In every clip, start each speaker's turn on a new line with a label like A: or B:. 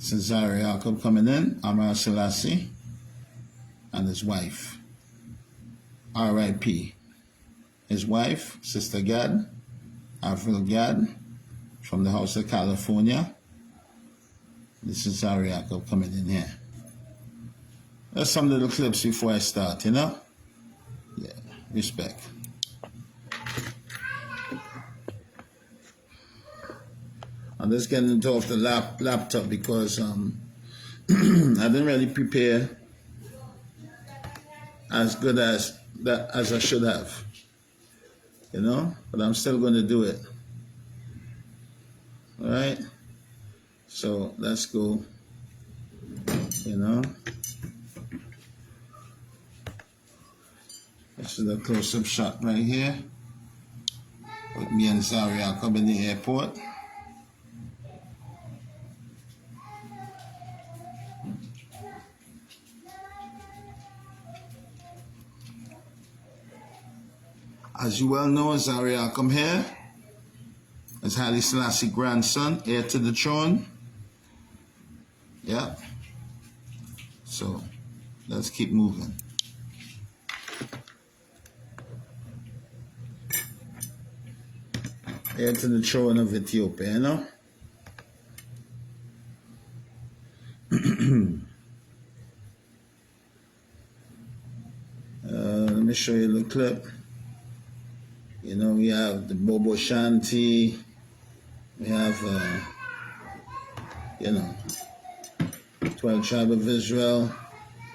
A: Since Jacob coming in, Amar Selassie and his wife. R.I.P. His wife, Sister Gad, Avril Gad, from the House of California. This is Jacob coming in here. There's some little clips before I start, you know? Yeah, respect. I'm just getting it off the laptop because I didn't really prepare as good as I should have, you know, but I'm still going to do it. All right, so let's go, you know. This is a close-up shot right here with me and Zaria in the airport. As you well know, Zaria here is Haile Selassie grandson, heir to the throne. Yeah. So let's keep moving. Heir to the throne of Ethiopia, you know? Let me show you the clip. You know, we have the Bobo Shanti, we have, you know, 12 Tribe of Israel,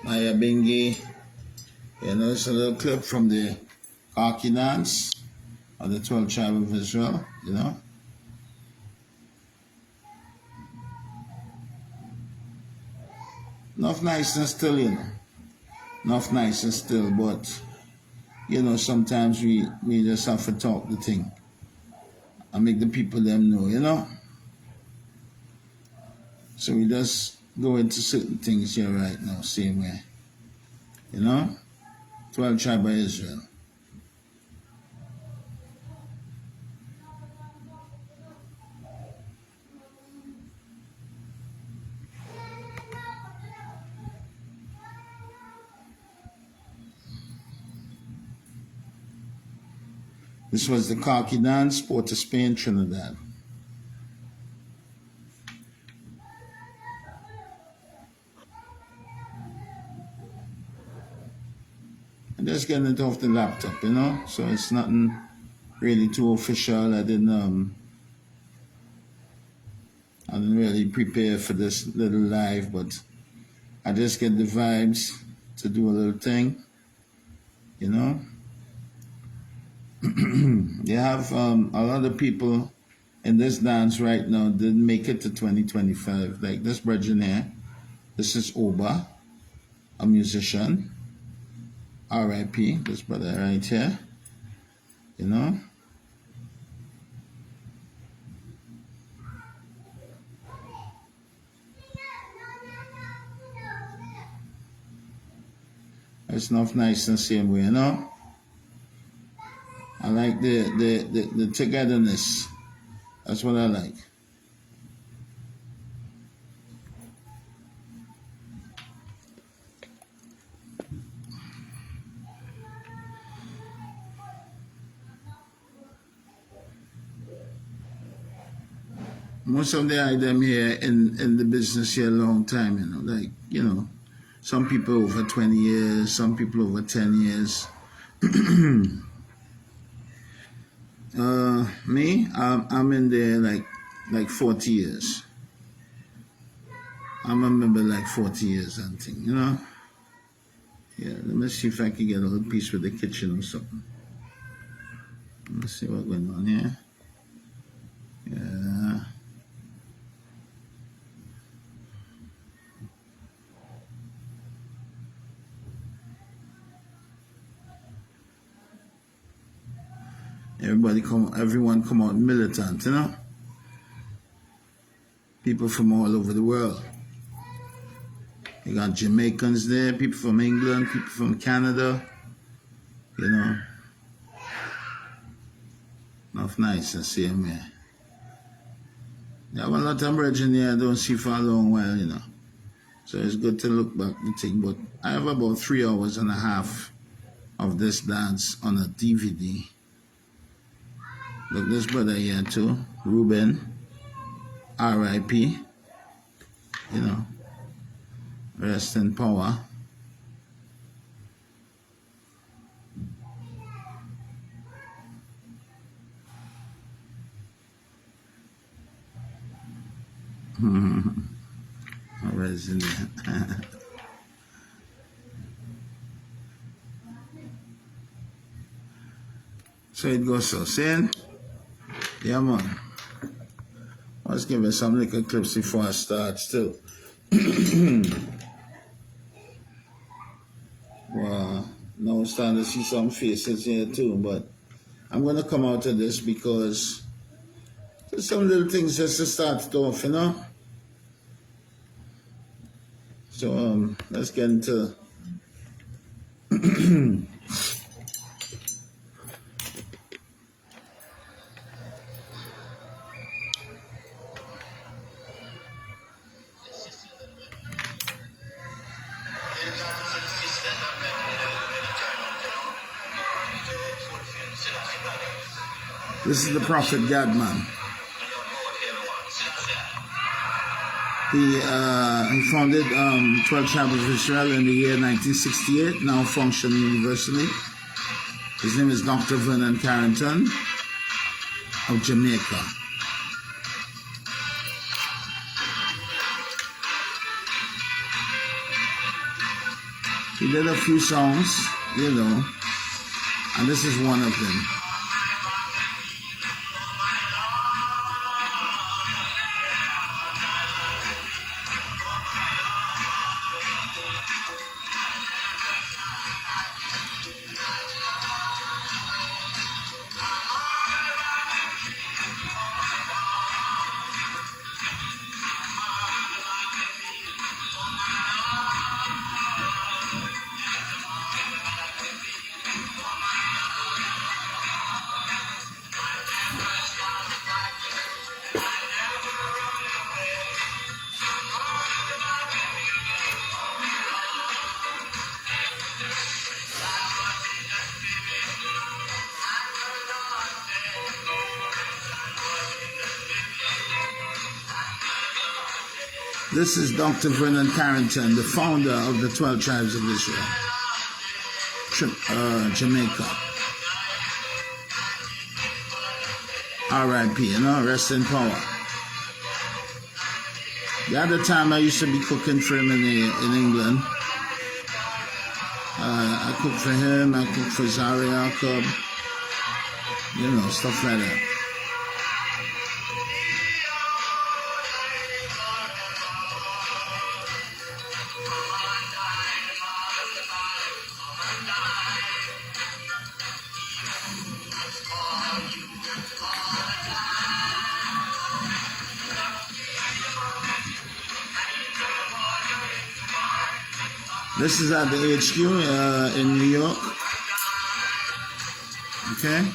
A: Maya Bingi. You know, it's a little clip from the Khaki dance of the 12 Tribe of Israel, you know. Enough nice and still, you know. Enough nice and still, but, you know, sometimes we just have to talk the thing and make the people them know, you know. So we just go into certain things here right now, same way, you know. 12 Tribe of Israel. This was the Khaki dance, Port of Spain, Trinidad. I'm just getting it off the laptop, you know, so it's nothing really too official. I didn't really prepare for this little live, but I just get the vibes to do a little thing, you know. You have a lot of people in this dance right now didn't make it to 2025. Like this brethren here, this is Oba, a musician. R.I.P. This brother right here, you know. It's not nice and same way, you know. I like the togetherness. That's what I like. Most of the item here in the business here a long time, you know, like, you know, some people over 20 years, some people over 10 years. Me, I'm in there like 40 years. I'm a member like 40 years and thing, you know. Yeah, let me see if I can get a little piece with the kitchen or something. Let's see what's going on here. Yeah. Everyone come out militant, you know? People from all over the world. You got Jamaicans there, people from England, people from Canada, you know. Enough nice and same way. You have a lot of brethren here I don't see for a long while, you know. So it's good to look back the thing. But I have about 3 hours and a half of this dance on a DVD. Look, this brother here too, Reuben, R.I.P. You know, rest in power. Rest in there. So it goes so. See? Yeah, man. Let's give it some little clips before I start still. Wow. Now we're starting to see some faces here too, but I'm going to come out of this because there's some little things just to start it off, you know? So let's get into this is the Prophet God, man. He founded 12 Tribes of Israel in the year 1968, now function universally. His name is Dr. Vernon Carrington of Jamaica. He did a few songs, you know, and this is one of them. This is Dr. Vernon Carrington, the founder of the 12 Tribes of Israel, Jamaica. R.I.P., you know, rest in power. The other time I used to be cooking for him in England. I cooked for him, I cooked for Zari Jacob, you know, stuff like that. This is at the HQ in New York. Okay.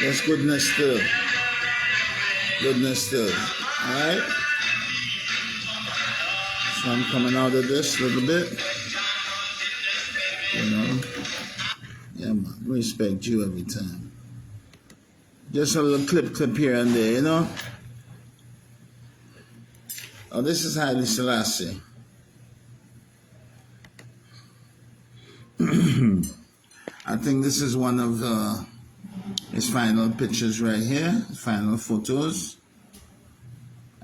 A: That's goodness still. Goodness still. Alright? So I'm coming out of this a little bit. You know. Yeah, man. Respect you every time. Just a little clip here and there, you know. Oh, this is HAILE SELASSIE. I think this is one of his final pictures right here, final photos.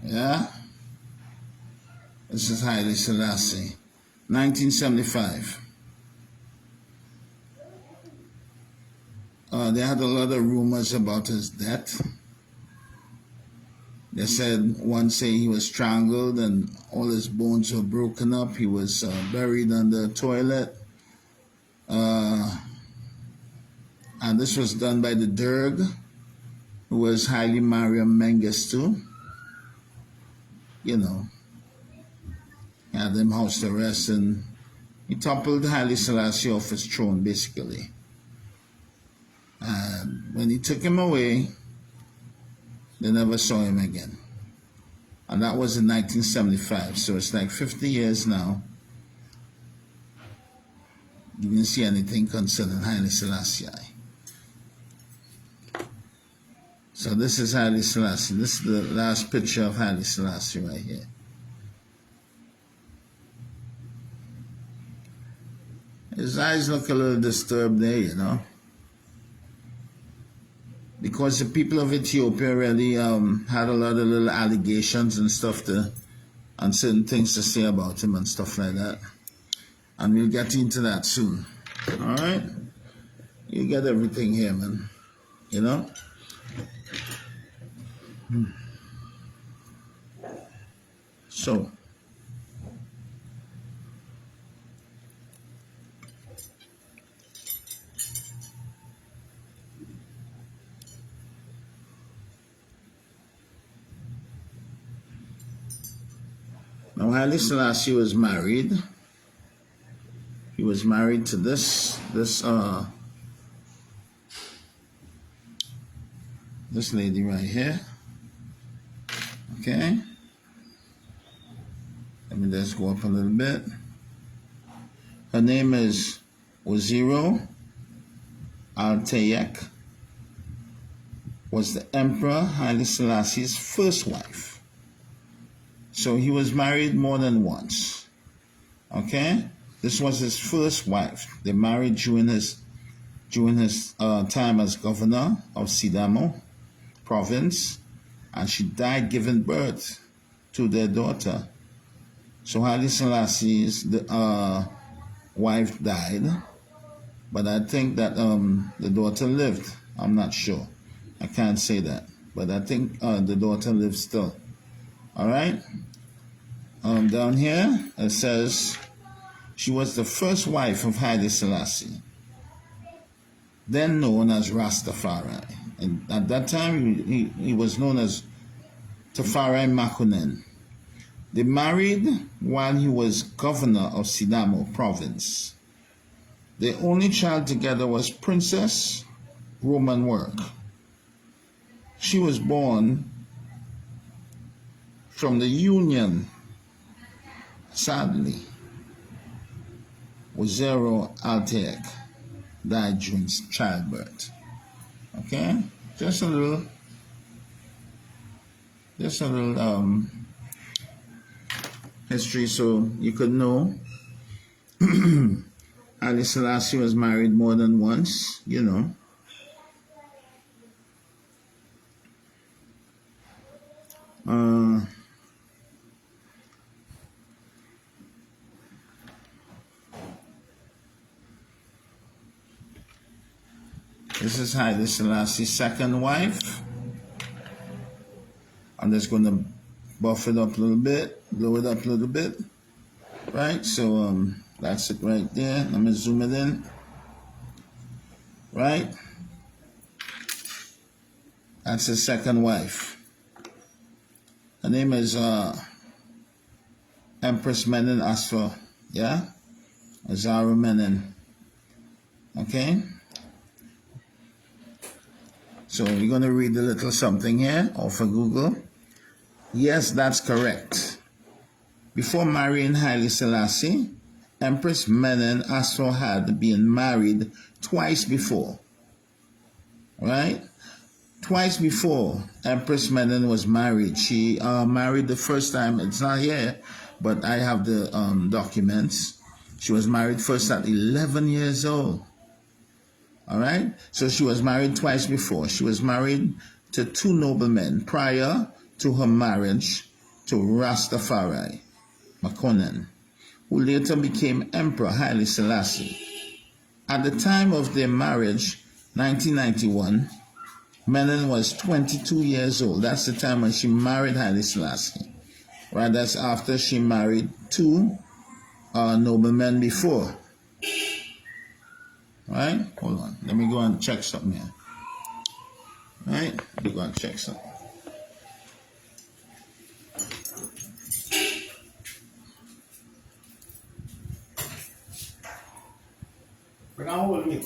A: Yeah. This is HAILE SELASSIE, 1975. They had a lot of rumors about his death. They said one say he was strangled and all his bones were broken up. He was buried under the toilet. And this was done by the Derg, who was Haile Mariam Mengistu. You know, had him house arrest, and he toppled Haile Selassie off his throne, basically. And when he took him away, they never saw him again. And that was in 1975, so it's like 50 years now. You didn't see anything concerning Haile Selassie. So this is Haile Selassie. This is the last picture of Haile Selassie right here. His eyes look a little disturbed there, you know. Because the people of Ethiopia really had a lot of little allegations and stuff and certain things to say about him and stuff like that. And we'll get into that soon. Alright? You get everything here, man. You know? So now Haile Selassie was married. He was married to this lady right here. Okay. Let me just go up a little bit. Her name is Waziro Altayek. Was the Emperor Haile Selassie's first wife. So he was married more than once. Okay? This was his first wife. They married during his time as governor of Sidamo province, and she died giving birth to their daughter. So Haile Selassie's wife died, but I think that the daughter lived. I'm not sure. I can't say that, but I think the daughter lives still. All right. Down here it says she was the first wife of Haile Selassie, then known as Rastafari. And at that time, he was known as Tafari Makunen. They married while he was governor of Sidamo province. Their only child together was Princess Roman Work. She was born from the union, sadly. Waziro Altayek died during childbirth. Okay, just a little history so you could know. Haile Selassie was married more than once, you know. This is Haile Selassie's second wife. I'm just going to buff it up a little bit, blow it up a little bit. Right, so that's it right there. Let me zoom it in. Right? That's his second wife. Her name is Empress Menen Asfa. Yeah? Azara Menen. Okay? So we're going to read a little something here off of Google. Yes, that's correct. Before marrying Haile Selassie, Empress Menen Asfa had been married twice before. Right? Twice before Empress Menen was married. She married the first time, it's not here, but I have the documents. She was married first at 11 years old. All right? So she was married twice before. She was married to two noblemen prior to her marriage to Rastafari Makonnen, who later became Emperor Haile Selassie. At the time of their marriage, 1991, Menen was 22 years old. That's the time when she married Haile Selassie. Right, that's after she married two noblemen before. Right, hold on. Let me go and check something here. Right, let me go and check something. Bring on hold me.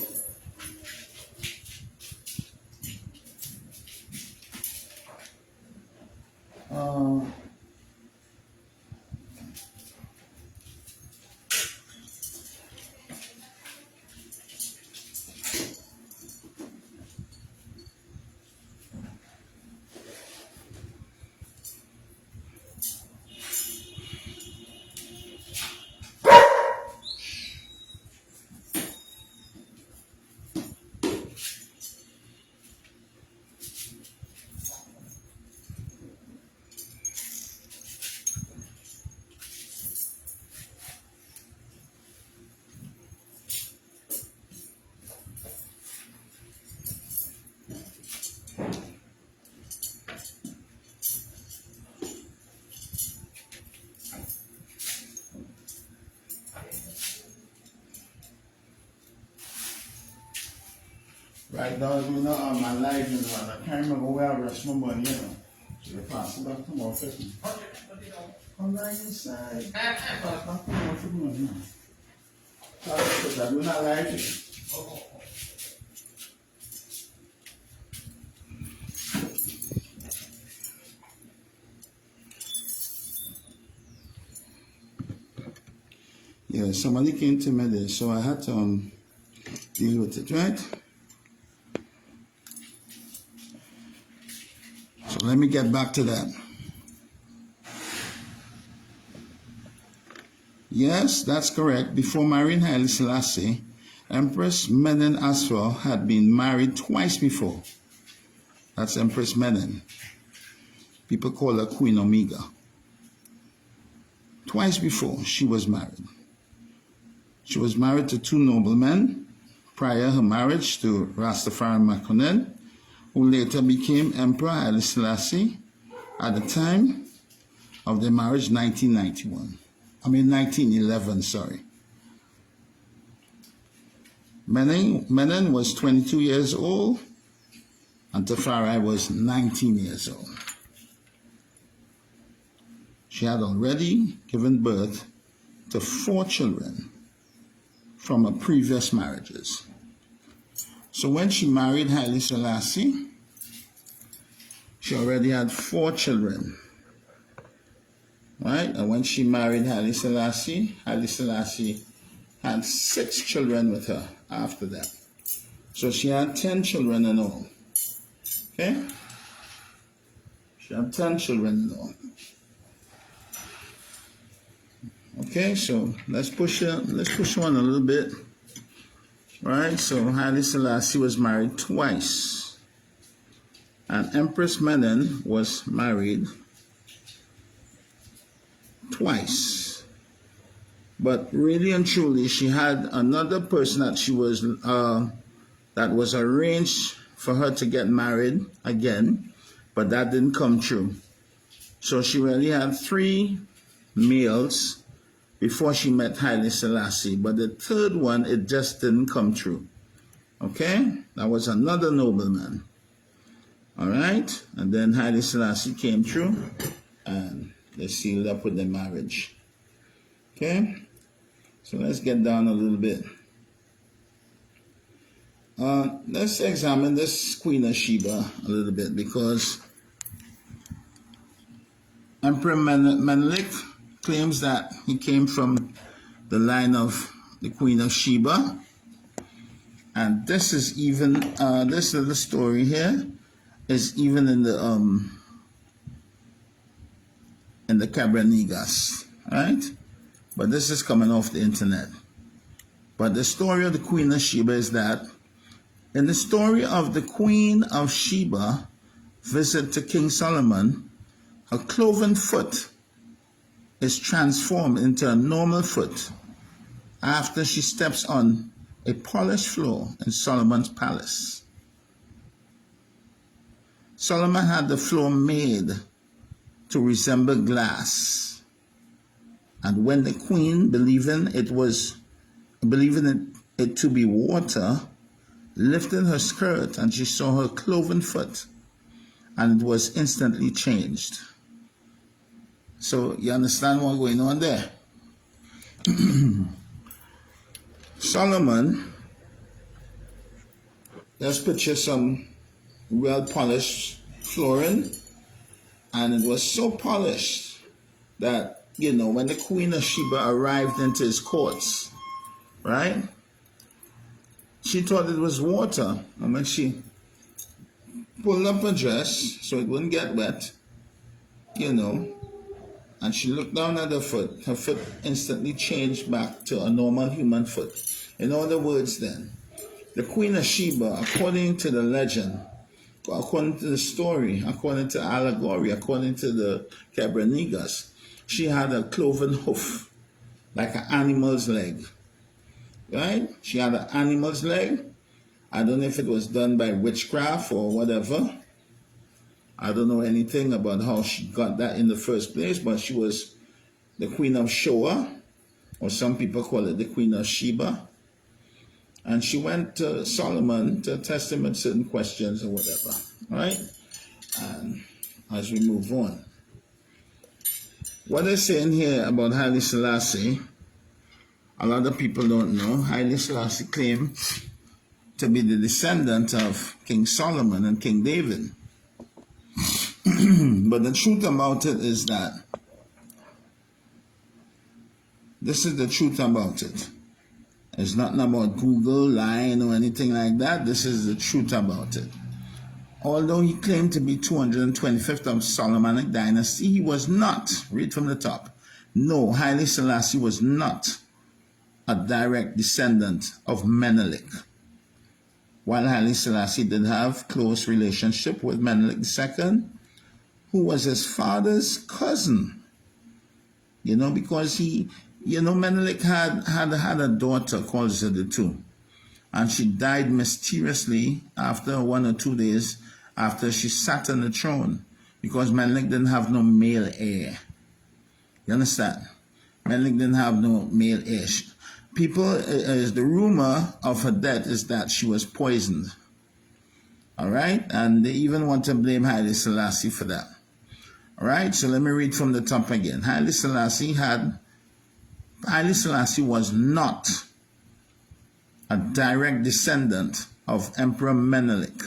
A: Right now, you know, on my life, you know, I can't remember where I rest my money, you know. So if possible, come on, fetch me. Come right inside. Come on, you know. I do not like it. Yeah, somebody came to me there, so I had to deal with it, right? So let me get back to that. Yes, that's correct. Before marrying Haile Selassie, Empress Menen Asfaw had been married twice before. That's Empress Menen. People call her Queen Omega. Twice before she was married. She was married to two noblemen prior her marriage to Rastafari Makonnen, who later became Emperor Haile Selassie at the time of their marriage, 1911, sorry. Menen was 22 years old and Tafari was 19 years old. She had already given birth to 4 children from her previous marriages. So when she married Haile Selassie, she already had 4 children. Right? And when she married Haile Selassie had 6 children with her after that. So she had 10 children in all. Okay? She had 10 children in all. Okay, so let's push on a little bit. Right? So Haile Selassie was married twice. And Empress Menen was married twice. But really and truly, she had another person that she was that was arranged for her to get married again, but that didn't come true. So she really had 3 males before she met Haile Selassie, but the third one, it just didn't come true. Okay? That was another nobleman. All right? And then Haile Selassie came through, and they sealed up with their marriage. Okay? So let's get down a little bit. Let's examine this Queen of Sheba a little bit, because Emperor Menelik claims that he came from the line of the Queen of Sheba. And this is even, this little story here is even in the Cabranigas, right? But this is coming off the internet. But the story of the Queen of Sheba is that in the story of the Queen of Sheba visit to King Solomon, her cloven foot is transformed into a normal foot after she steps on a polished floor in Solomon's palace. Solomon had the floor made to resemble glass. And when the queen, believing it to be water, lifted her skirt and she saw her cloven foot, and it was instantly changed. So you understand what's going on there? Solomon, let's picture some well polished flooring, and it was so polished that, you know, when the Queen of Sheba arrived into his courts, right, she thought it was water. And when she pulled up her dress so it wouldn't get wet, you know, and she looked down at her foot instantly changed back to a normal human foot. In other words, then, the Queen of Sheba, according to the legend, according to the story, according to allegory, according to the Kebranigas, she had a cloven hoof, like an animal's leg. Right? She had an animal's leg. I don't know if it was done by witchcraft or whatever. I don't know anything about how she got that in the first place, but she was the Queen of Shoah, or some people call it the Queen of Sheba. And she went to Solomon to test him with certain questions or whatever, right? And as we move on, what they're saying here about Haile Selassie, a lot of people don't know. Haile Selassie claimed to be the descendant of King Solomon and King David. But the truth about it is that this is the truth about it. It's nothing about Google lying or anything like that. This is the truth about it. Although he claimed to be 225th of Solomonic dynasty, he was not. Read from the top. No, Haile Selassie was not a direct descendant of Menelik. While Haile Selassie did have close relationship with Menelik II, who was his father's cousin. You know, because Menelik had a daughter called Zedetu, and she died mysteriously after 1 or 2 days after she sat on the throne, because Menelik didn't have no male heir. You understand? Menelik didn't have no male heir. The rumor of her death is that she was poisoned. All right? And they even want to blame Haile Selassie for that. All right? So let me read from the top again. Haile Selassie was not a direct descendant of Emperor Menelik,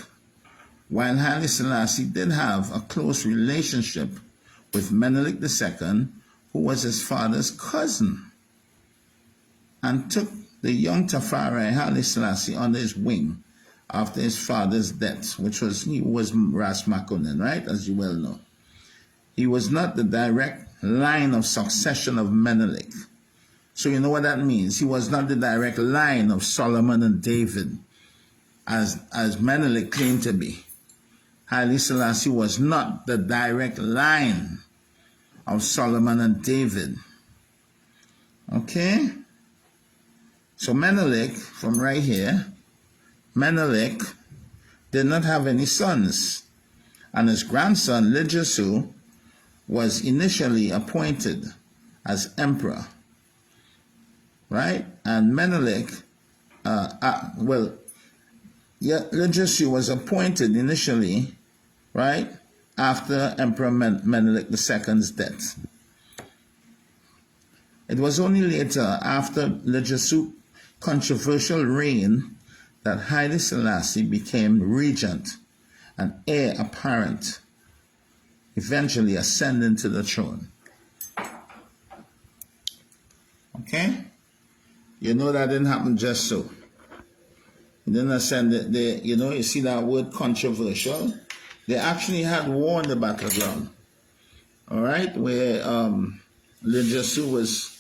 A: while Haile Selassie did have a close relationship with Menelik II, who was his father's cousin, and took the young Tafari Haile Selassie under his wing after his father's death, he was Ras Makonnen, right, as you well know. He was not the direct line of succession of Menelik. So you know what that means? He was not the direct line of Solomon and David, as Menelik claimed to be. Haile Selassie was not the direct line of Solomon and David. Okay? So Menelik, from right here, Menelik did not have any sons, and his grandson Lijasu was initially appointed as emperor. Right? And Menelik, Lijasu was appointed initially, right, after Emperor Menelik II's death. It was only later, after Lijasu's controversial reign, that Haile Selassie became regent and heir apparent, eventually ascending to the throne. Okay? You know that didn't happen just so. He didn't ascend it. You see that word controversial? They actually had war in the battleground. All right? Where Lijasu was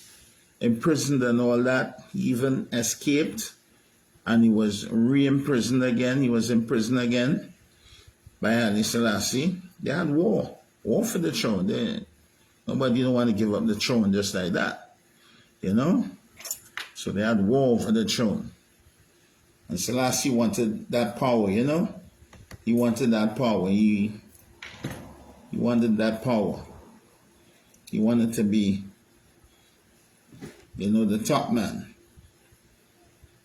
A: imprisoned and all that. He even escaped, and he was re-imprisoned again. He was imprisoned again by Haile Selassie. They had war for the throne. Nobody don't want to give up the throne just like that, you know. So they had war for the throne. And Selassie wanted that power, you know? He wanted that power. He wanted that power. He wanted to be, you know, the top man.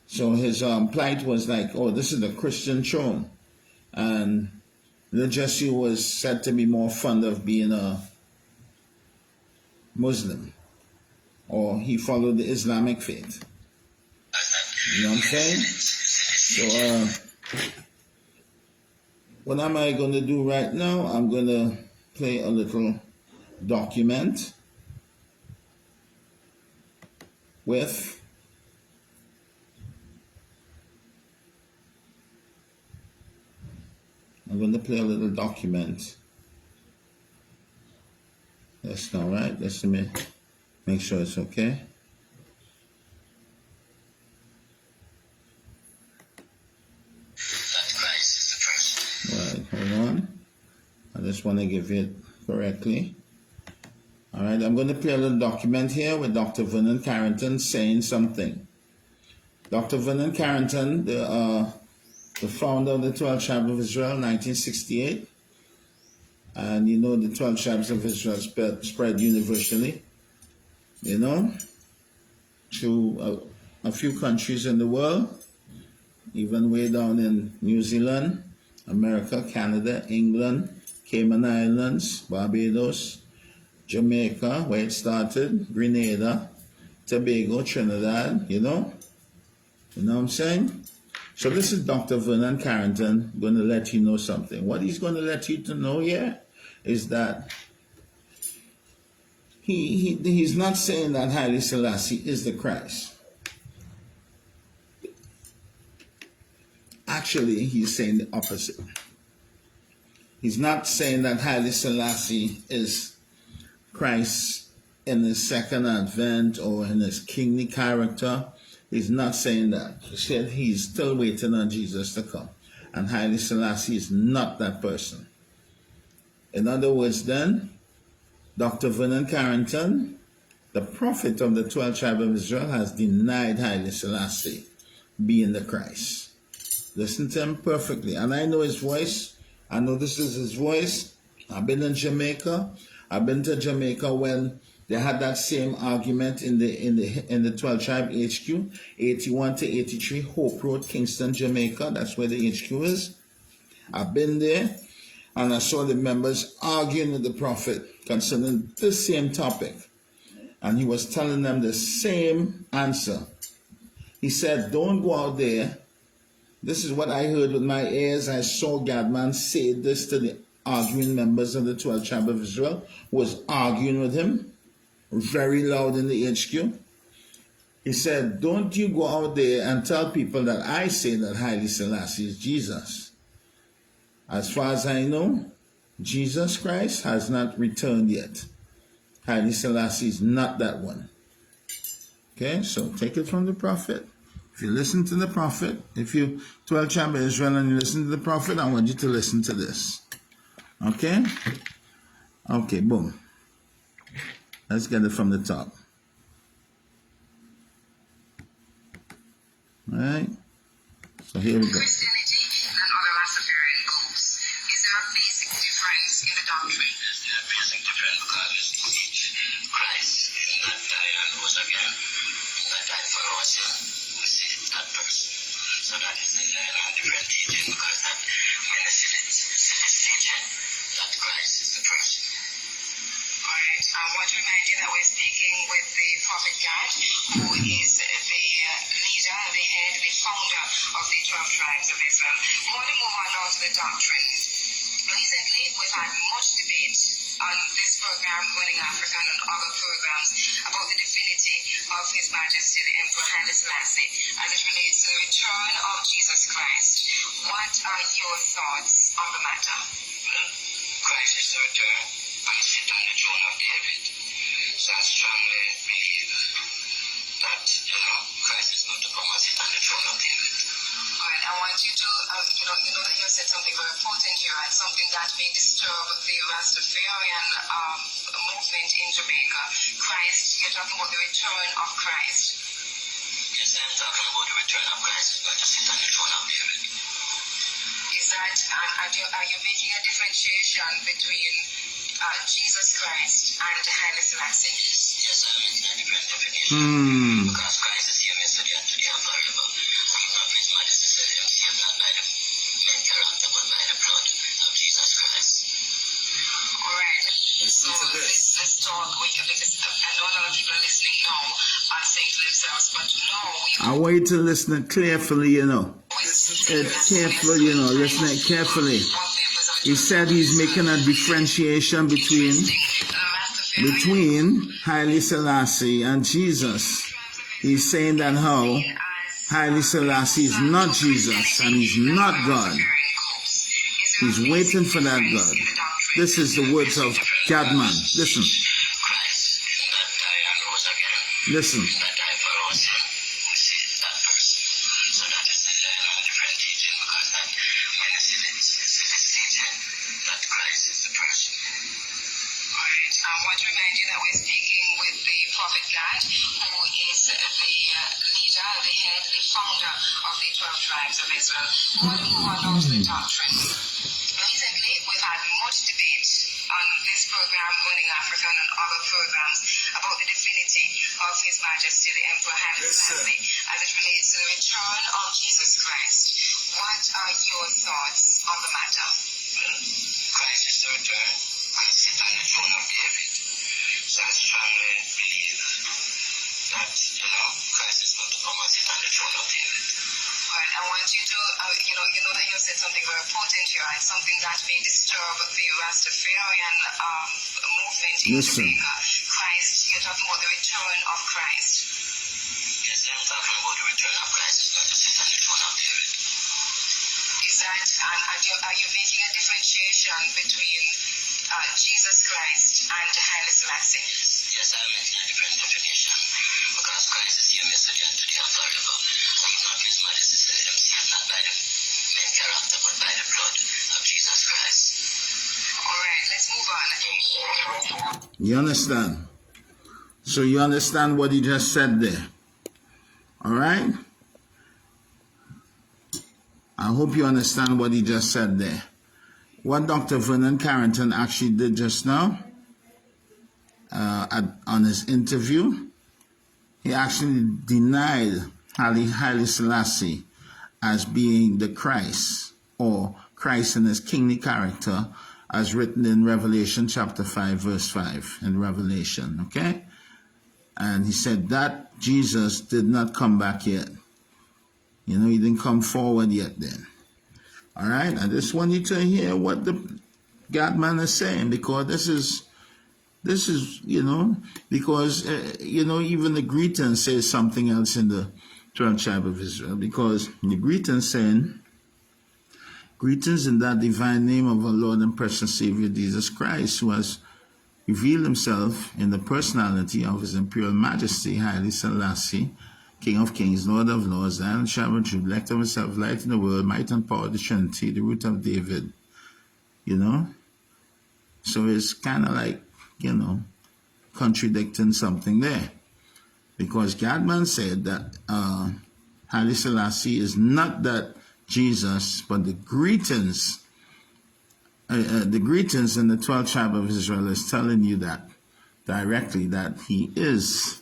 A: So his plight was like, oh, this is the Christian throne. And Little Jesse was said to be more fond of being a Muslim. Or he followed the Islamic faith. You know what I'm saying? So, what am I going to do right now? I'm going to play a little document with That's not right. Let's make sure it's okay. Right, hold on. I just want to give it correctly. All right, I'm going to play a little document here with Dr. Vernon Carrington saying something. Dr. Vernon Carrington, the founder of the 12 Tribes of Israel, 1968. And you know the 12 Tribes of Israel spread universally, you know, to a few countries in the world, even way down in New Zealand, America, Canada, England, Cayman Islands, Barbados, Jamaica, where it started, Grenada, Tobago, Trinidad, you know what I'm saying? So this is Dr. Vernon Carrington going to let you know something. What he's going to let you to know here is that he's not saying that Haile Selassie is the Christ. Actually, he's saying the opposite. He's not saying that Haile Selassie is Christ in his second advent or in his kingly character. He's not saying that. He said he's still waiting on Jesus to come. And Haile Selassie is not that person. In other words then, Dr. Vernon Carrington, the prophet of the 12 Tribes of Israel, has denied Haile Selassie being the Christ. Listen to him perfectly. And I know his voice. I know this is his voice. I've been in Jamaica. I've been to Jamaica when they had that same argument in the 12 Tribe HQ, 81 to 83, Hope Road, Kingston, Jamaica. That's where the HQ is. I've been there, and I saw the members arguing with the prophet concerning this same topic. And he was telling them the same answer. He said, don't go out there. This is what I heard with my ears. I saw Gadman say this to the arguing members of the 12 Tribes of Israel, who was arguing with him very loud in the HQ. He said, don't you go out there and tell people that I say that Haile Selassie is Jesus. As far as I know, Jesus Christ has not returned yet. Haile Selassie is not that one. Okay, so take it from the prophet. If you listen to the prophet, if you 12 Tribes of Israel and you listen to the prophet, I want you to listen to this. Okay? Okay, boom. Let's get it from the top. All right? So here we go.
B: Christianity and other Rastafarian groups, is there a basic difference in the doctrine?
C: There's a basic difference because Christ is not die and rose again. He not die for us. We see that person. So that is a different teaching because that when they see this teaching, that Christ is the person.
B: Alright, I want to remind you that we're speaking with the Prophet God, who is the leader, the head, the founder of the 12 Tribes of Israel. We want to move on now to the doctrine. Recently, we've had much debate on this program, Running Africa, and other programs about the divinity of His Majesty, the Emperor Haile Selassie, as it relates to the return of Jesus Christ. What are your thoughts on the matter?
C: Well, Christ is the return and sit on the throne of David. So I strongly believe that Christ is going to come and sit on the throne of David.
B: Alright, I want you to, you know that you said something very important here, and something that may disturb the Rastafarian movement in Jamaica. Christ, you're talking about the return of Christ.
C: Yes, I'm talking about the return of Christ is going to sit on the throne of David.
B: Is that, are you making a differentiation between Jesus Christ and Haile Selassie?
C: Yes, I'm making a different definition. Because Christ is here yesterday and today and forever. I do not miss my necessary saved not by the main character but by the blood of Jesus Christ.
B: Alright. So let's talk. I know a lot of people listening now are saying to themselves, but no,
A: I want you to listen carefully, you know. Carefully, you know, listen carefully. He said he's making a differentiation between Haile Selassie and Jesus. He's saying that how Haile Selassie is not Jesus and he's not God. He's waiting for that God. This is the words of Gadman. Listen.
C: Christ did not die and rose again.
A: Listen.
C: He did not die for us. We see that person. So that is a different teaching because that when you see it, it's teaching that Christ is the person.
B: Right. I want to remind you that we're speaking with the Prophet God, who is the leader, the head, the founder of the 12 tribes of Israel. We want to move on now to the doctrine. Recently, we've had much debate on this program, Morning Africa, and other programs about the divinity of His Majesty, the Emperor Haile Selassie, as it relates to the return of Jesus Christ. What are your thoughts on the matter?
C: Christ is the return. Christ sit on the throne of David. So I strongly believe that, Christ is going to come and sit on the throne of David.
B: Well, I want you to, you know that you said something very important here, and something that may disturb the Rastafarian movement in
A: Listen.
B: Jamaica. Christ, you're talking about the return of Christ.
C: Yes, I'm talking about the return of Christ is going to sit on the throne of David.
B: Is that, are you making a differentiation between Jesus Christ and Haile Selassie?
C: Yes, I'm making a different definition because Christ is here yesterday and today and forever. I do not miss my necessary saved not by the main character but by the blood of Jesus Christ.
B: Alright, let's move on.
A: You understand? So you understand what he just said there. All right? I hope you understand what he just said there. What Dr. Vernon Carrington actually did just now on his interview, he actually denied Haile Selassie as being the Christ, or Christ in his kingly character, as written in Revelation chapter 5, verse 5 in Revelation, okay? And he said that Jesus did not come back yet. You know, he didn't come forward yet then. All right? I just want you to hear what the God-man is saying, because this is, you know, because, you know, even the greeting says something else in the 12th tribe of Israel, because the greeting saying, greetings in that divine name of our Lord and precious Savior Jesus Christ, who has revealed himself in the personality of his Imperial Majesty, Haile Selassie, King of Kings, Lord of Lords, and Shaman True, elect of himself, light in the world, might and power of the Trinity, the root of David, you know? So it's kind of like, you know, contradicting something there. Because Gadman said that Haile Selassie is not that Jesus, but the greetings in the 12th tribe of Israel is telling you that directly, that he is,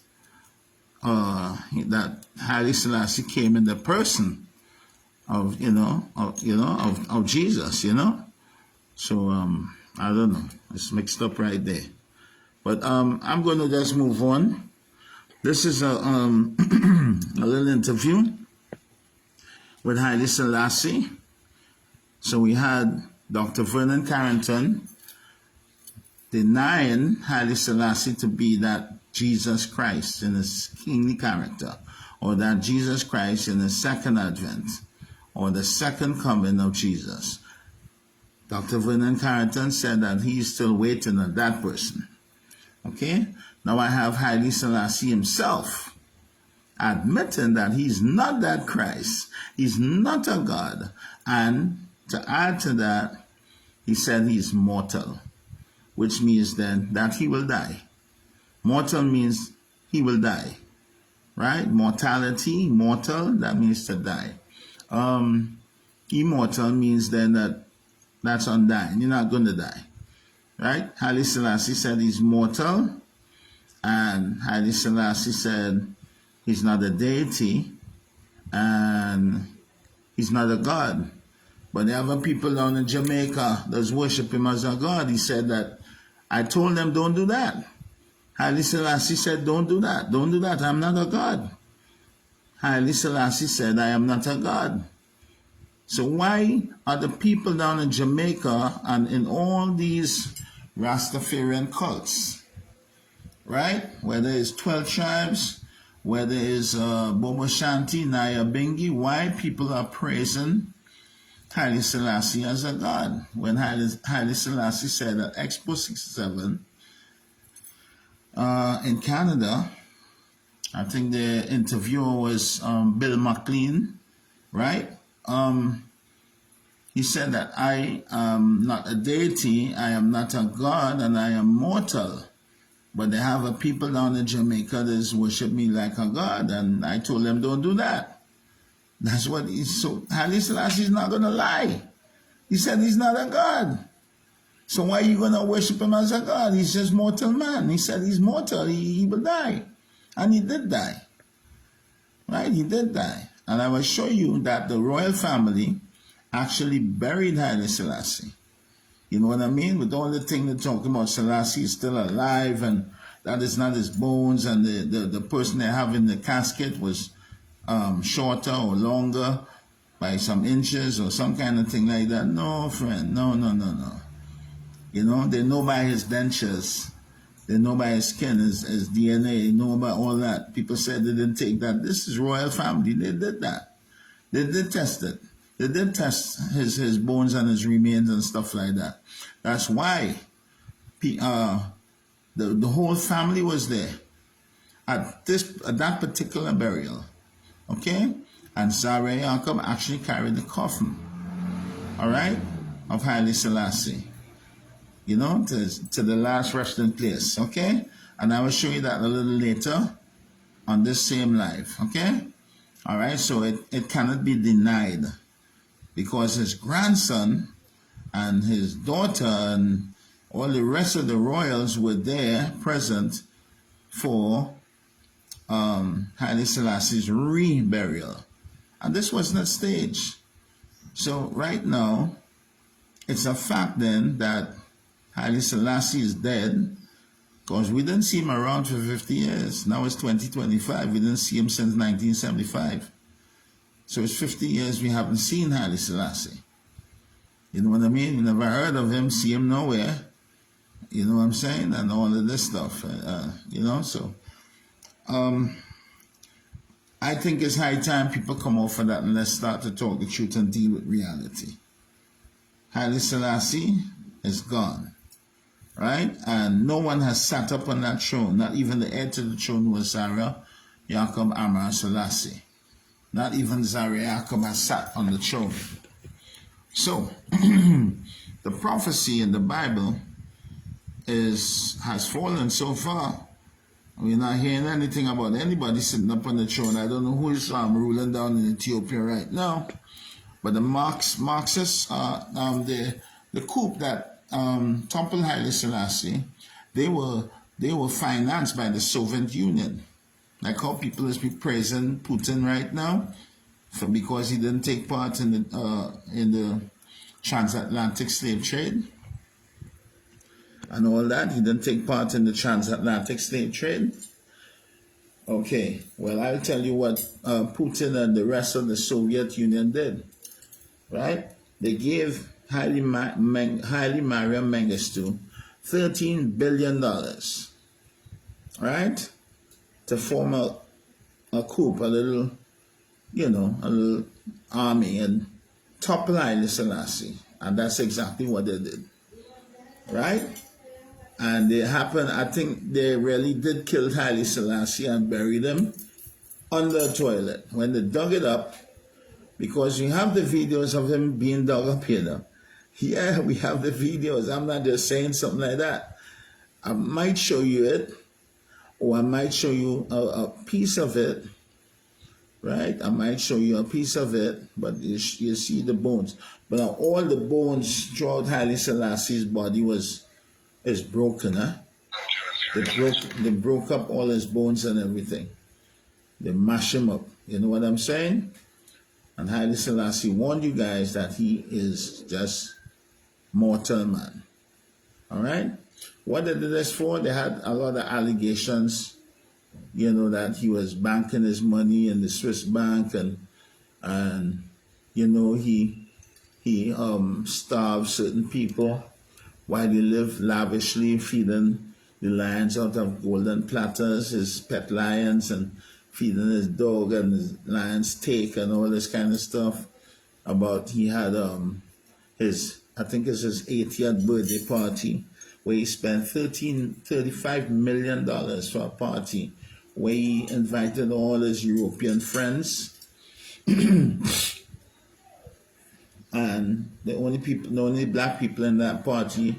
A: that Haile Selassie came in the person of, of Jesus, you know. So, I don't know. It's mixed up right there. But I'm going to just move on. This is a little interview with Haile Selassie. So we had Dr. Vernon Carrington denying Haile Selassie to be that Jesus Christ in his kingly character, or that Jesus Christ in the second advent, or the second coming of Jesus. Dr. Vernon Carrington said that he's still waiting on that person. Okay? Now I have Haile Selassie himself admitting that he's not that Christ. He's not a God. And to add to that, he said he's mortal, which means then that he will die. Mortal means he will die. right? Mortality, mortal, that means to die. Immortal means then that's undying. You're not going to die, right? Haile Selassie said he's mortal, and Haile Selassie said he's not a deity, and he's not a god. But the other people down in Jamaica that worship him as a god, he said that, I told them don't do that. Haile Selassie said, don't do that. Don't do that. I'm not a god. Haile Selassie said, I am not a god. So why are the people down in Jamaica and in all these Rastafarian cults, right? Whether it's 12 tribes, whether it's Bobo Shanti, Naya Bingi, why people are praising Haile Selassie as a god? When Haile Selassie said at Expo 67 in Canada, I think the interviewer was Bill McLean, right? He said that I am not a deity, I am not a god, and I am mortal. But they have a people down in Jamaica that worship me like a god, and I told them don't do that. That's what he's so. Haile Selassie is not going to lie. He said he's not a god. So why are you going to worship him as a god? He's just mortal man. He said he's mortal. He will die. And he did die. Right? He did die. And I will show you that the royal family actually buried Haile Selassie. You know what I mean? With all the thing they're talking about, Selassie is still alive, and that is not his bones, and the person they have in the casket was shorter or longer by some inches or some kind of thing like that. No, friend. No. You know, they know by his dentures. They know by his skin, his DNA. They know about all that. People said they didn't take that. This is royal family. They did that. They did test it. They did test his bones and his remains and stuff like that. That's why the whole family was there at that particular burial. Okay? And Zara Yacob actually carried the coffin, all right, of Haile Selassie, you know, to the last resting place. Okay? And I will show you that a little later on this same live. Okay? All right? So it cannot be denied, because his grandson and his daughter and all the rest of the royals were there present for Haile Selassie's re-burial. And this wasn't staged. So right now, it's a fact then that Haile Selassie is dead, because we didn't see him around for 50 years. Now it's 2025. We didn't see him since 1975. So it's 50 years we haven't seen Haile Selassie. You know what I mean? We never heard of him, see him nowhere. You know what I'm saying? And all of this stuff, you know? So I think it's high time people come off of that and let's start to talk the truth and deal with reality. Haile Selassie is gone, right? And no one has sat up on that throne, not even the heir to the throne was Zara Yacob Amar Selassie. Not even Zara Yacob has sat on the throne. So, the prophecy in the Bible has fallen so far. We're not hearing anything about anybody sitting up on the throne. I don't know who is ruling down in Ethiopia right now. But the Marxists, the coup that toppled Haile Selassie, they were financed by the Soviet Union. Like how people is praising Putin right now because he didn't take part in the transatlantic slave trade and all that. He didn't take part in the transatlantic slave trade. Okay, well, I'll tell you what Putin and the rest of the Soviet Union did, right? They gave Haile Mariam Mengistu $13 billion, right? To form a coup, a little army and topple Haile Selassie. And that's exactly what they did, right? And it happened, I think they really did kill Haile Selassie and buried him under a toilet. When they dug it up, because you have the videos of him being dug up here. Yeah, we have the videos. I'm not just saying something like that. I might show you it. or I might show you a piece of it, right? I might show you a piece of it, but you see the bones. But all the bones throughout Haile Selassie's body is broken, huh? They broke up all his bones and everything. They mash him up. You know what I'm saying? And Haile Selassie warned you guys that he is just mortal man. All right? What they did this for? They had a lot of allegations, you know, that he was banking his money in the Swiss bank, and you know, he starved certain people while he lived lavishly, feeding the lions out of golden platters, his pet lions, and feeding his dog and his lion's steak and all this kind of stuff. About he had I think it's his 80th birthday party, where he spent $35 million for a party, where he invited all his European friends. And the only black people in that party,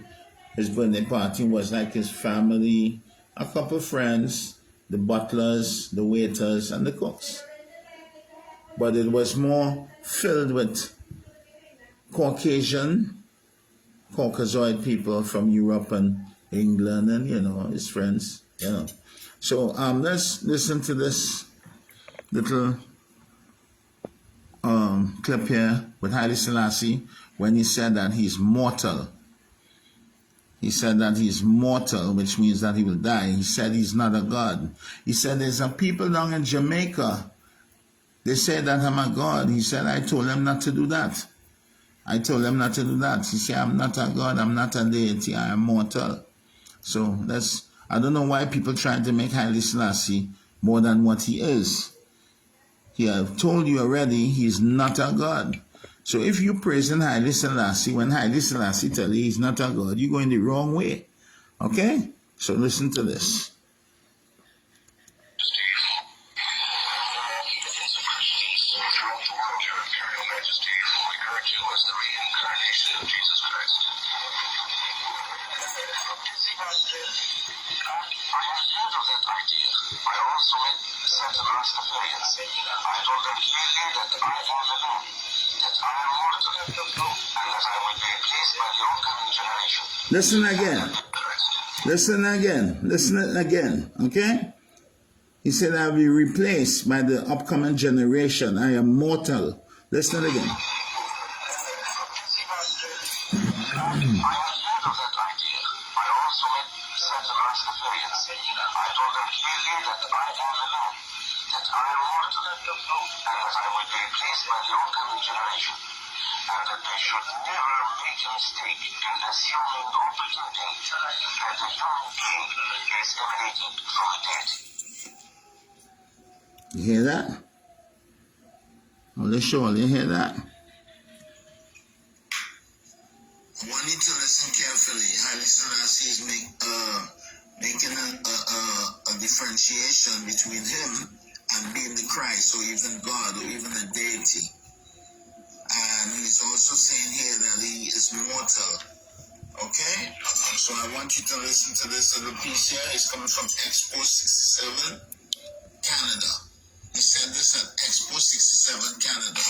A: his birthday party, was like his family, a couple of friends, the butlers, the waiters, and the cooks. But it was more filled with Caucasoid people from Europe and England, and you know, his friends, you know. So let's listen to this little clip here with Haile Selassie when he said that he's mortal. He said that he's mortal, which means that he will die. He said he's not a god. He said there's some people down in Jamaica, they say that I'm a god. He said, I told them not to do that. I told them not to do that. He said, I'm not a god, I'm not a deity, I am mortal. So I don't know why people trying to make Haile Selassie more than what he is. He have told you already he's not a god. So if you praising Haile Selassie, when Haile Selassie tell you he's not a god, you're going the wrong way. Okay? So listen to this. Listen again. Listen again. Listen again. Okay? He said, I'll be replaced by the upcoming generation. I am mortal. Listen again.
C: And that they should never make a mistake in assuming the opportunity that a human being is emanating from a dead.
A: You hear that? Well, surely you hear that?
D: I want you to listen carefully. Haile Selassie is making a differentiation between him and being the Christ, or even God, or even a deity. And he's also saying here that he is mortal. Okay? So I want you to listen to this little piece here. It's coming from Expo 67, Canada. He said this at Expo 67, Canada.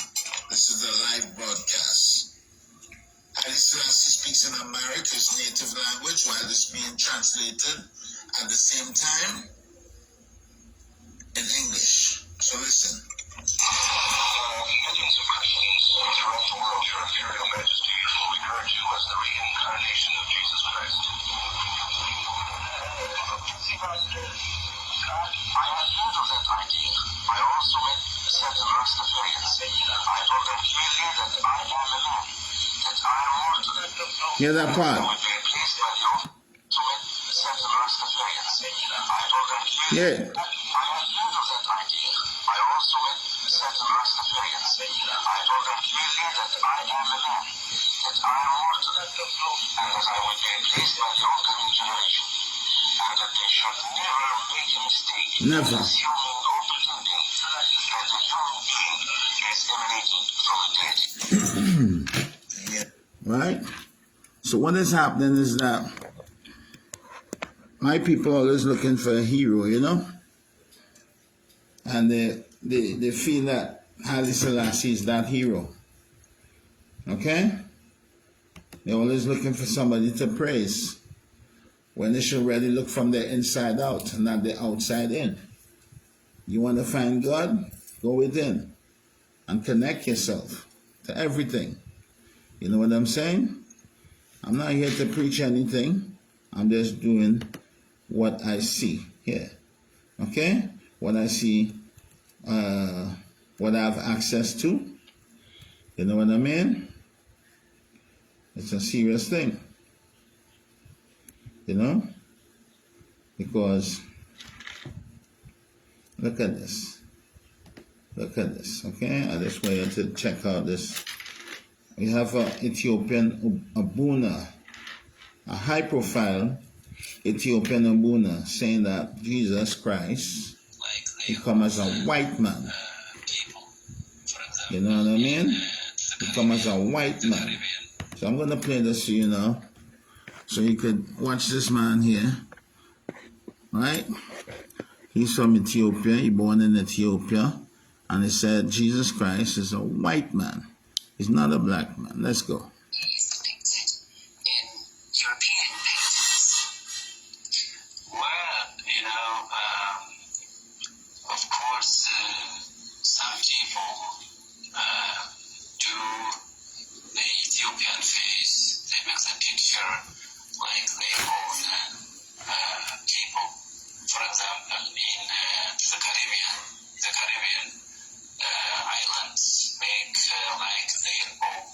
D: This is a live broadcast. Haile Selassie speaks in America's native language while it's being translated at the same time in English. So listen.
C: Millions of Christians throughout the world, Your Imperial Majesty, regard you as the reincarnation of Jesus Christ. I have heard of that idea. I also met certain Rastafarians. I told them clearly that I am a man, that I am mortal.
A: Hear that part?
C: I would be replaced by the ultimate certain Rastafarians. I told them clearly.
A: Yeah.
C: I have heard of that idea. I also met certain Rastafarians. I told them clearly that I am a man, that I am mortal, and that I would be replaced by the oncoming generation, and that they should never make a mistake
A: Never.
C: in assuming the opportunity that a human being is emanating from a dead.
A: Right? So what is happening is that my people always looking for a hero, you know? And they feel that Haile Selassie is that hero. Okay? They're always looking for somebody to praise, when they should really look from the inside out, not the outside in. You want to find God? Go within and connect yourself to everything. You know what I'm saying? I'm not here to preach anything. I'm just doing what I see here. Okay? What I see, what I have access to. You know what I mean? It's a serious thing. You know? Because look at this. Look at this. Okay? I just want you to check out this. We have an Ethiopian Abuna, a high profile Ethiopian Abuna, saying that Jesus Christ, he come as a white man. You know what I mean? He come as a white man. So I'm going to play this for you now, so you could watch this man here. Right? He's from Ethiopia. He born in Ethiopia. And he said Jesus Christ is a white man. He's not a black man. Let's go.
B: Is depicted in European paintings.
C: Well, you know, of course, some people do the Ethiopian face. They make the picture like they own people. For example, in the Caribbean islands make like their own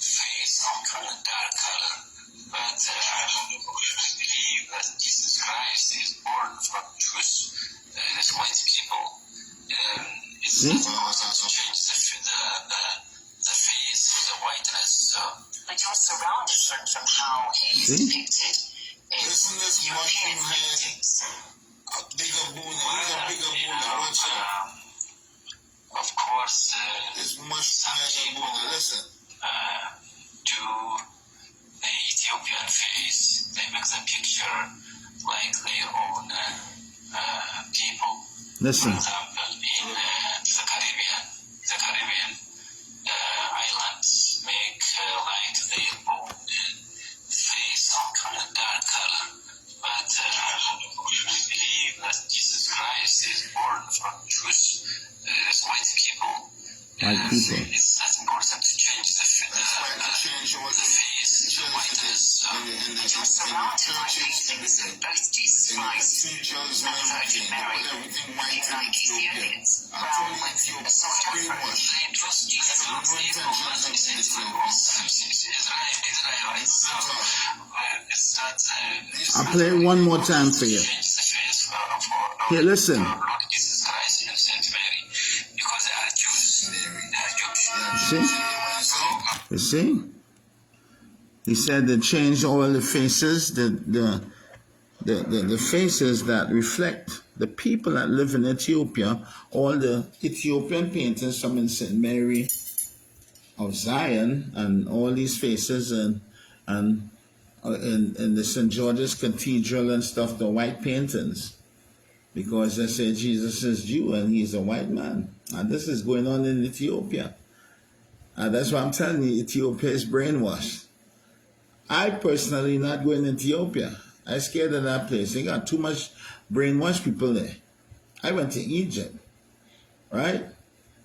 C: face of dark color. But I believe that Jesus Christ is born from Jews, as white people. It's not to change the face, the whiteness. So.
B: But you're surrounded from how he is depicted in
D: Listen, this
B: European
D: mushroom has
B: paintings.
D: a bigger Buddha. He's a bigger Buddha. Watch out.
C: Of course,
D: This mushroom has a Buddha. Listen.
C: do the Ethiopian face. They make the picture like their own people.
A: Listen.
C: For example, in the Caribbean islands make like their own face of dark color. But I believe that Jesus Christ is born from Jews, as white people.
A: White people.
C: It's not important to change the face, the whiteness.
B: You're surrounded by paintings of both Jesus Christ and the Virgin Mary, looking like Ethiopians, brown with a soft afro.
C: They trust Jesus Christ. Israelites. So it's not.
A: I'll play it one more time for you.
C: Change the face of
A: Here, listen.
C: Lord Jesus Christ and Saint Mary, because they are Jews. They are Jewish.
A: You see? He said they changed all the faces, the faces that reflect the people that live in Ethiopia. All the Ethiopian paintings from in St. Mary of Zion, and all these faces, and in the St. George's Cathedral and stuff, the white paintings, because they say Jesus is Jew and he's a white man. And this is going on in Ethiopia. And that's why I'm telling you, Ethiopia is brainwashed. I personally not going to Ethiopia. I'm scared of that place. They got too much brainwashed people there. I went to Egypt, right?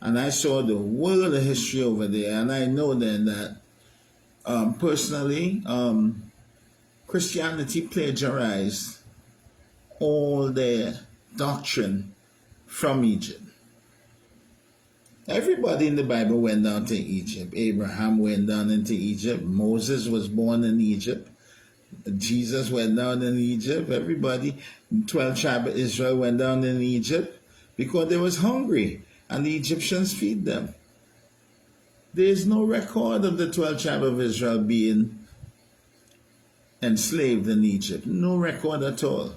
A: And I saw the world of history over there. And I know then that personally, Christianity plagiarized all their doctrine from Egypt. Everybody in the Bible went down to Egypt. Abraham went down into Egypt. Moses was born in Egypt. Jesus went down in Egypt. Everybody, 12 tribes of Israel went down in Egypt because they was hungry and the Egyptians feed them. There is no record of the 12 tribes of Israel being enslaved in Egypt. No record at all.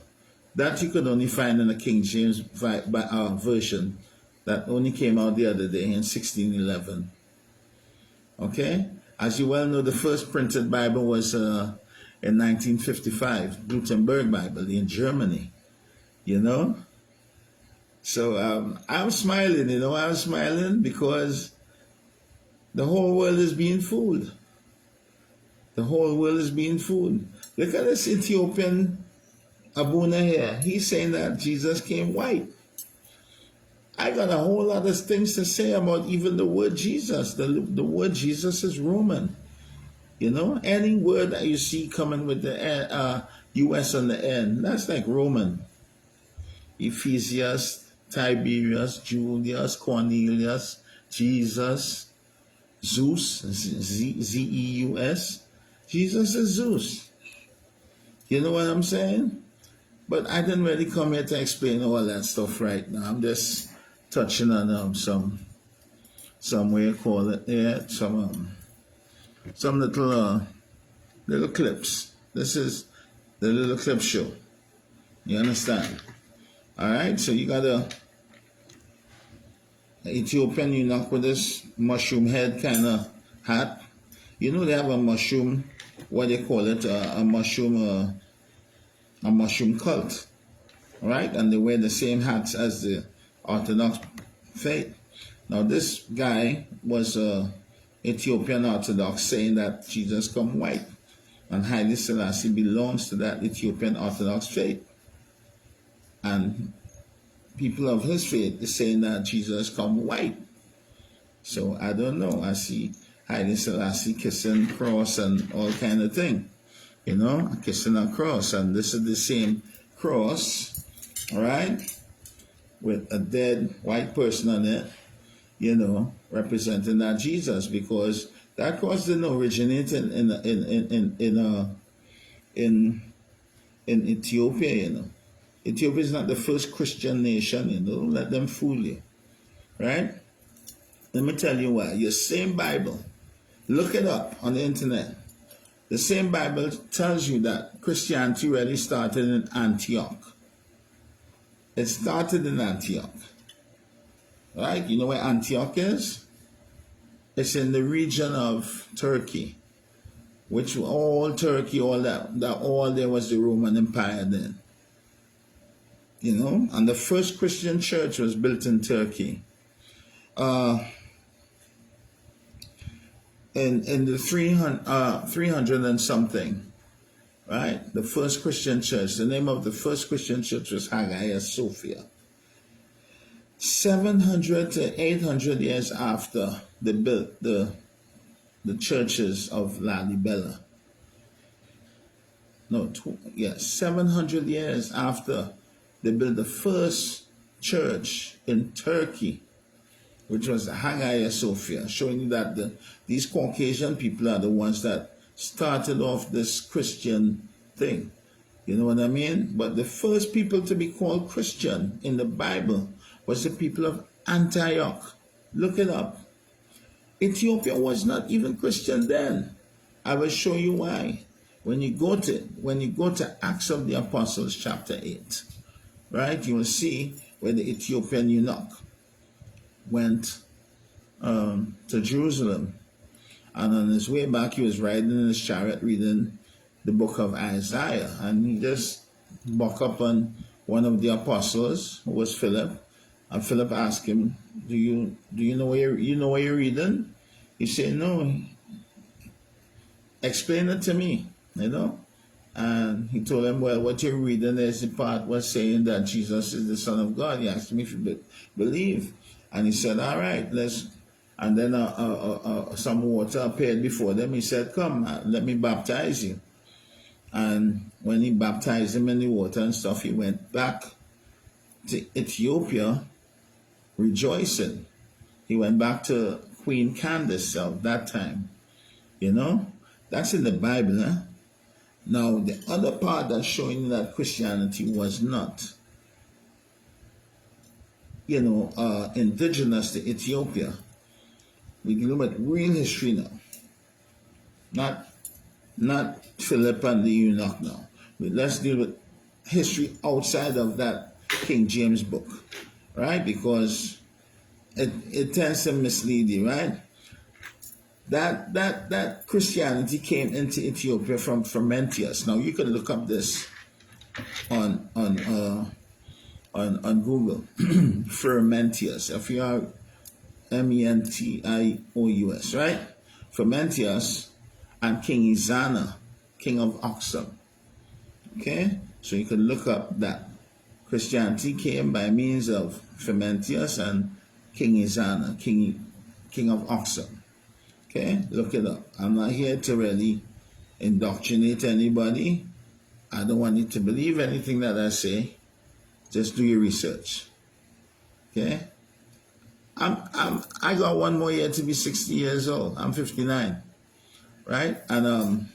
A: That you could only find in the King James version that only came out the other day in 1611. Okay? As you well know, the first printed Bible was in 1955, Gutenberg Bible in Germany, you know. So I'm smiling, you know, I'm smiling because the whole world is being fooled. The whole world is being fooled. Look at this Ethiopian Abuna here. He's saying that Jesus came white. I got a whole lot of things to say about even the word Jesus. The word Jesus is Roman. You know, any word that you see coming with the US on the end, that's like Roman. Ephesius, Tiberius, Julius, Cornelius, Jesus, Zeus, Zeus. Jesus is Zeus. You know what I'm saying? But I didn't really come here to explain all that stuff right now. I'm just touching on some way you call it there, some little clips. This is the little clip show. You understand? All right. So you got a Ethiopian eunuch with this mushroom head kind of hat. You know they have a mushroom, what they call it, a mushroom cult, right? And they wear the same hats as the Orthodox faith. Now this guy was Ethiopian Orthodox, saying that Jesus come white, and Haile Selassie belongs to that Ethiopian Orthodox faith. And people of his faith is saying that Jesus come white. So I don't know. I see Haile Selassie kissing cross and all kind of thing, you know, kissing a cross, and this is the same cross, all right, with a dead white person on it, you know, representing that Jesus, because that cross didn't originate in Ethiopia, you know. Ethiopia is not the first Christian nation, you know. Don't let them fool you, right? Let me tell you why. Your same Bible, look it up on the internet. The same Bible tells you that Christianity really started in Antioch. It started in Antioch, right? You know where Antioch is? It's in the region of Turkey, which all Turkey, all there was the Roman Empire then. You know, and the first Christian church was built in Turkey. In the 300 and something, right? The first Christian church, the name of the first Christian church was Hagia Sophia. 700 to 800 years after they built the churches of Lalibela. 700 years after they built the first church in Turkey, which was Hagia Sophia, showing you that these Caucasian people are the ones that started off this Christian thing. You know what I mean? But the first people to be called Christian in the Bible was the people of Antioch. Look it up. Ethiopia was not even Christian then. I will show you why. When you go to Acts of the Apostles chapter 8, right, you will see where the Ethiopian eunuch went to Jerusalem, and on his way back he was riding in his chariot reading the book of Isaiah, and he just bucked up on one of the apostles, who was Philip, and Philip asked him, do you know where you're reading? He said, no. Explain it to me, you know. And he told him, well, what you're reading is the part was saying that Jesus is the Son of God. He asked him if you believe. And he said, all right, let's. And then some water appeared before them. He said, come, let me baptize you. And when he baptized him in the water and stuff, he went back to Ethiopia rejoicing. He went back to Queen Candace of that time. You know, that's in the Bible, huh? Now, the other part that's showing that Christianity was not, you know, indigenous to Ethiopia. We can look at real history now. Not Philip and the eunuch now. But let's deal with history outside of that King James book, right? Because it tends to mislead you, right? that Christianity came into Ethiopia from Frumentius. Now you can look up this on Google. Frumentius, Frumentious, right? Frumentius and King Izana, king of Oxum. Okay, so you can look up that Christianity came by means of Frumentius and King Izana, king of Oxum. Okay, look it up. I'm not here to really indoctrinate anybody. I don't want you to believe anything that I say. Just do your research. Okay? I got one more year to be 60 years old. I'm 59. Right? And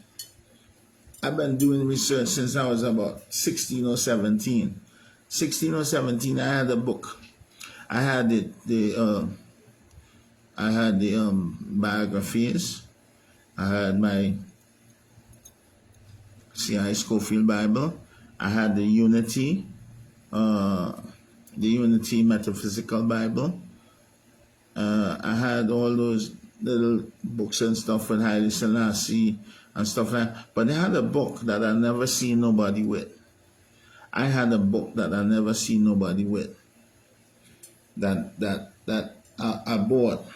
A: I've been doing research since I was about 16 or 17. 16 or 17, I had a book. I had the biographies. I had my C.I. Scofield Bible. I had the Unity Metaphysical Bible. I had all those little books and stuff with HAILE SELASSIE and stuff like that. But I had a book that I never seen nobody with. I had a book that I never seen nobody with. That I bought.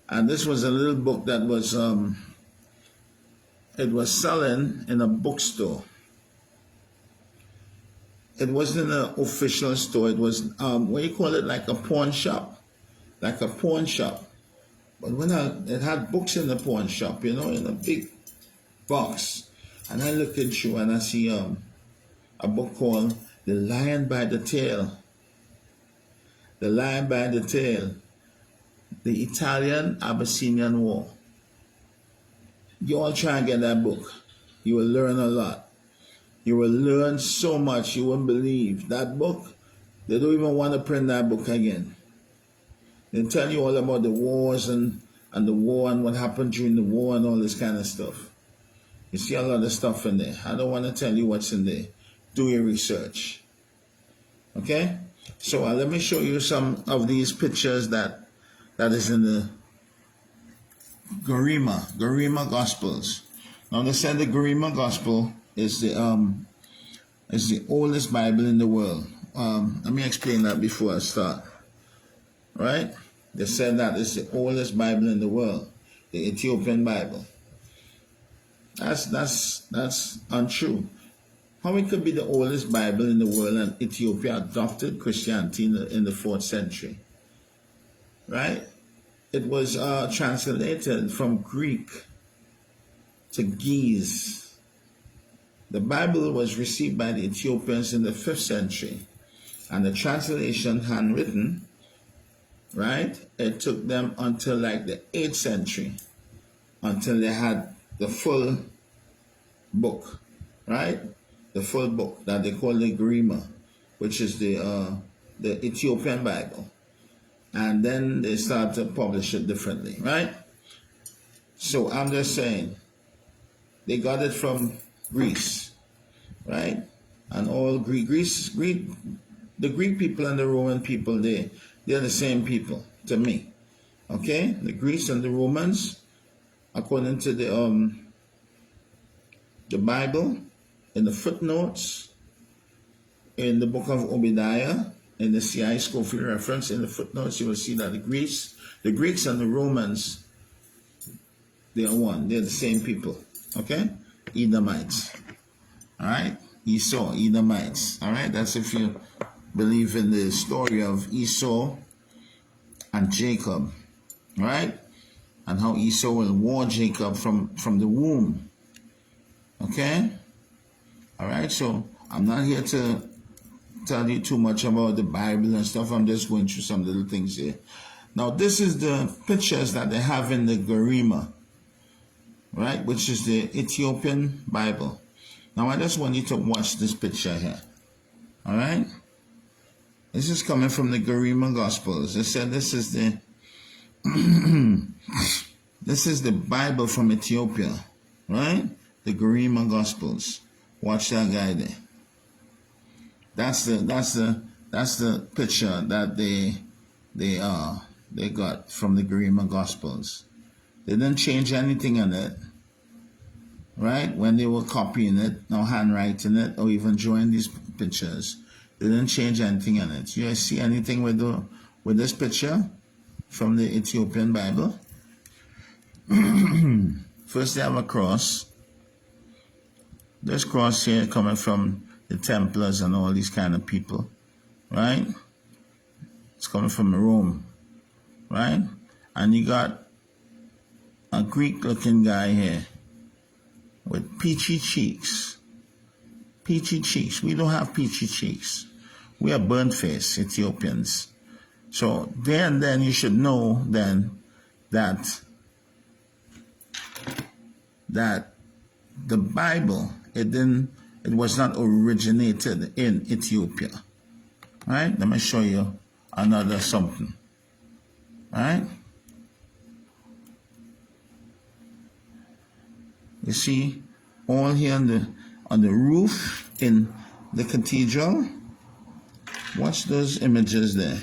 A: And this was a little book that was it was selling in a bookstore. It wasn't an official store. It was what do you call it, like a pawn shop, like a pawn shop. But it had books in the pawn shop, in a big box. And I looked it through and I see a book called The Lion by the Tail. The Lion by the Tail. The Italian-Abyssinian War. You all try and get that book. You will learn a lot. You will learn so much you wouldn't believe. That book, they don't even want to print that book again. They tell you all about the wars and the war and what happened during the war and all this kind of stuff. You see a lot of stuff in there. I don't want to tell you what's in there. Do your research. Okay? So let me show you some of these pictures that is in the Garima Gospels. Now they said the Garima Gospel is the oldest Bible in the world. Let me explain that before I start. Right? They said that it's the oldest Bible in the world, the Ethiopian Bible. That's untrue. How it could be the oldest Bible in the world and Ethiopia adopted Christianity in the 4th century? Right? It was translated from Greek to Ge'ez. The Bible was received by the Ethiopians in the 5th century, and the translation handwritten, right? It took them until like the 8th century until they had the full book, right? The full book that they call the Garima, which is the Ethiopian Bible. And then they started to publish it differently, right? So I'm just saying, they got it from Greece, right? And all the Greek people and the Roman people, they're the same people to me, okay? The Greeks and the Romans, according to the Bible, in the footnotes, in the book of Obadiah, in the C.I. Scofield reference, in the footnotes, you will see that the Greeks and the Romans, they are one. They're the same people. Okay? Edomites. All right? Esau, Edomites. All right? That's if you believe in the story of Esau and Jacob. All right? And how Esau will war Jacob from the womb. Okay? All right? So I'm not here to tell you too much about the Bible and stuff. I'm just going through some little things here. Now, this is the pictures that they have in the Garima, right, which is the Ethiopian Bible. Now, I just want you to watch this picture here. All right? This is coming from the Garima Gospels. They said this is the this is the Bible from Ethiopia, right? The Garima Gospels. Watch that guy there. That's the picture that they got from the Garima Gospels. They didn't change anything in it, right? When they were copying it, or handwriting it, or even drawing these pictures, they didn't change anything in it. You guys see anything with this picture from the Ethiopian Bible? First, they have a cross. This cross here coming from the Templars and all these kind of people, right? It's coming from Rome, right? And you got a Greek-looking guy here with peachy cheeks. Peachy cheeks. We don't have peachy cheeks. We are burnt-faced Ethiopians. So then you should know then that the Bible, it was not originated in Ethiopia. Right? Let me show you another something. Right? You see, all here on the roof in the cathedral. Watch those images there.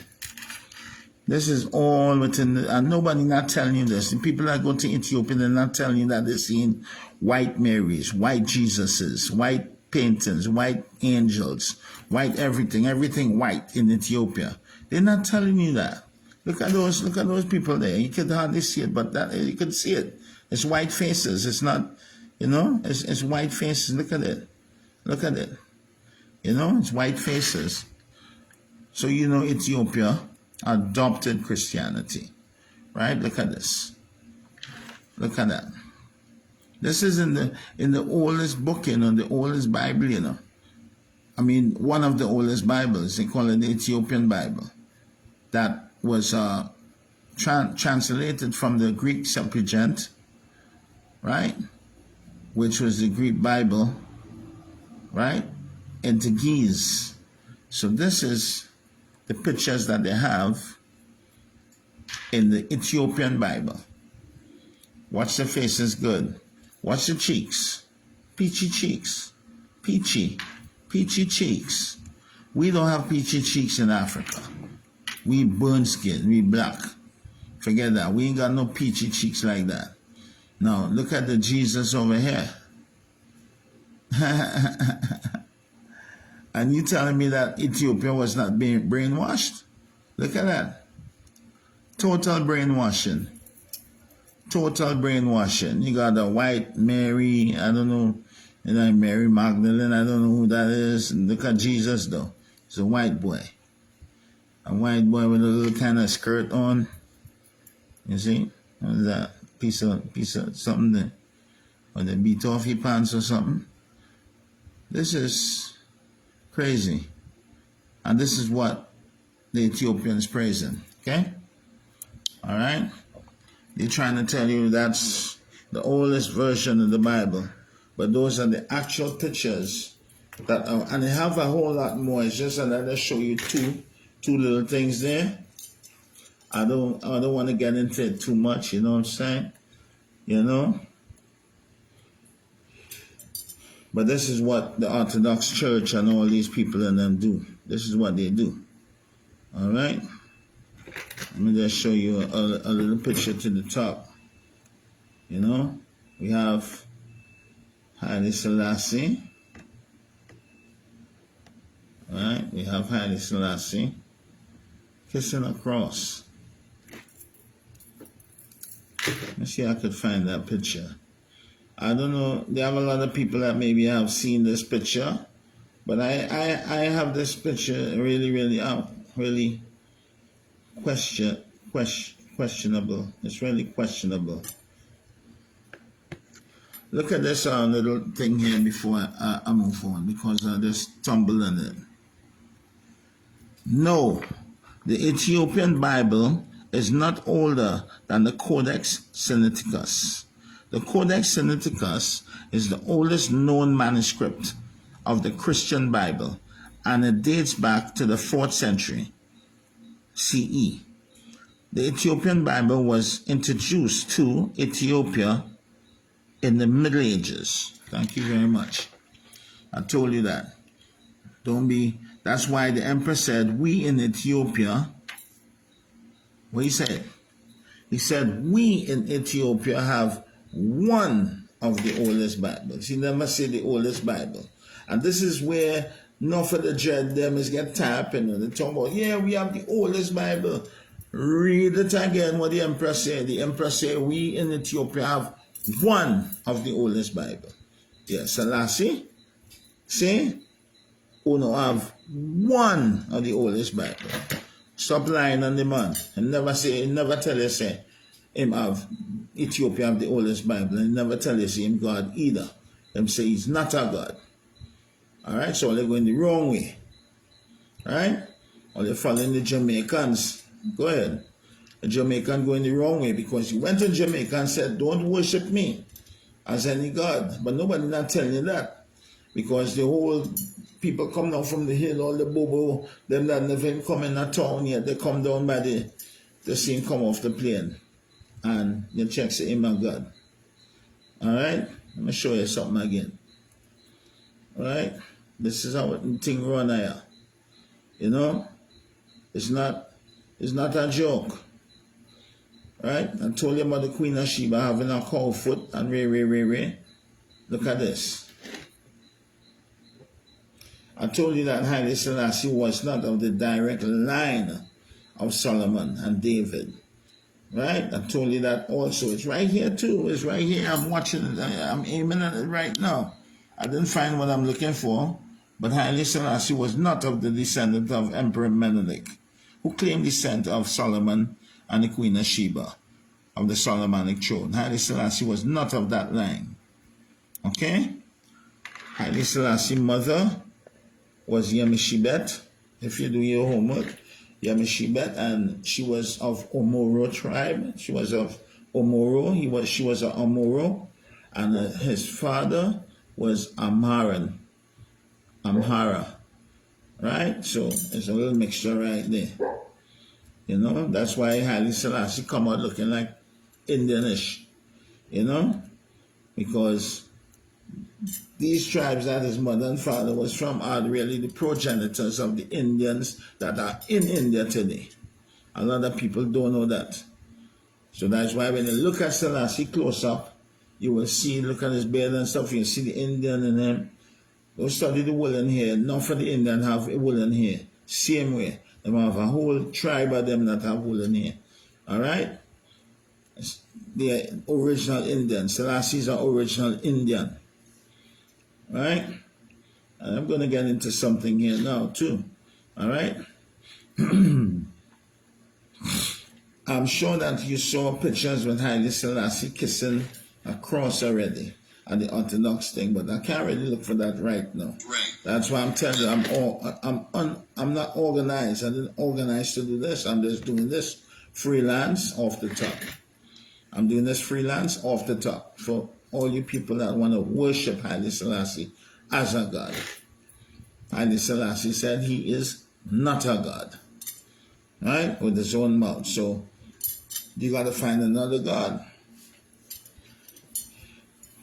A: This is all within, and nobody not telling you this. The people that go to Ethiopia, they're not telling you that they're seeing white Marys, white Jesuses, white paintings, white angels, white everything white in Ethiopia. They're not telling you that. Look at those people there. You could hardly see it, but you could see it. It's white faces. It's not, it's white faces. Look at it. Look at it. It's white faces. So Ethiopia adopted Christianity, right? Look at this. Look at that. This is in the oldest book, the oldest Bible, I mean, one of the oldest Bibles. They call it the Ethiopian Bible. That was translated from the Greek Septuagint, right? Which was the Greek Bible, right? Into Ge'ez. So this is the pictures that they have in the Ethiopian Bible. Watch the faces good. Watch the cheeks. Peachy cheeks. Peachy cheeks. We don't have peachy cheeks in Africa. We burnt skin. We black. Forget that. We ain't got no peachy cheeks like that. Now, look at the Jesus over here. And you telling me that Ethiopia was not being brainwashed? Look at that. Total brainwashing. Total brainwashing. You got a white Mary, I don't know, Mary Magdalene, I don't know who that is. And look at Jesus though. It's a white boy. A white boy with a little kind of skirt on. You see? What is that? Piece of something there. Or they beat off your pants or something. This is crazy. And this is what the Ethiopians praising. Okay? Alright? They're trying to tell you that's the oldest version of the Bible. But those are the actual pictures that are, and they have a whole lot more. It's just that I just show you two little things there. I don't want to get into it too much, you know what I'm saying? But this is what the Orthodox Church and all these people in them do. This is what they do. All right? Let me just show you a little picture to the top. We have Haile Selassie. All right? We have Haile Selassie kissing a cross. Let me see if I could find that picture. I don't know. There have a lot of people that maybe have seen this picture, but I have this picture really questionable. It's really questionable. Look at this little thing here before I move on, because I just stumbled in it. No, the Ethiopian Bible is not older than the Codex Sinaiticus. The Codex Sinaiticus is the oldest known manuscript of the Christian Bible, and it dates back to the 4th century CE. The Ethiopian Bible was introduced to Ethiopia in the Middle Ages. Thank you very much. I told you that. That's why the emperor said, we in Ethiopia, what he said? He said, we in Ethiopia have one of the oldest Bibles. He never said the oldest Bible. And this is where enough of the dread them is get tapping and they talk about, yeah, we have the oldest Bible. Read it again what the emperor said. The emperor said, we in Ethiopia have one of the oldest Bible. Yeah, Selassie, say, uno have one of the oldest Bible. Stop lying on the man. And never tell you say him have Ethiopia have the oldest Bible, and never tell you say him God either. Them say he's not a God. Alright, so they're going the wrong way. Alright? Or they're following the Jamaicans. Go ahead. The Jamaican going the wrong way because he went to Jamaica and said, don't worship me as any God. But nobody not telling you that. Because the whole people come down from the hill, all the bobo, them that never even come in the town yet, they come down by the scene, come off the plane. And you check, say, him a God. Alright? Let me show you something again. Alright? This is how the thing run here. You know? It's not a joke. Right? I told you about the Queen of Sheba having a cow foot and ray. Look at this. I told you that Haile Selassie was not of the direct line of Solomon and David. Right? I told you that also. It's right here too. It's right here. I'm watching it. I'm aiming at it right now. I didn't find what I'm looking for. But Haile Selassie was not of the descendant of Emperor Menelik, who claimed descent of Solomon and the Queen of Sheba, of the Solomonic throne. Haile Selassie was not of that line. Okay? Haile Selassie's mother was Yemishibet. If you do your homework, Yemishibet, and she was of Omoro tribe. She was of Omoro. She was an Omoro, and his father was Amhara. Right? So it's a little mixture right there. You know, that's why Haile Selassie come out looking like Indianish. You know? Because these tribes that his mother and father was from are really the progenitors of the Indians that are in India today. A lot of people don't know that. So that's why when you look at Selassie close up, you will see, look at his beard and stuff, you see the Indian in him. Don't study the woolen hair. None for the Indian have woolen hair. Same way. They have a whole tribe of them that have woolen hair. Alright? They're original Indian. Selassie is an original Indian. Right? And I'm going to get into something here now too. Alright? I'm sure that you saw pictures with Haile Selassie kissing a cross already at the Orthodox thing, but I can't really look for that right now.
D: Right.
A: That's why I'm telling you, I'm not organized. I didn't organize to do this. I'm just doing this freelance off the top. I'm doing this freelance off the top for all you people that want to worship Haile Selassie as a God. Haile Selassie said he is not a God. Right? With his own mouth. So you got to find another God.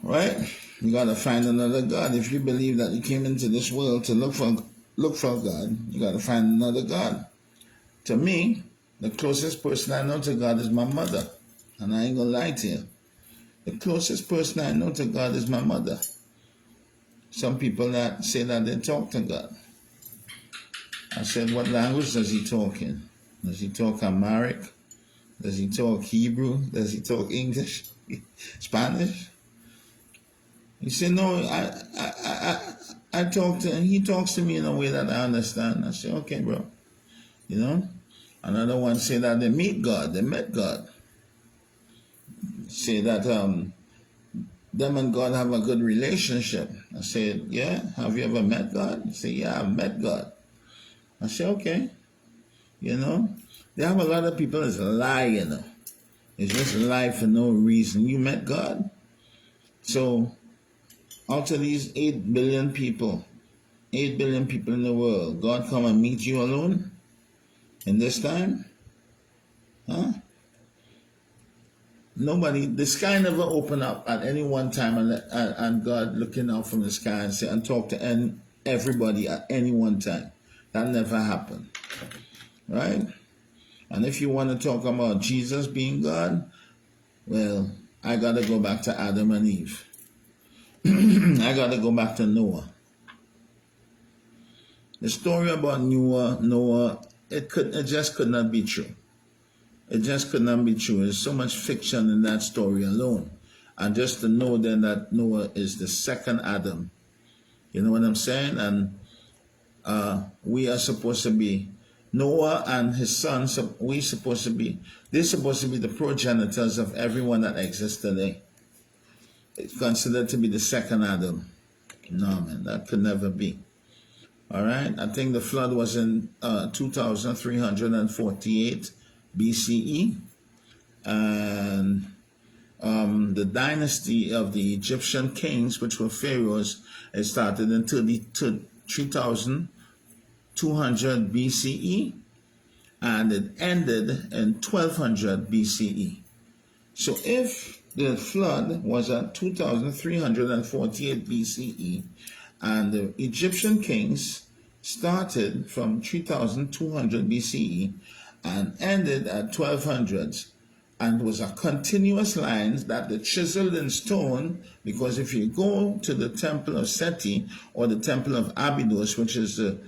A: Right? You got to find another God. If you believe that you came into this world to look for God, you got to find another God. To me, the closest person I know to God is my mother. And I ain't going to lie to you. The closest person I know to God is my mother. Some people that say that they talk to God. I said, what language does he talk in? Does he talk Amharic? Does he talk Hebrew? Does he talk English? Spanish? He said, no, I talk to him. He talks to me in a way that I understand. I said, okay, bro. You know? Another one say that they meet God. They met God. Say that them and God have a good relationship. I said, yeah, have you ever met God? He said, yeah, I've met God. I said, okay. You know? They have a lot of people that's lie, you know. It's just lie for no reason. You met God. So, out of these 8 billion people in the world, God come and meet you alone in this time? Huh? Nobody, the sky never opened up at any one time and God looking out from the sky and say and talk to everybody at any one time. That never happened. Right? And if you want to talk about Jesus being God, well, I got to go back to Adam and Eve. I got to go back to Noah. The story about Noah, it just could not be true. It just could not be true. There's so much fiction in that story alone. And just to know then that Noah is the second Adam. You know what I'm saying? And we are supposed to be, Noah and his sons, they're supposed to be the progenitors of everyone that exists today. It's considered to be the second Adam. No, man, that could never be. All right? I think the flood was in 2348 BCE. And the dynasty of the Egyptian kings, which were pharaohs, it started in 3200 BCE, and it ended in 1200 BCE. So if the flood was at 2348 BCE, and the Egyptian kings started from 3200 BCE and ended at 1200, and was a continuous line that they chiseled in stone, because if you go to the temple of Seti or the temple of Abydos, which is the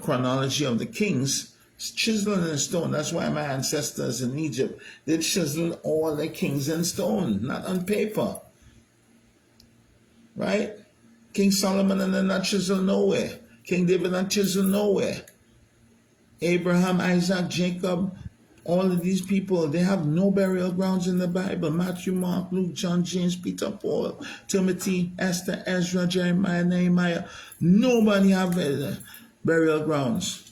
A: chronology of the kings, it's chiseled in stone. That's why my ancestors in Egypt, they chiseled all the kings in stone, not on paper. Right? King Solomon and then not chiseled nowhere. King David not chiseled nowhere. Abraham, Isaac, Jacob, all of these people, they have no burial grounds in the Bible. Matthew, Mark, Luke, John, James, Peter, Paul, Timothy, Esther, Ezra, Jeremiah, Nehemiah. Nobody have burial grounds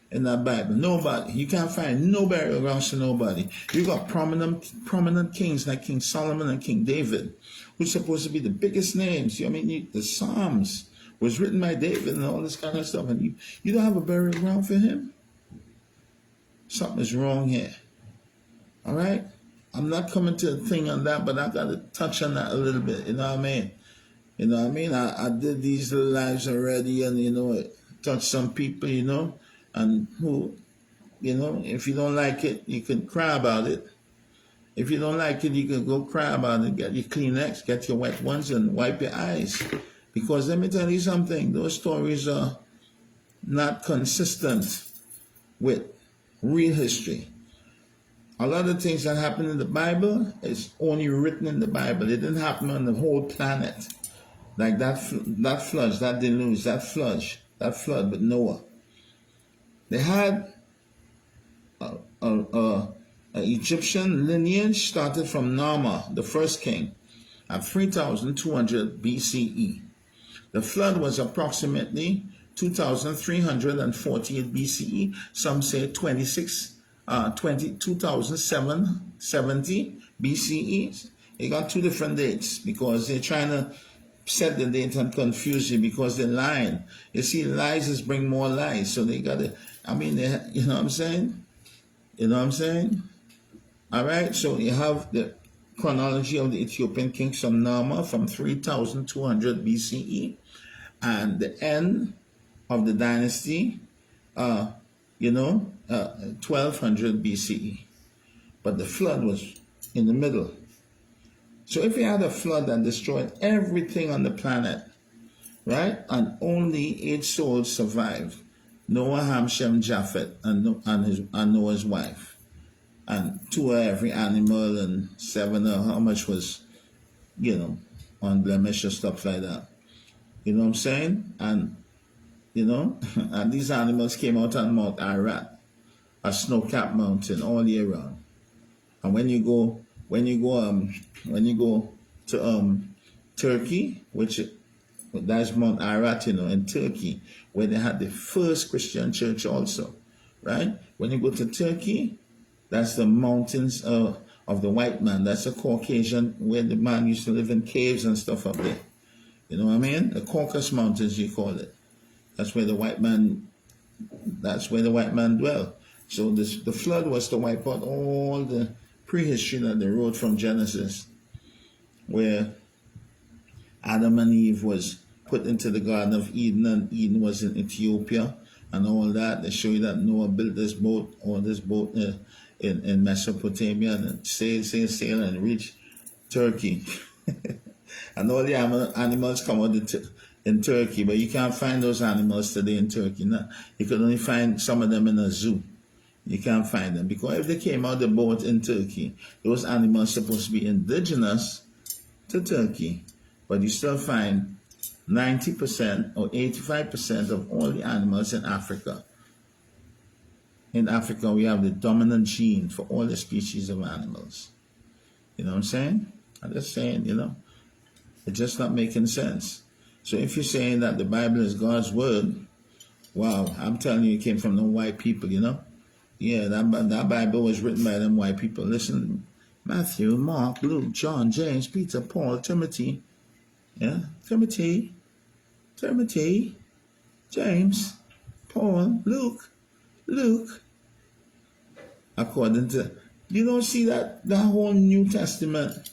A: in that Bible. Nobody. You can't find no burial grounds to nobody. You got prominent kings like King Solomon and King David, who's supposed to be the biggest names. I mean, the Psalms was written by David and all this kind of stuff, and you don't have a burial ground for him? Something is wrong here. All right? I'm not coming to a thing on that, but I got to touch on that a little bit. You know what I mean? You know what I mean? I did these little lives already, and, you know, it touched some people, you know, and who, you know, if you don't like it, you can cry about it. If you don't like it, you can go cry about it. Get your Kleenex, get your wet ones, and wipe your eyes. Because let me tell you something, those stories are not consistent with real history. A lot of things that happen in the Bible is only written in the Bible. It didn't happen on the whole planet. Like that flood, that deluge, that flood with Noah. They had an Egyptian lineage started from Nama, the first king, at 3200 BCE. The flood was approximately 2348 BCE. Some say 2070 BCE. They got two different dates because they're trying to set the date and confuse you because they're lying. You see, lies is bring more lies. So they got to, I mean, you know what I'm saying? You know what I'm saying? All right, so you have the chronology of the Ethiopian kings from Nama from 3200 BCE, and the end of the dynasty, 1200 BCE. But the flood was in the middle. So if you had a flood that destroyed everything on the planet, right, and only 8 souls survived, Noah, Ham, Shem, Japheth, and Noah's wife, and 2 of every animal, and 7 of how much was, unblemished or stuff like that. You know what I'm saying? And, and these animals came out on Mount Ararat, a snow-capped mountain all year round. And when you go to Turkey, that's Mount Ararat, in Turkey, where they had the first Christian church also, right? When you go to Turkey, that's the mountains of the white man. That's a Caucasian, where the man used to live in caves and stuff up there. You know what I mean? The Caucasus Mountains, you call it. That's where the white man dwelled. So the flood was to wipe out all the prehistory that they wrote from Genesis, where Adam and Eve was put into the Garden of Eden, and Eden was in Ethiopia, and all that. They show you that Noah built this boat in Mesopotamia and sail and reach Turkey. And all the animals come out in Turkey, but you can't find those animals today in Turkey. No. You can only find some of them in a zoo. You can't find them because if they came out the boat in Turkey, those animals are supposed to be indigenous to Turkey, but you still find 90% or 85% of all the animals in Africa. In Africa, we have the dominant gene for all the species of animals. You know what I'm saying? I'm just saying, it's just not making sense. So if you're saying that the Bible is God's word, wow, I'm telling you, it came from the white people, Yeah, that Bible was written by them white people. Listen, Matthew, Mark, Luke, John, James, Peter, Paul, Timothy. Yeah, Timothy, James, Paul, Luke. According to, you don't see that the whole New Testament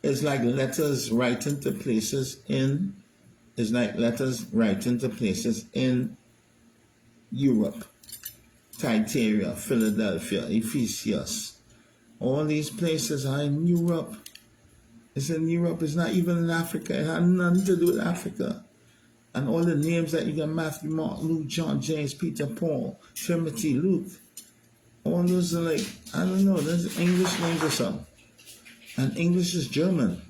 A: is like letters written to places in, Europe. Thyatira, Philadelphia, Ephesus. All these places are in Europe. It's in Europe. It's not even in Africa. It had nothing to do with Africa. And all the names that you got, Matthew, Mark, Luke, John, James, Peter, Paul, Timothy, Luke. All those are like, I don't know, there's English names or something. And English is German.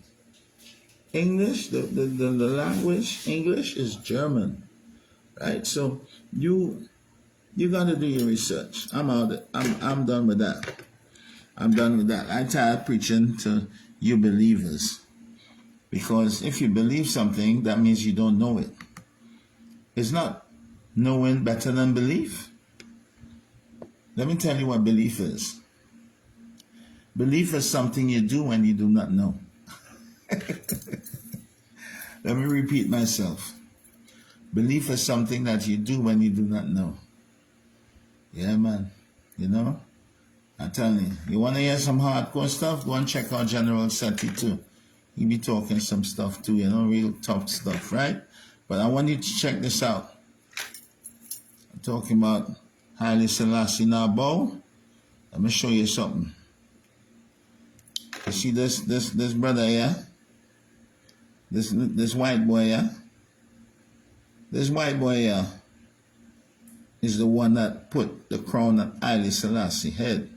A: English, the language, English is German. Right? So you got to do your research. I'm done with that. I'm tired preaching to you believers. Because if you believe something, that means you don't know it. It's not knowing better than belief. Let me tell you what belief is. Belief is something you do when you do not know. Let me repeat myself. Belief is something that you do when you do not know. Yeah, man. I'm telling you want to hear some hardcore stuff? Go and check out General Seti too. He be talking some stuff too, real tough stuff, right? But I want you to check this out. I'm talking about Haile Selassie now, Bo. Let me show you something. You see this brother here? This white boy here? This white boy here is the one that put the crown on Haile Selassie's head.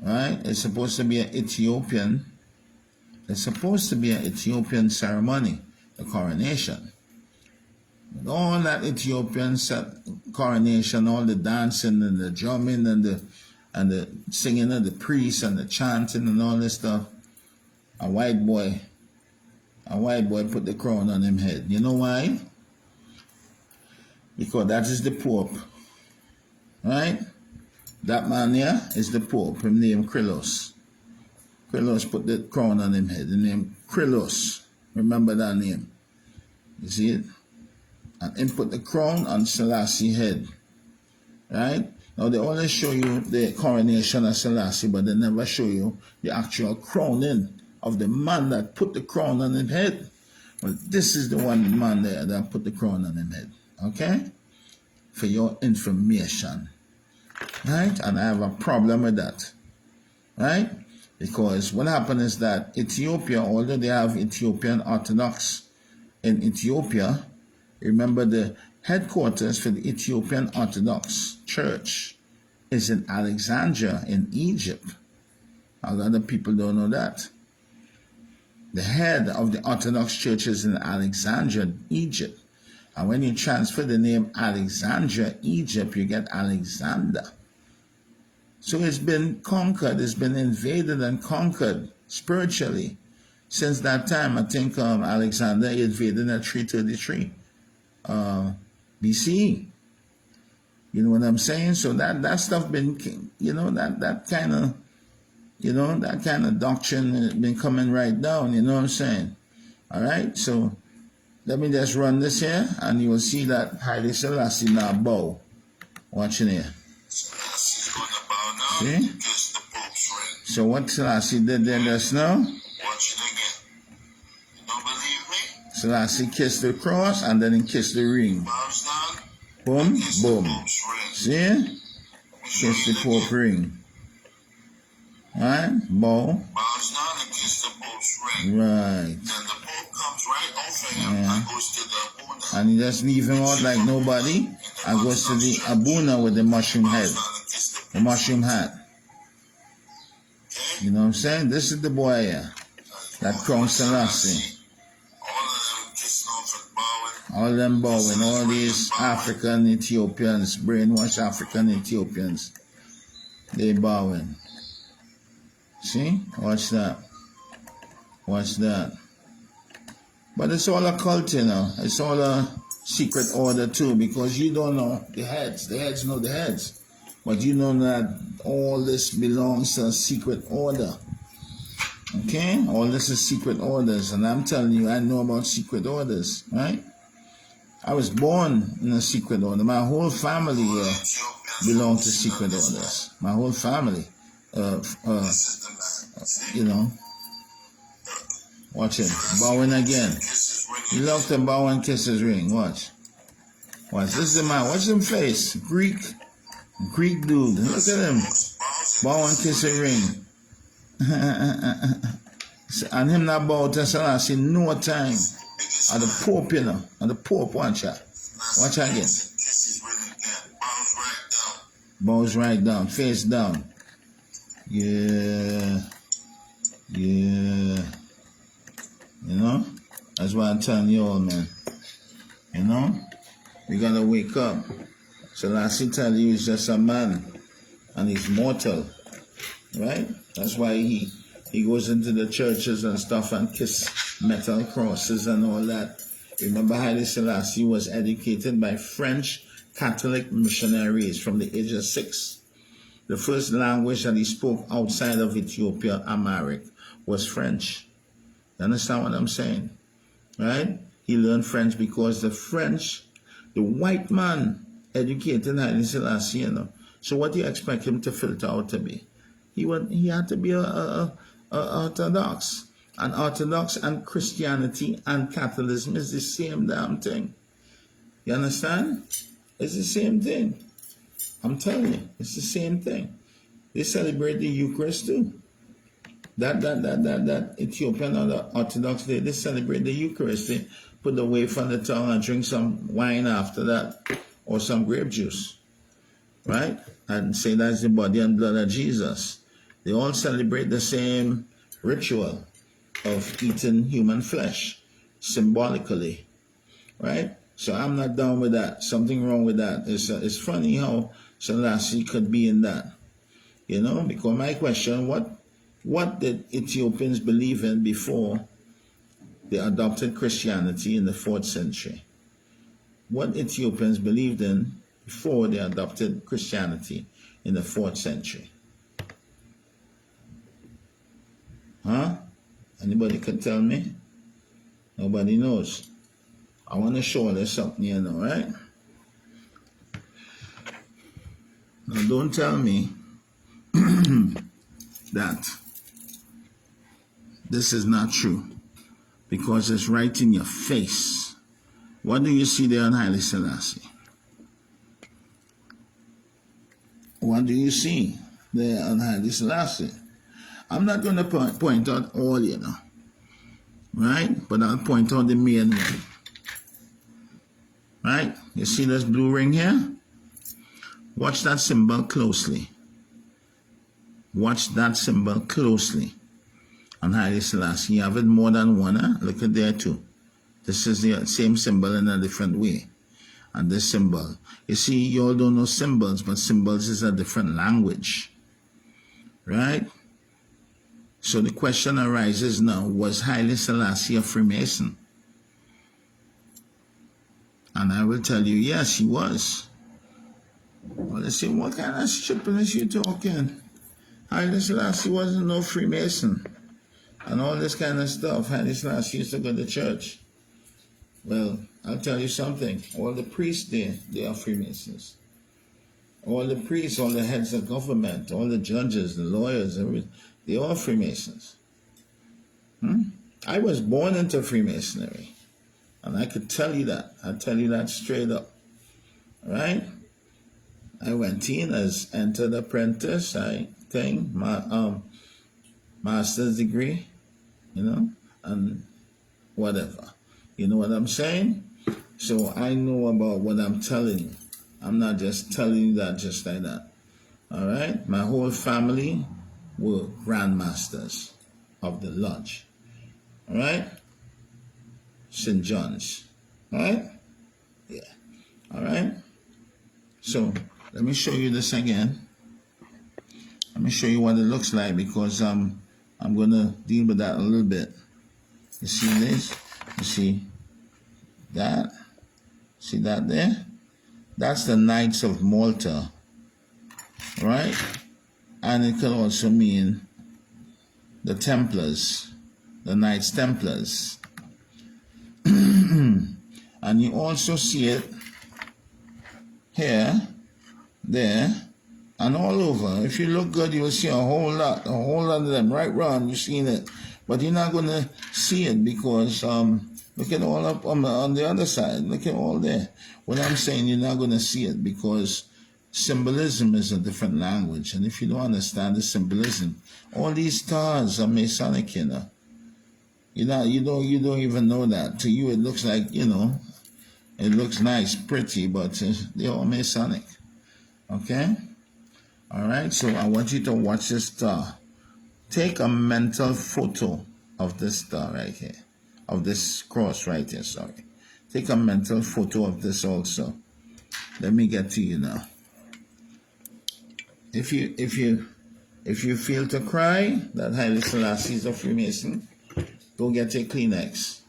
A: Right? It's supposed to be an Ethiopian. It's supposed to be an Ethiopian ceremony, the coronation. With all that Ethiopian coronation, all the dancing and the drumming and the singing of the priests and the chanting and all this stuff, a white boy put the crown on his head. You know why? Because that is the Pope. Right? That man here is the Pope. His name Krylos. Krylos put the crown on his head. The name Krylos. Remember that name. You see it? And him put the crown on Selassie's head. Right? Now they only show you the coronation of Selassie, but they never show you the actual crowning of the man that put the crown on his head. Well, this is the one man there that put the crown on his head. Okay? For your information. Right? And I have a problem with that. Right? Because what happened is that Ethiopia, although they have Ethiopian Orthodox in Ethiopia, remember the headquarters for the Ethiopian Orthodox Church is in Alexandria in Egypt. A lot of people don't know that. The head of the Orthodox Church is in Alexandria, Egypt. And when you transfer the name Alexandria, Egypt, you get Alexander. So it's been conquered, it's been invaded and conquered spiritually. Since that time, I think Alexander invaded at 333 BCE. You know what I'm saying? So that stuff been, that kind of doctrine has been coming right down, you know what I'm saying? All right, so let me just run this here, and you will see that Haile Selassie now bow. Watching here.
D: Selassie's going to bow now.
A: See?
D: Kiss the Pope's ring.
A: So what Selassie did there just now?
D: Watch it again. You don't believe me?
A: Selassie kissed the cross, and then he kissed the ring.
D: Bows down.
A: Boom,
D: Kiss the
A: boom.
D: Pope's ring.
A: See? Kiss the Pope ring. Alright? Bow.
D: Bows down and kiss the Pope's ring.
A: Right.
D: Then the Pope comes right over him and goes to the Abuna.
A: And he just leave him out like nobody and goes to the Abuna with the mushroom head.
D: Bows down and kiss the
A: The mushroom hat. You know what I'm saying? This is the boy here. That crown Selassie.
D: All of them kissing off and bowing.
A: All them bowing. All these African Ethiopians, brainwashed African Ethiopians. They bowing. See? Watch that. Watch that. But it's all a cult, you know. It's all a secret order too, because you don't know the heads. The heads know the heads. But you know that all this belongs to a secret order. Okay? All this is secret orders. And I'm telling you, I know about secret orders, right? I was born in a secret order. My whole family belonged to secret orders. My whole family. You know. Watch it. Bowing again. He loved to bow and kiss his ring. Watch. Watch. This is the man. Watch him face. Greek dude. Look at him. Bow and kiss his ring. And him not bow to Selassie no time. At the Pope, you know. At the Pope, watch that. Watch again. Bows right down. Face down. Yeah. Yeah. You know? That's why I'm telling you all, man. You know? We gotta wake up. Selassie tell you he's just a man. And he's mortal. Right? That's why he goes into the churches and stuff and kiss metal crosses and all that. Remember Haile Selassie was educated by French Catholic missionaries from the age of 6. The first language that he spoke outside of Ethiopia, Amharic, was French. You understand what I'm saying? Right? He learned French because the white man educated Haile Selassie, you know. So what do you expect him to filter out to be? He had to be a Orthodox. And Orthodox and Christianity and Catholicism is the same damn thing. You understand? It's the same thing. I'm telling you, it's the same thing. They celebrate the Eucharist too. That Ethiopian or the Orthodox, they celebrate the Eucharist. They put the wafer on the tongue and drink some wine after that, or some grape juice, right? And say that's the body and blood of Jesus. They all celebrate the same ritual of eating human flesh, symbolically, right? So I'm not down with that. Something wrong with that. It's funny how Selassie could be in that, you know. Because my question, what did Ethiopians believe in before they adopted Christianity in the 4th century? What Ethiopians believed in before they adopted Christianity in the 4th century? Huh? Anybody can tell me? Nobody knows. I want to show you something, you know, right? Now, don't tell me that this is not true, because it's right in your face. What do you see there on Haile Selassie? What do you see there on Haile Selassie? I'm not going to point out all, you know, right? But I'll point out the main one. Right? You see this blue ring here? Watch that symbol closely. Watch that symbol closely. On Haile Selassie, you have it more than one, huh? Look at there too. This is the same symbol in a different way. And this symbol. You see, you all don't know symbols, but symbols is a different language. Right? So the question arises now, was Haile Selassie a Freemason? And I will tell you, yes, he was. Well, they say, what kind of stupidness you talking? Haile Selassie wasn't no Freemason. And all this kind of stuff. Haile Selassie used to go to church. Well, I'll tell you something. All the priests there, they are Freemasons. All the priests, all the heads of government, all the judges, the lawyers, everything, they're all Freemasons. I was born into Freemasonry. And I could tell you that. I'll tell you that straight up. Right? I went in as entered apprentice, I think, my master's degree, and whatever. You know what I'm saying? So I know about what I'm telling you. I'm not just telling you that just like that. All right? My whole family were grandmasters of the lodge. All right? St. John's. All right? Yeah. All right? So let me show you this again. Let me show you what it looks like because I'm going to deal with that a little bit. You see this? You see that? See that there? That's the Knights of Malta, right? And it could also mean the Templars, the Knights Templars. And you also see it here, there, and all over. If you look good, you'll see a whole lot of them right round. You've seen it, but you're not going to see it because look at all up on the other side. Look at all there. What I'm saying, you're not going to see it because symbolism is a different language, and if you don't understand the symbolism, all these stars are Masonic, you know. You don't even know that. To you, it looks like, it looks nice, pretty, but they're all Masonic. Okay? All right, so I want you to watch this star. Take a mental photo of this star right here, of this cross right here, sorry. Take a mental photo of this also. Let me get to you now. If you feel to cry that Haile Selassie is a Freemason, go get your Kleenex.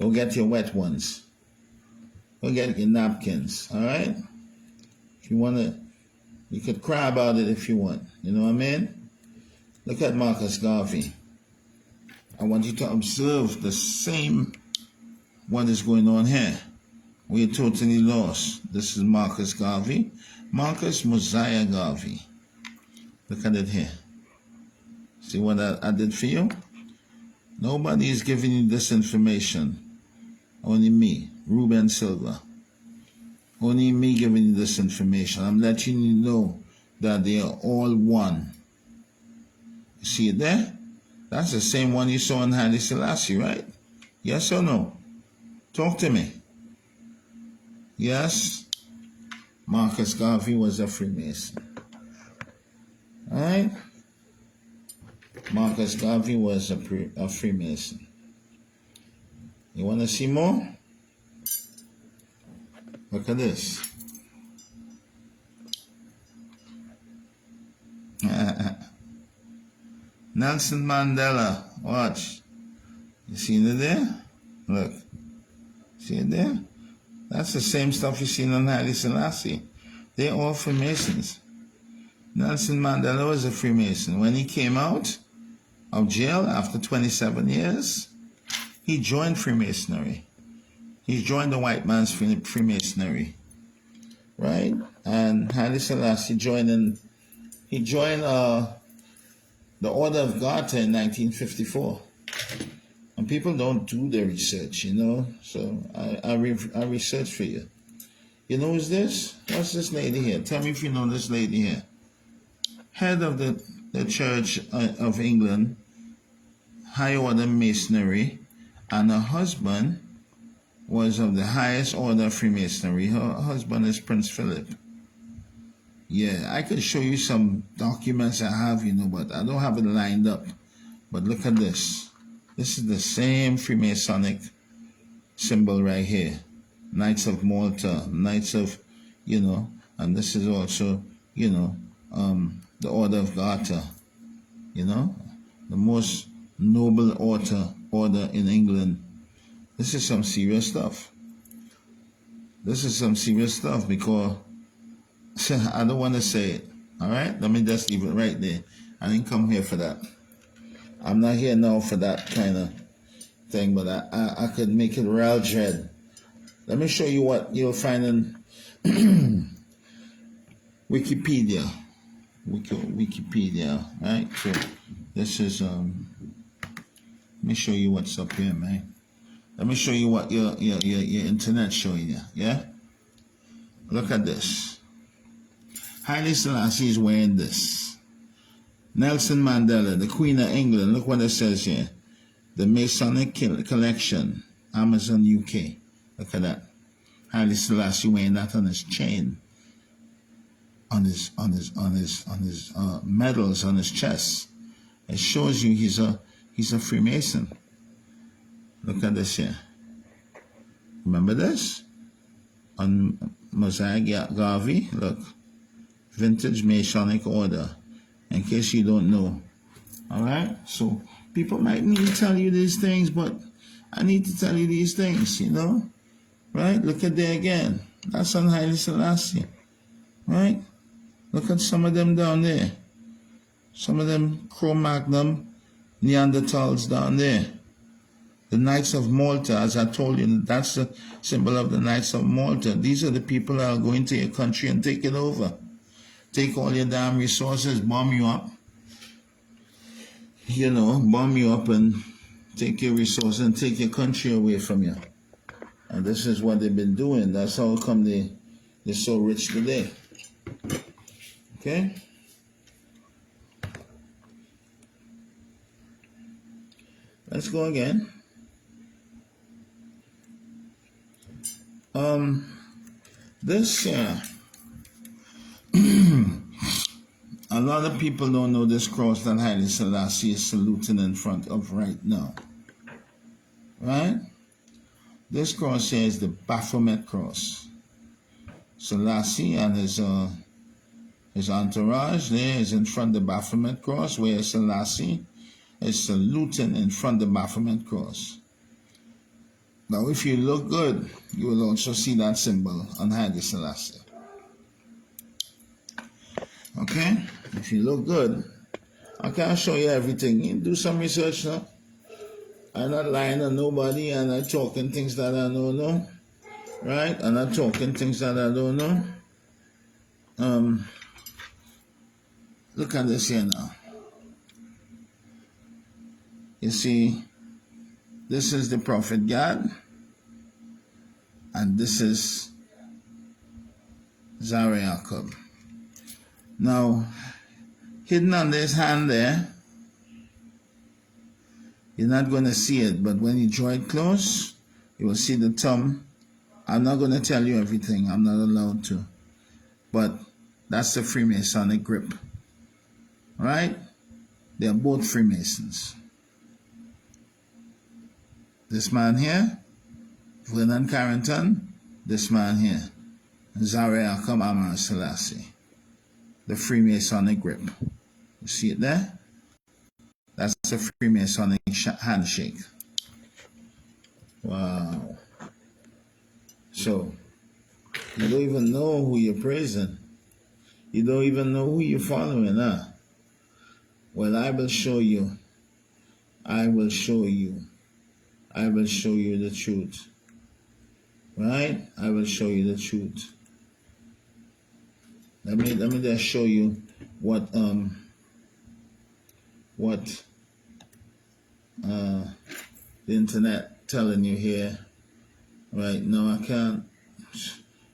A: Go get your wet ones. Go get your napkins, all right? If you want to, you could cry about it if you want. You know what I mean? Look at Marcus Garvey. I want you to observe the same, what is going on here. We're totally lost. This is Marcus Garvey. Marcus Mosiah Garvey. Look at it here. See what I did for you? Nobody is giving you this information. Only me, Reuben Silva. Only me giving you this information. I'm letting you know that they are all one. See it there? That's the same one you saw in Haile Selassie, right? Yes or no? Talk to me. Yes? Marcus Garvey was a Freemason. All right? Marcus Garvey was a Freemason. You want to see more? Look at this. Nelson Mandela, watch. You see it there? Look. See it there? That's the same stuff you seen on Haile Selassie. They're all Freemasons. Nelson Mandela was a Freemason. When he came out of jail after 27 years, he joined Freemasonry. He joined the white man's Freemasonry, right? And Haile Selassie joined the Order of Garter in 1954. And people don't do their research, So I research for you. You know who's this? What's this lady here? Tell me if you know this lady here. Head of the Church of England, High Order Masonry, and her husband was of the highest order of Freemasonry. Her husband is Prince Philip. Yeah, I could show you some documents I have, but I don't have it lined up. But look at this. This is the same Freemasonic symbol right here. Knights of Malta, Knights of, and this is also, the Order of Garter, the most noble order in England. This is some serious stuff. This is some serious stuff because I don't want to say it. All right? Let me just leave it right there. I didn't come here for that. I'm not here now for that kind of thing, but I could make it real dread. Let me show you what you'll find in Wikipedia. Wikipedia, right? So this is let me show you what's up here, man. Let me show you what your internet's showing you, yeah? Look at this. Haile Selassie is wearing this. Nelson Mandela, the Queen of England, look what it says here. The Masonic Collection, Amazon UK. Look at that. Haile Selassie wearing that on his chain, on his medals on his chest. It shows you he's a Freemason. Look at this here. Remember this? On Mosaic Garvey, look. Vintage Masonic Order. In case you don't know. Alright? So people might need to tell you these things, but I need to tell you these things, you know? Right? Look at there again. That's on Haile Selassie. Right? Look at some of them down there. Some of them Cro-Magnon Neanderthals down there. The Knights of Malta, as I told you, that's the symbol of the Knights of Malta. These are the people that are going to your country and take it over. Take all your damn resources, bomb you up. You know, bomb you up and take your resources and take your country away from you. And this is what they've been doing. That's how come they're so rich today. Okay? Let's go again. This a lot of people don't know this cross that Haile Selassie is saluting in front of right now. Right? This cross here is the Baphomet cross. Selassie and his entourage there is in front of the Baphomet cross, where Selassie is saluting in front of the Baphomet cross. Now, if you look good, you will also see that symbol on Haile Selassie. Okay? If you look good, I can't show you everything. You do some research now. I'm not lying on nobody, and I'm talking things that I don't know. Right? I'm not talking things that I don't know. Look at this here now. You see, this is the Prophet God, and this is Zara Jacob. Now, hidden under his hand there, you're not going to see it, but when you draw it close, you will see the thumb. I'm not going to tell you everything, I'm not allowed to, but that's the Freemasonic grip. Right? They are both Freemasons. This man here, Vernon Carrington, this man here, Zara Jacob Amar Selassie. The Freemasonic grip. You see it there? That's a Freemasonic handshake. Wow. So, you don't even know who you're praising. You don't even know who you're following, huh? Well, I will show you. I will show you. I will show you the truth. Right? I will show you the truth. Let me just show you what the internet telling you here. Right? No, I can't.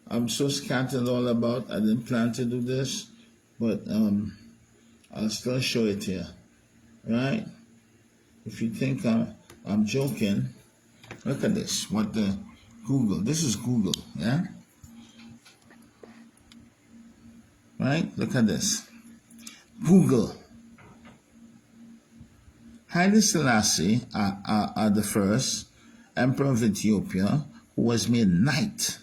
A: I'm so scattered all about. I didn't plan to do this, but I'll still show it here. Right? If you think I'm joking, look at this. What the Google? This is Google. Yeah. Right? Look at this. Google. Haile Selassie are the first emperor of Ethiopia who was made Knight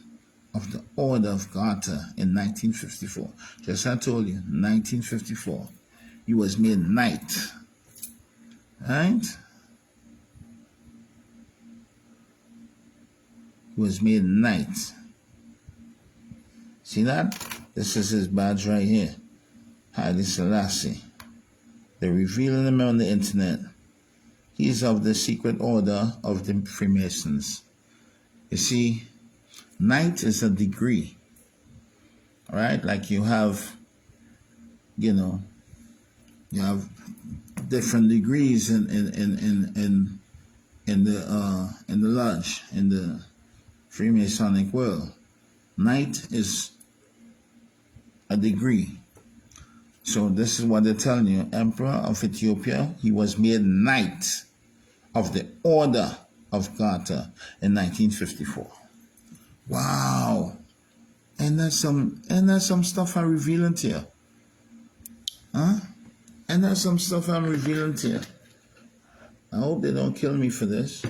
A: of the Order of Garter in 1954. Just I told you, 1954. He was made Knight. Right? He was made Knight. See that? This is his badge right here. Haile Selassie. They're revealing him on the internet. He's of the secret order of the Freemasons. You see, Knight is a degree. Right? Like you have, you know, you have different degrees in the lodge, in the Freemasonic world. Knight is a degree. So this is what they're telling you. Emperor of Ethiopia, he was made Knight of the Order of Garter in 1954. Wow. And that's some stuff I'm revealing to you. Huh? And that's some stuff I'm revealing to you. I hope they don't kill me for this.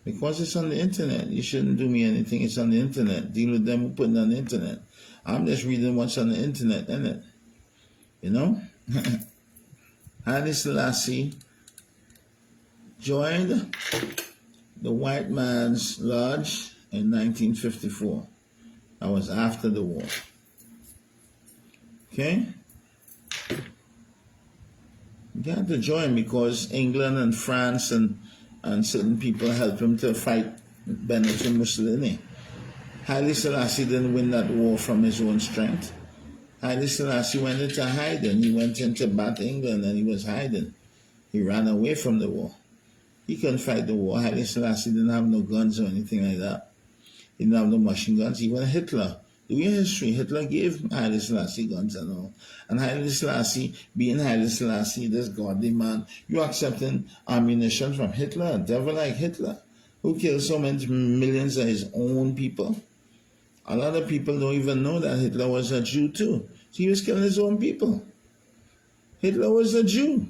A: Because it's on the internet. You shouldn't do me anything. It's on the internet. Deal with them who put it on the internet. I'm just reading what's on the internet, innit? You know? Haile Selassie joined the white man's lodge in 1954. That was after the war. Okay? You had to join because England and France and certain people helped him to fight Benito Mussolini. Haile Selassie didn't win that war from his own strength. Haile Selassie went into hiding. He went into Bat England and he was hiding. He ran away from the war. He couldn't fight the war. Haile Selassie didn't have no guns or anything like that. He didn't have no machine guns. Even Hitler, do your history, Hitler gave Haile Selassie guns and all. And Haile Selassie, being Haile Selassie, this godly man, you accepting ammunition from Hitler, a devil like Hitler, who killed so many millions of his own people. A lot of people don't even know that Hitler was a Jew too. He was killing his own people. Hitler was a Jew.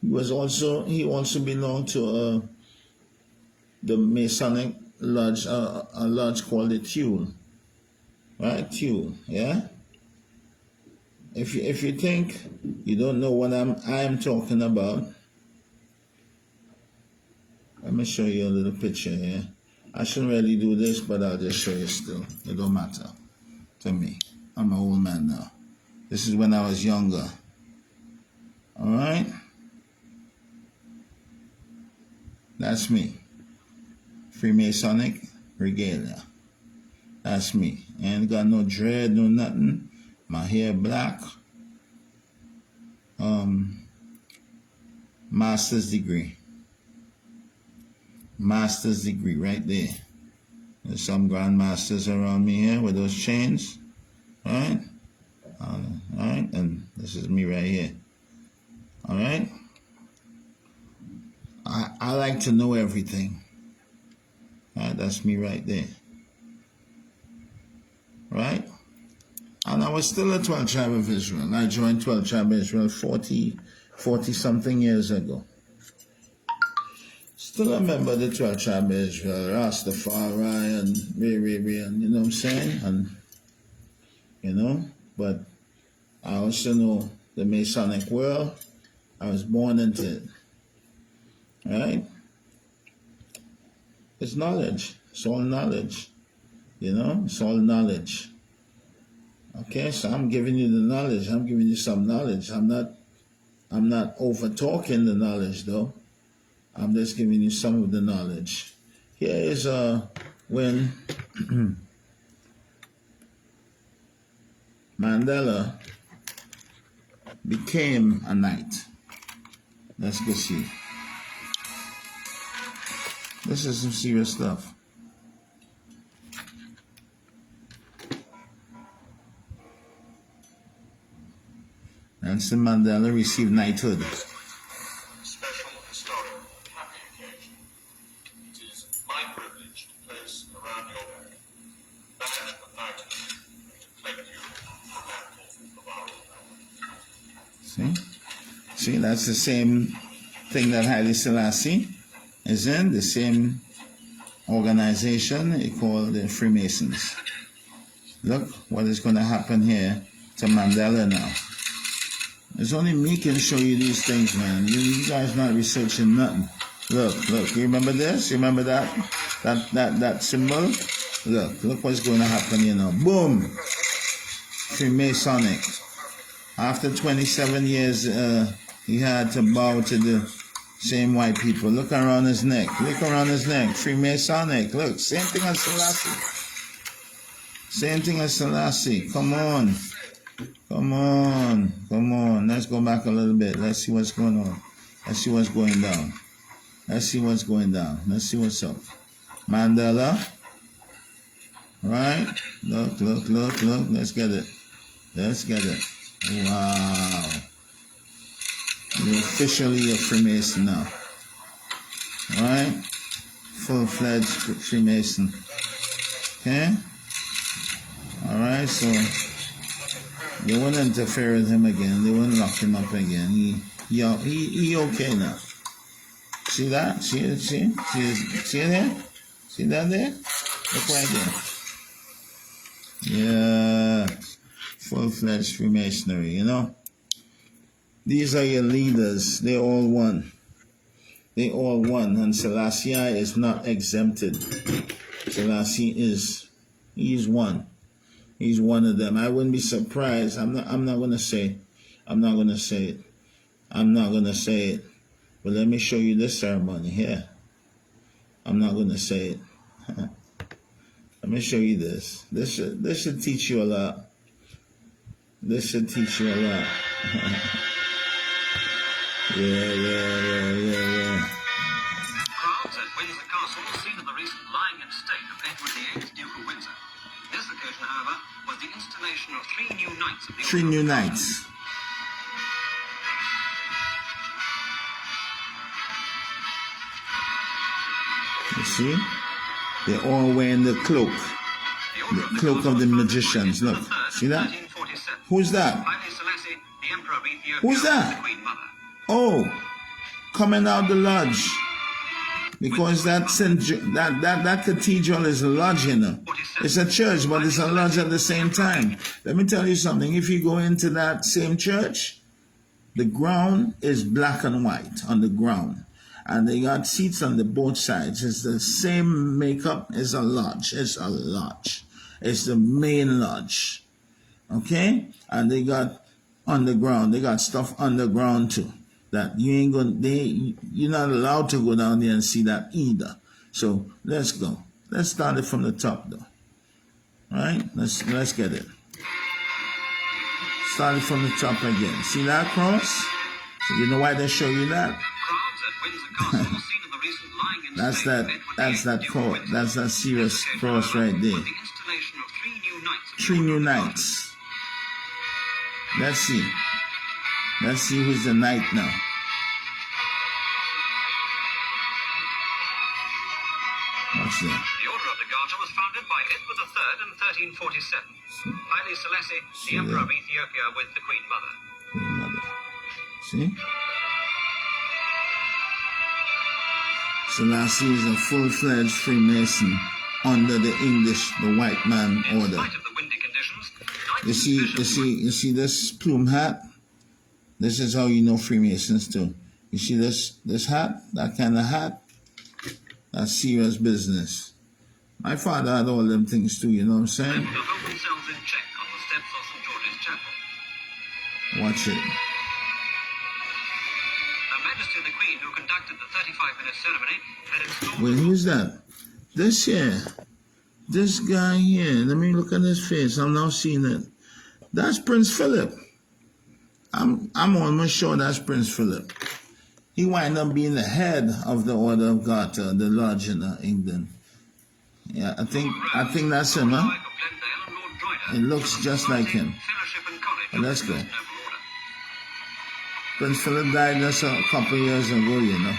A: He also belonged to the Masonic lodge, a lodge called the Thule. Right? Thule, yeah? If you think you don't know what I'm talking about, let me show you a little picture here. I shouldn't really do this, but I'll just show you still. It don't matter to me. I'm an old man now. This is when I was younger. All right? That's me. Freemasonic regalia. That's me. Ain't got no dread, no nothing. My hair black. Master's degree. Master's degree right there. There's some grandmasters around me here with those chains. Alright? Alright? And this is me right here. Alright? I like to know everything. Alright, that's me right there. Right? And I was still a 12 tribe of Israel. I joined 12 tribe of Israel 40 something years ago. Still a member of the 12 tribe of Israel, Rastafari and and you know what I'm saying? And you know, but I also know the Masonic world. I was born into it. Right? It's knowledge. It's all knowledge. You know, it's all knowledge. Okay, so I'm giving you the knowledge. I'm giving you some knowledge. I'm not over talking the knowledge though. I'm just giving you some of the knowledge. Here is when Mandela became a knight. Let's go see. This is some serious stuff. Nelson Mandela received knighthood.
E: Special historic happy occasion. It is my privilege to place around your neck the badge of knighthood to claim you the mantle of our own.
A: See, that's the same thing that Haile Selassie is in, the same organization called the Freemasons. Look what is going to happen here to Mandela now. It's only me can show you these things, man. You guys not researching nothing. Look, you remember this? You remember that symbol? Look what's going to happen here now. Boom! Freemasonic. After 27 years, he had to bow to the same white people. Look around his neck. Look around his neck. Freemasonic. Look, same thing as Selassie. Same thing as Selassie. Come on. Come on. Let's go back a little bit. Let's see what's going on. Let's see what's going down. Let's see what's going down. Let's see what's up. Mandela Right? Look. Let's get it. Wow. You're officially a Freemason now. Right? Full-fledged Freemason. Okay? Alright, so they won't interfere with him again. They won't lock him up again. He okay now. See that? See it there? See that there? Look right there. Yeah. Full-fledged Freemasonry, you know? These are your leaders. They all one. And Selassie is not exempted. Selassie he's one. He's one of them. I wouldn't be surprised. I'm not gonna say it. But let me show you this ceremony here. I'm not gonna say it. Let me show you this. This should teach you a lot. Yeah.
F: Crowds at Windsor Castle were seen at the recent lying in state of Edward VIII, Duke of Windsor. This occasion, however, was the installation of 3 new knights of the
A: Three
F: Order
A: new
F: of the
A: knights. You see? They're all wearing the cloak. The cloak of the magicians. Look. See that?
F: 1347.
A: Who's that?
F: Haile Selassie, the Emperor of Ethiopia,
A: Who's that?
F: the Queen Mother.
A: Oh, coming out the lodge. Because that cathedral is a lodge, you know. It's a church, but it's a lodge at the same time. Let me tell you something. If you go into that same church, the ground is black and white on the ground. And they got seats on the both sides. It's the same makeup as a lodge. It's the main lodge. Okay? And they got underground. They got stuff underground too. That you're not allowed to go down there and see that either. So let's go. Let's start it from the top though. Right? Let's get it. Start it from the top again. See that cross? So you know why they show you that? That's that cross. That's that serious cross right there. 3 new knights. Let's see who's the knight now. What's that?
F: The Order of the Garter was founded by Edward III in 1347. Haile Selassie, the Emperor of Ethiopia, with the Queen Mother.
A: See? Selassie is a full-fledged Freemason under the English, the white man order.
F: In spite of the windy conditions,
A: You see this plume hat? This is how you know Freemasons too. You see this hat? That kind of hat? That's serious business. My father had all them things too, you know what I'm saying?
F: to hold themselves in check on the steps of St. George's Chapel.
A: Watch it.
F: Her Majesty the Queen, who conducted the 35-minute ceremony, had installed...
A: Wait, who's that? This here. This guy here. Let me look at his face. I'm now seeing it. That's Prince Philip. I'm almost sure that's Prince Philip. He wound up being the head of the Order of Garter, the lodge in England. Yeah, I think that's him, huh? It looks just like him. But let's go. Prince Philip died just a couple years ago, you know.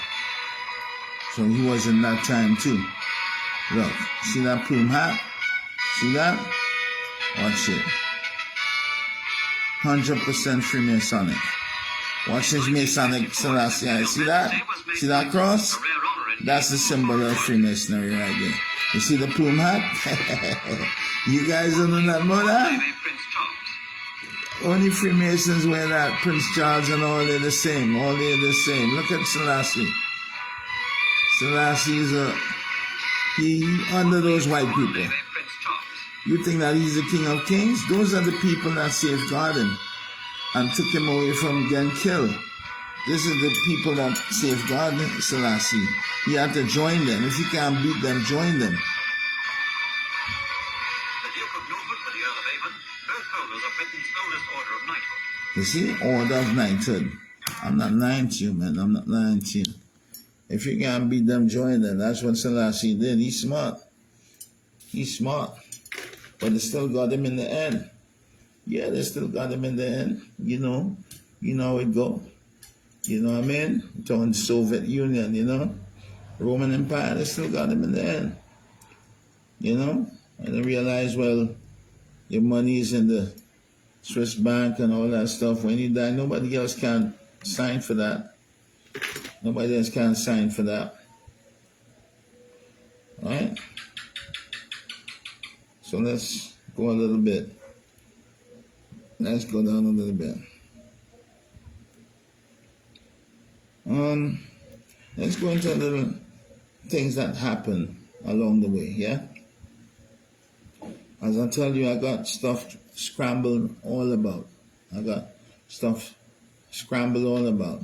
A: So he was in that time too. Look, see that plume hat? See that? Watch it. 100% Freemasonic. Watch this Masonic Selassie. See that? See that cross? That's the symbol of Freemasonry right there. You see the plume hat? You guys don't know that more, huh? Only Freemasons wear that. Prince Charles and all, they're the same. All they're the same. Look at Selassie. Selassie is he under those white people. You think that he's the King of Kings? Those are the people that safeguarded him and took him away from getting killed. This is the people that safeguarded Selassie. He had to join them. If you can't beat them, join them.
F: The Duke of Norfolk with the Earl of Avon, both holders of Britain's oldest order of knighthood.
A: You see? Order of knighthood. I'm not lying to you, man. I'm not lying to you. If you can't beat them, join them. That's what Selassie did. He's smart. He's smart. but they still got him in the end. Yeah, they still got him in the end. You know how it go. You know what I mean? During the Soviet Union, you know, Roman Empire, they still got him in the end. You know, and they realize, well, your money's in the Swiss bank and all that stuff. When you die, nobody else can sign for that. Nobody else can sign for that. All right? So let's go a little bit. Let's go down a little bit. Let's go into a little things that happen along the way, yeah? As I tell you, I got stuff scrambled all about. I got stuff scrambled all about.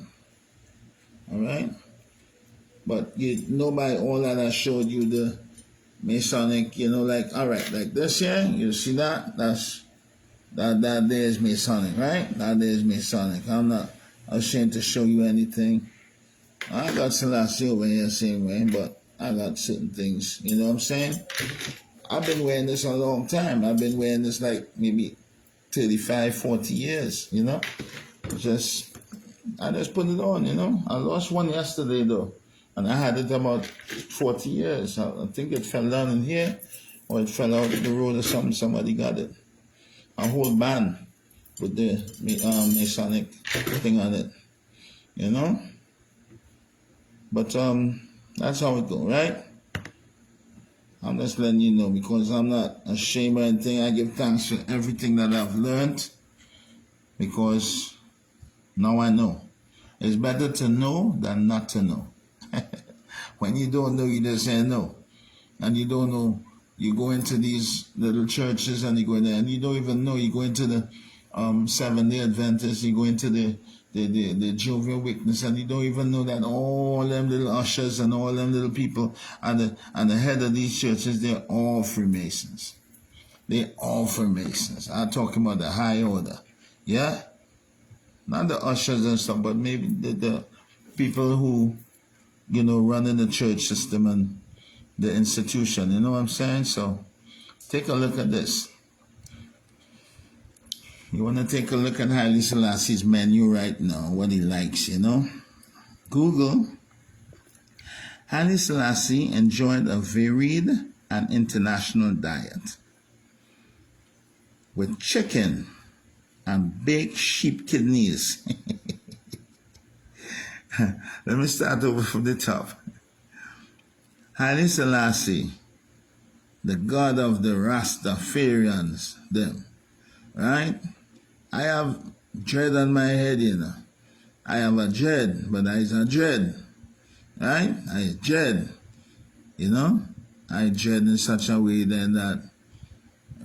A: All right? But you know by all that I showed you the Masonic, you know, like, all right, like this here, you see that? That there is Masonic, right? That there is Masonic. I'm not ashamed to show you anything. I got Selassie over here same way, but I got certain things, you know what I'm saying? I've been wearing this a long time. I've been wearing this like maybe 35, 40 years, you know? I just put it on, you know? I lost one yesterday though, and I had it about 40 years. I think it fell down in here, or it fell out of the road or something. Somebody got it. A whole band with the Masonic thing on it, you know? But that's how it go, right? I'm just letting you know because I'm not ashamed or anything. I give thanks for everything that I've learned because now I know. It's better to know than not to know. When you don't know, you just say no. And you don't know, you go into these little churches and you go in there and you don't even know. You go into the Seventh-day Adventists, you go into the Jehovah's Witness, and you don't even know that all them little ushers and all them little people and the head of these churches, they're all Freemasons. They're all Freemasons. I'm talking about the high order. Yeah? Not the ushers and stuff, but maybe the people who, you know, running the church system and the institution. You know what I'm saying? So take a look at this. You want to take a look at Haile Selassie's menu right now, what he likes, you know? Google. Haile Selassie enjoyed a varied and international diet with chicken and baked sheep kidneys. Let me start over from the top. Haile Selassie, the god of the Rastafarians, them, right? I have dread on my head, you know. I have a dread, but I is a dread, right? I dread, you know. I dread in such a way then that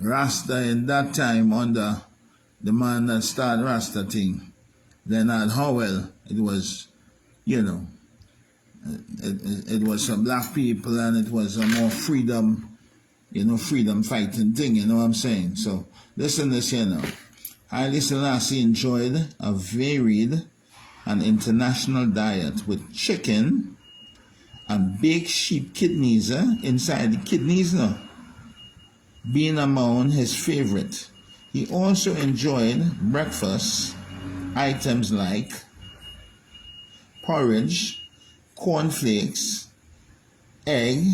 A: Rasta in that time under the man that started Rasta thing, then at Howell, it was, you know, it was some black people and it was a more freedom, you know, freedom fighting thing, you know what I'm saying? So listen to this here now. Haile Selassie enjoyed a varied and international diet with chicken and baked sheep kidneys inside the kidneys now, being among his favorite. He also enjoyed breakfast items like porridge, cornflakes, egg,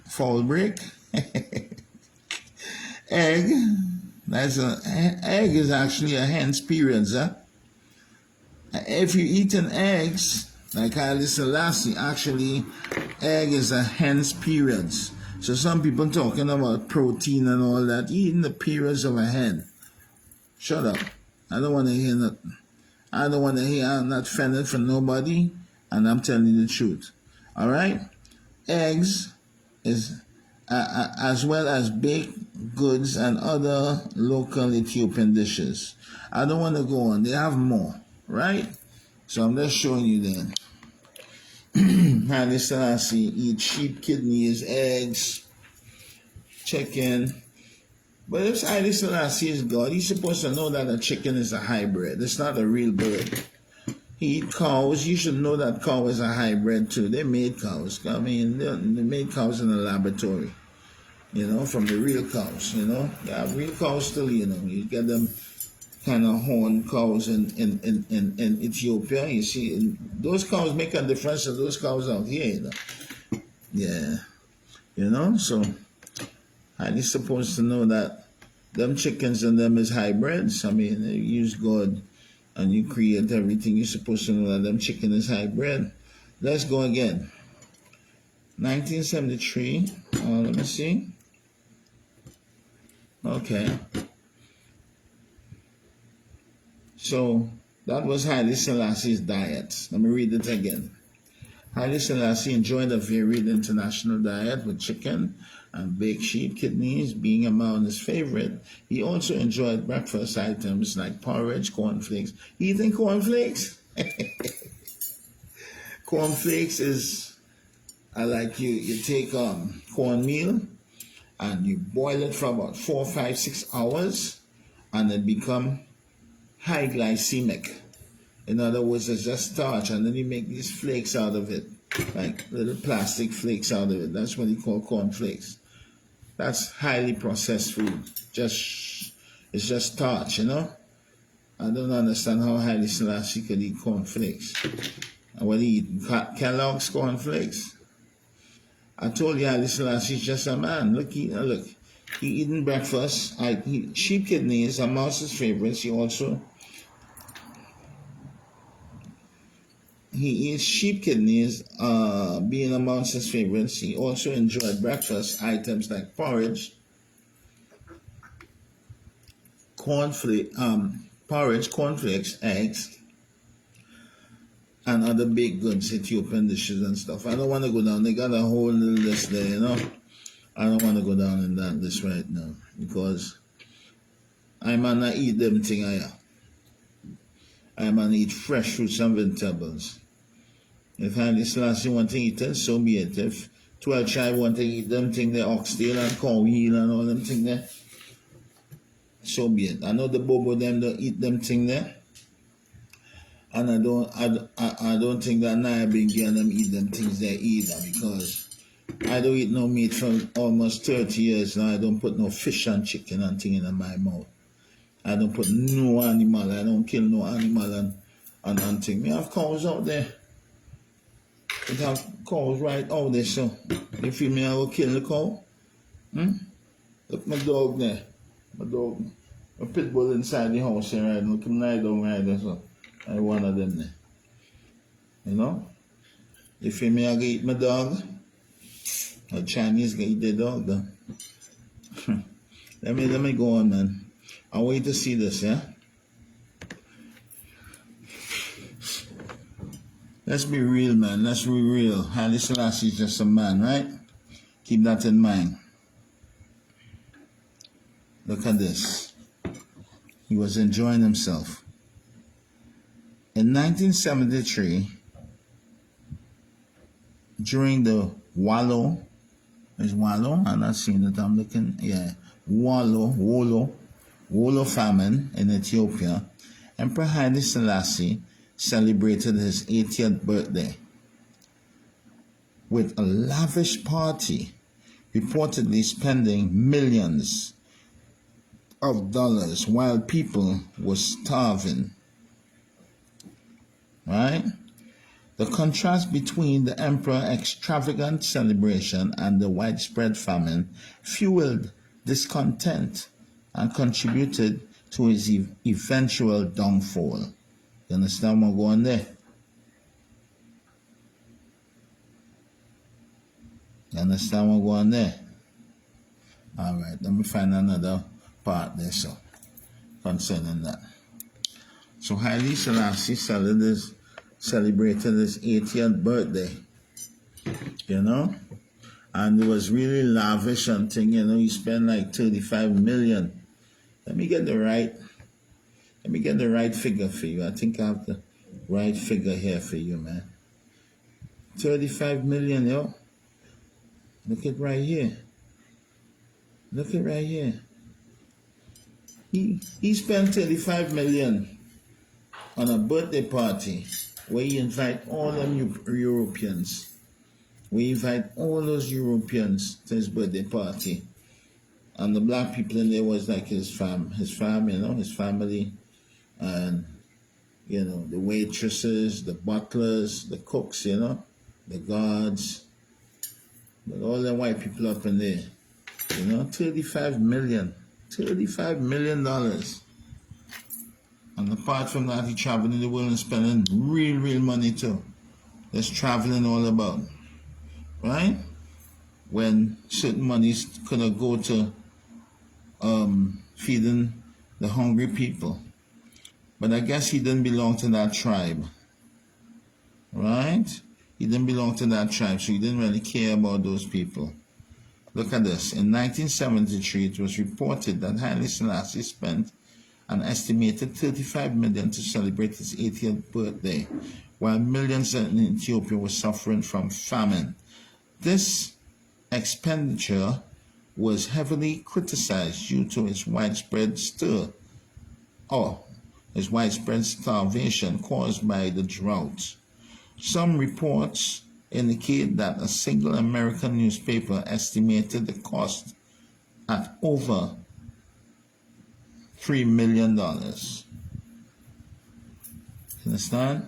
A: fall break, egg. Egg is actually a hen's periods. If you're eating eggs, like Haile Selassie, actually, egg is a hen's periods. So some people talking about protein and all that, eating the periods of a hen. Shut up. I don't want to hear nothing. I don't want to hear. I'm not fending for nobody, and I'm telling you the truth. All right? Eggs is as well as baked goods and other local Ethiopian dishes. I don't want to go on. They have more, right? So I'm just showing you then. Haile Selassie eat sheep kidneys, eggs, chicken. But if Haile Selassie is God, he's supposed to know that a chicken is a hybrid. It's not a real bird. He eat cows. You should know that cow is a hybrid too. They made cows. I mean, they made cows in a laboratory. you know, from the real cows, you know. You have real cows still, you know. You get them kind of horn cows in Ethiopia. You see, and those cows make a difference to those cows out here, you know. Yeah, you know, so how you supposed to know that them chickens and them is hybrids? I mean, you use God and you create everything. You're supposed to know that them chicken is hybrid. Let's go again. 1973. Let me see. Okay. So that was Haile Selassie's diet. Let me read it again. Haile Selassie enjoyed a varied international diet with chicken and baked sheep kidneys being among his favorite. He also enjoyed breakfast items like porridge, cornflakes. Eating cornflakes? Cornflakes is like you take cornmeal and you boil it for about 4, 5, 6 hours and it become high glycemic. In other words, it's just starch, and then you make these flakes out of it, like little plastic flakes out of it. That's what you call cornflakes. That's highly processed food. It's just starch, you know. I don't understand how Haile Selassie could eat cornflakes. And what he eat? Kellogg's cornflakes. I told you Haile Selassie is just a man. Look. He eating breakfast. Sheep kidneys are amongst his favorites. He eats sheep kidneys, being amongst his favorites. He also enjoyed breakfast items like porridge, cornflakes, eggs, and other baked goods, Ethiopian dishes and stuff. I don't want to go down. They got a whole little list there, you know. I don't want to go down in that list right now because I might not eat them thing I might eat fresh fruits and vegetables. If Haile Selassie want to eat it, so be it. If 12 tribe want to eat them thing there, oxtail and cow heel and all them thing there, so be it. I know the Bobo them don't eat them thing there. And I don't think that Naya Bingi and them eat them things there either, because I don't eat no meat for almost 30 years now. I don't put no fish and chicken and thing in my mouth. I don't put no animal. I don't kill no animal and thing. We have cows out there. We have cows right out there, so you feel me? I will kill the cow. Look my dog there. My dog. A pit bull inside the house here right now. Look him lie down right there, so I one of them there. You know? You feel me? I go eat my dog. A Chinese go eat their dog though. let me go on, man. I'll wait to see this, yeah? Let's be real, man. Let's be real. Haile Selassie is just a man, right? Keep that in mind. Look at this. He was enjoying himself. In 1973, during the Wallo, is Wallo? I'm not seeing it. I'm looking. Yeah. Wollo famine in Ethiopia, Emperor Haile Selassie celebrated his 80th birthday with a lavish party, reportedly spending millions of dollars while people were starving. Right? The contrast between the emperor's extravagant celebration and the widespread famine fueled discontent and contributed to his eventual downfall. You understand what going there? You understand what going there? All right, let me find another part there, so concerning that. So Haile Selassie celebrated his 80th birthday, you know, and it was really lavish and thing, you know. He spent like 35 million. Let me get the right figure for you. I think I have the right figure here for you, man. 35 million, yo. Look at right here. Look at right here. He spent 35 million on a birthday party where he invite all them Europeans. We invite all those Europeans to his birthday party. and the black people in there was like his fam, his family, and the waitresses, the butlers, the cooks, the guards, but all the white people up in there, $35 million dollars. And apart from that, he traveling the world and spending real money too. Just traveling all about, right? When certain monies could have go to feeding the hungry people. But I guess he didn't belong to that tribe, right? He didn't belong to that tribe, so he didn't really care about those people. Look at this. In 1973, it was reported that Haile Selassie spent an estimated $35 million to celebrate his 80th birthday, while millions in Ethiopia were suffering from famine. This expenditure was heavily criticized due to its widespread starvation caused by the drought. Some reports indicate that a single American newspaper estimated the cost at over $3 million. Understand?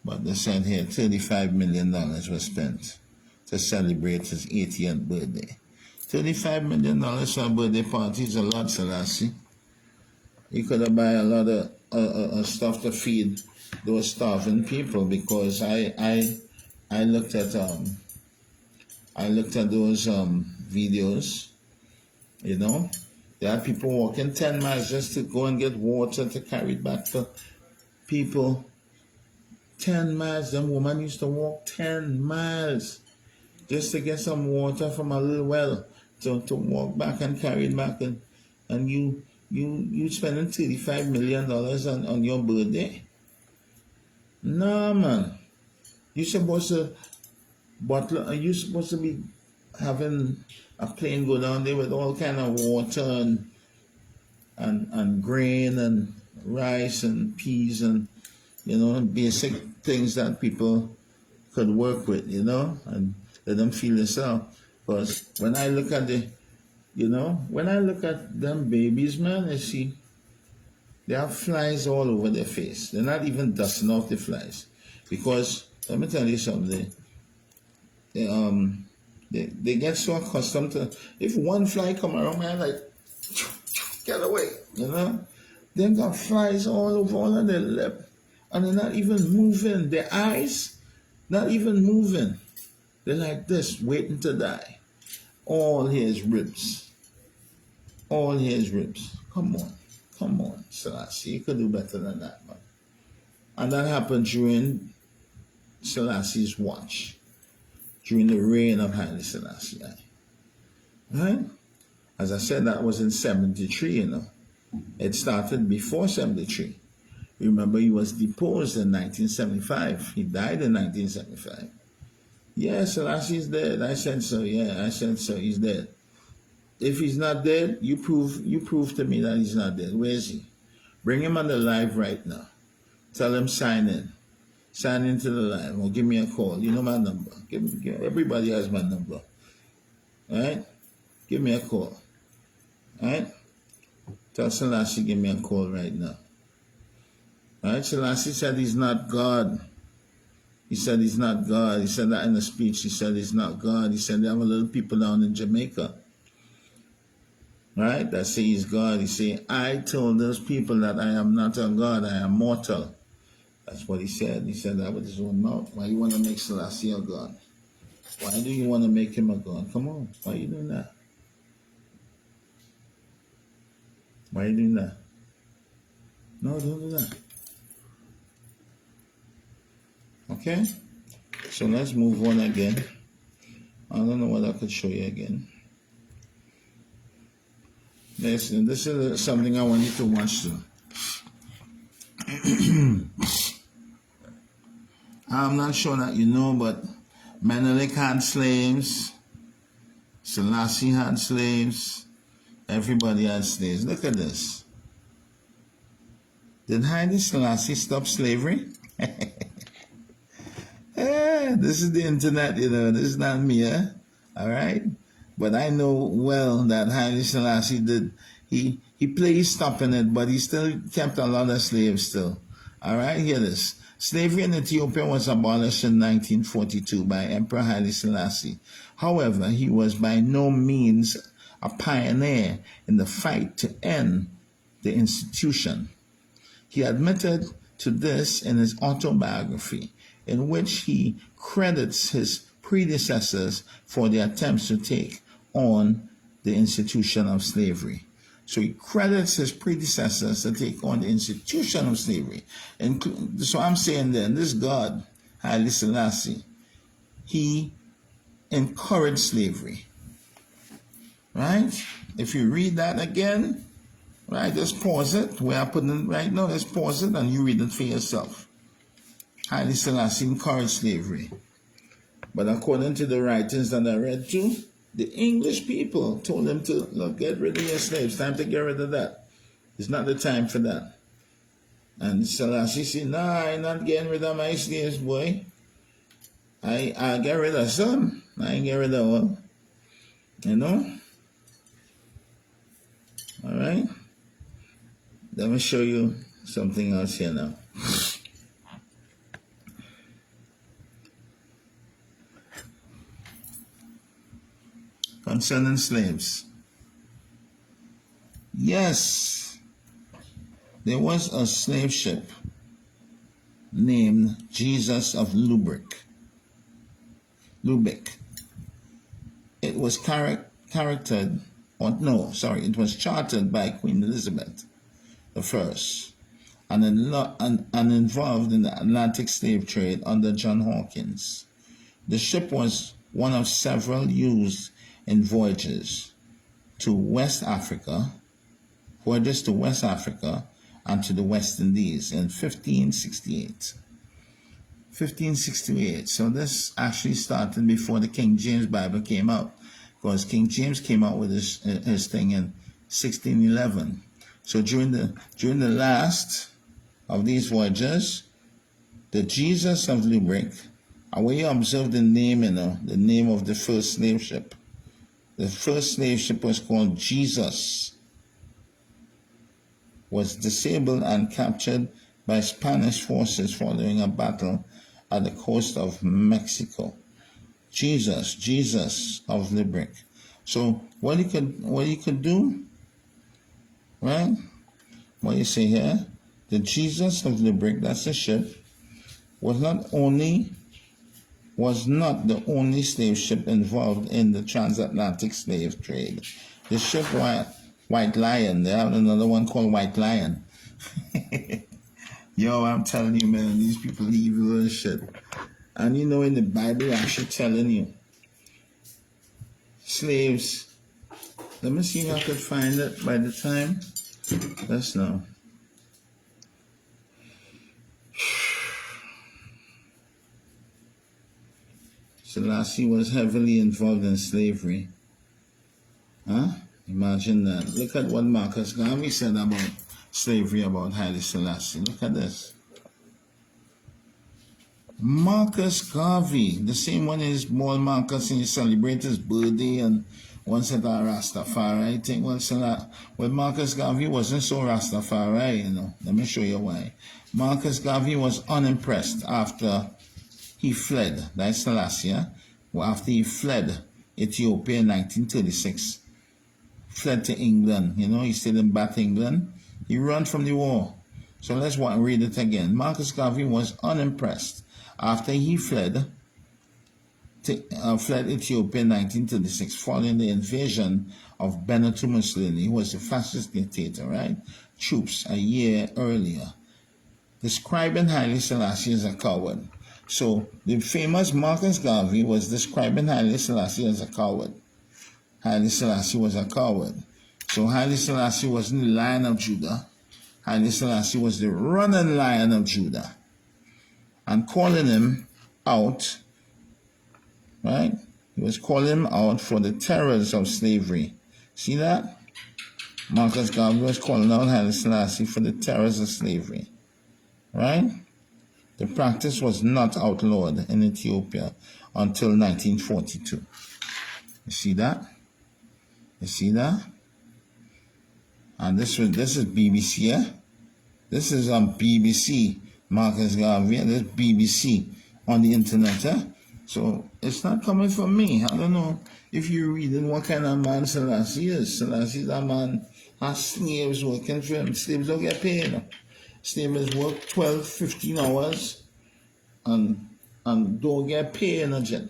A: But they said here $35 million was spent to celebrate his 80th birthday. $35 million for a birthday party is a lot, Selassie. You could have bought a lot of stuff to feed those starving people, because I looked at those videos. There are people walking 10 miles just to go and get water to carry it back to people. 10 miles. Them woman used to walk 10 miles just to get some water from a little well to walk back and carry it back. And you spending $35 million on your birthday? No, man. You're supposed to be having a plane go down there with all kind of water and grain and rice and peas and basic things that people could work with, and let them feel themselves. Because when I look at them babies, man, I see they have flies all over their face. They're not even dusting off the flies. Because let me tell you something. They get so accustomed to, if one fly come around, man, like, get away, They got flies all over all of their lip, and they're not even moving. Their eyes, not even moving. They're like this, waiting to die. All his ribs. All his ribs. Come on, Selassie. You could do better than that, man. And that happened during Selassie's watch, during the reign of Haile Selassie. Right? As I said, that was in 73, It started before 73. Remember, he was deposed in 1975. He died in 1975. Yeah, Selassie is dead. I said so. Yeah, I said so. He's dead. If he's not dead, you prove to me that he's not dead. Where is he? Bring him on the live right now. Tell him sign in. Sign into the live or give me a call. You know my number. Everybody has my number. All right? Give me a call. All right? Tell Selassie give me a call right now. All right? Selassie said he's not God. He said he's not God. He said that in the speech. He said he's not God. He said they have a little people down in Jamaica, right, that say he's God. He say, I told those people that I am not a God, I am mortal. That's what he said. He said that with his own mouth. Why you want to make Selassie a God? Why do you want to make him a God? Come on. Why are you doing that? Why are you doing that? No, don't do that. Okay? So let's move on again. I don't know what I could show you again. Listen, this is something I want you to watch too. I'm not sure that you know, but Menelik had slaves. Selassie had slaves. Everybody had slaves. Look at this. Did Haile Selassie stop slavery? This is the internet, This is not me, All right? But I know well that Haile Selassie did. He played stopping it, but he still kept a lot of slaves still. All right, hear this. Slavery in Ethiopia was abolished in 1942 by Emperor Haile Selassie. However, he was by no means a pioneer in the fight to end the institution. He admitted to this in his autobiography, in which he credits his predecessors for the attempts to take on the institution of slavery. So he credits his predecessors to take on the institution of slavery. And so I'm saying then, this God, Haile Selassie, he encouraged slavery. Right? If you read that again, right, just pause it. Where I put it right now, just pause it and you read it for yourself. Haile Selassie encouraged slavery. But according to the writings that I read too, the English people told him to, look, get rid of your slaves. Time to get rid of that. It's not the time for that. And Selassie said, nah, I'm not getting rid of my slaves, boy. I'll get rid of some. I ain't get rid of all. You know? All right? Let me show you something else here now. Concerning slaves. Yes, there was a slave ship named Jesus of Lubeck. It was chartered by Queen Elizabeth I and involved in the Atlantic slave trade under John Hawkins. The ship was one of several used in voyages to West Africa and to the West Indies in 1568. 1568. So this actually started before the King James Bible came out, because King James came out with his thing in 1611. So during the last of these voyages, the Jesus of Lubeck, and when you observe the name, the name of the first slave ship. The first slave ship was called Jesus. Was disabled and captured by Spanish forces following a battle at the coast of Mexico. Jesus of Lubeck. So what you could do, right? What you say here, the Jesus of Lubeck, that's the ship, was not the only slave ship involved in the transatlantic slave trade. The ship White Lion, they have another one called White Lion. Yo, I'm telling you, man, these people are evil as shit. And you know, in the Bible, actually telling you, slaves, let me see if I could find it by the time. Let's know. Selassie was heavily involved in slavery. Huh? Imagine that. Look at what Marcus Garvey said about slavery, about Haile Selassie. Look at this. Marcus Garvey, the same one is born Marcus, and he celebrates his birthday and one said Rastafari. I think well, Marcus Garvey wasn't so Rastafari, you know. Let me show you why. Marcus Garvey was unimpressed after he fled, that's Selassie, after he fled Ethiopia in 1936, fled to England, you know, he stayed in Bath, England. He ran from the war. So let's read it again. Marcus Garvey was unimpressed after he fled Ethiopia in 1936, following the invasion of Benito Mussolini, who was a fascist dictator, right? Troops a year earlier, describing Haile Selassie as a coward. So the famous Marcus Garvey was describing Haile Selassie as a coward. Haile Selassie was a coward. So Haile Selassie wasn't the Lion of Judah. Haile Selassie was the running Lion of Judah. And calling him out, right? He was calling him out for the terrors of slavery. See that? Marcus Garvey was calling out Haile Selassie for the terrors of slavery. Right? The practice was not outlawed in Ethiopia until 1942. You see that? You see that? And this is BBC, yeah? This is on BBC, Marcus Garvey, this BBC on the internet, eh? So it's not coming from me. I don't know if you're reading what kind of man Selassie is. Selassie is a man has slaves working for him. Slaves don't get paid. Slaves work 12, 15 hours and don't get paid in a jet.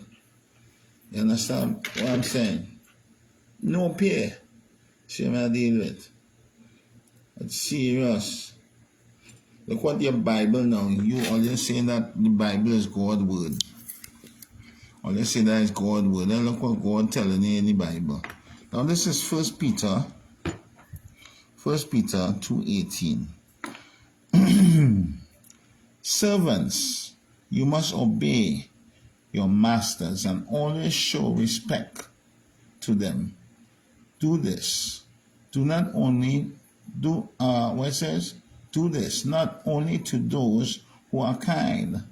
A: You understand what I'm saying? No pay. See what I deal with. It's serious. Look what your Bible now. You always say that the Bible is God's word. Always say that it's God's word. Then look what God telling you in the Bible. Now this is 1 Peter 2:18. Servants, you must obey your masters and always show respect to them. Do this. Do not only do do this not only to those who are kind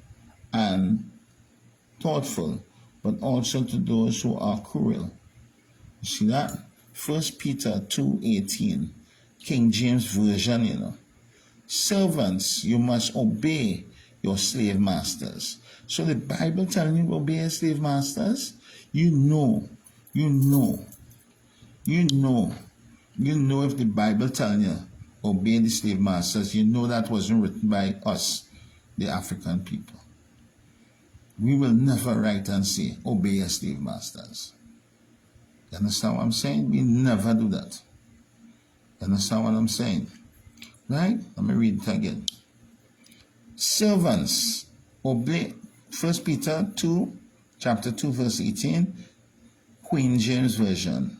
A: and thoughtful, but also to those who are cruel. You see that? 1 Peter 2:18, King James Version, you know. Servants, you must obey your slave masters. So the Bible telling you to obey your slave masters? You know if the Bible telling you obey the slave masters, you know that wasn't written by us, the African people. We will never write and say, obey your slave masters. You understand what I'm saying? We never do that. You understand what I'm saying? Right? Let me read it again. Servants, obey. 1 Peter 2, chapter 2, verse 18, Queen James Version.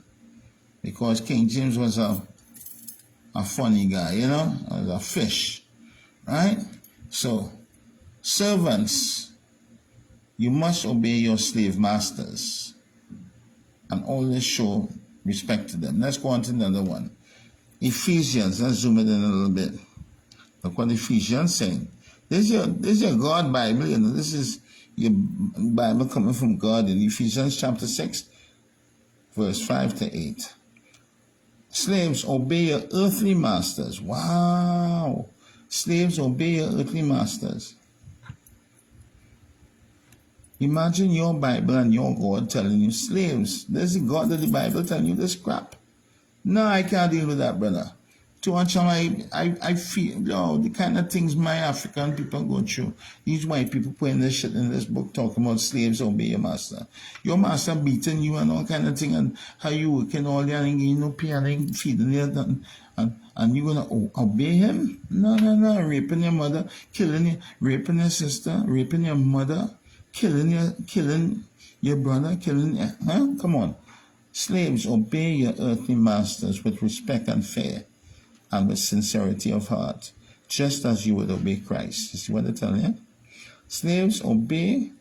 A: Because King James was a funny guy, you know, as a fish, right? So, servants, you must obey your slave masters and always show respect to them. Let's go on to another one. Ephesians, let's zoom it in a little bit. Look what Ephesians saying. This is your God Bible, you know, this is your Bible coming from God in Ephesians chapter 6, verse 5 to 8. Slaves, obey your earthly masters. Wow. Slaves, obey your earthly masters. Imagine your Bible and your God telling you, slaves, there's the God of the Bible telling you this crap. No, I can't deal with that, brother. Too much of I feel, the kind of things my African people go through. These white people putting this shit in this book talking about slaves obey your master. Your master beating you and all kind of thing, and how you working all that and you no pay and feeding you and you gonna obey him? No. Raping your mother, killing you, raping your sister, raping your mother, killing your brother, Come on. Slaves, obey your earthly masters with respect and fear, and with sincerity of heart, just as you would obey Christ. You see what they're telling you? Slaves, obey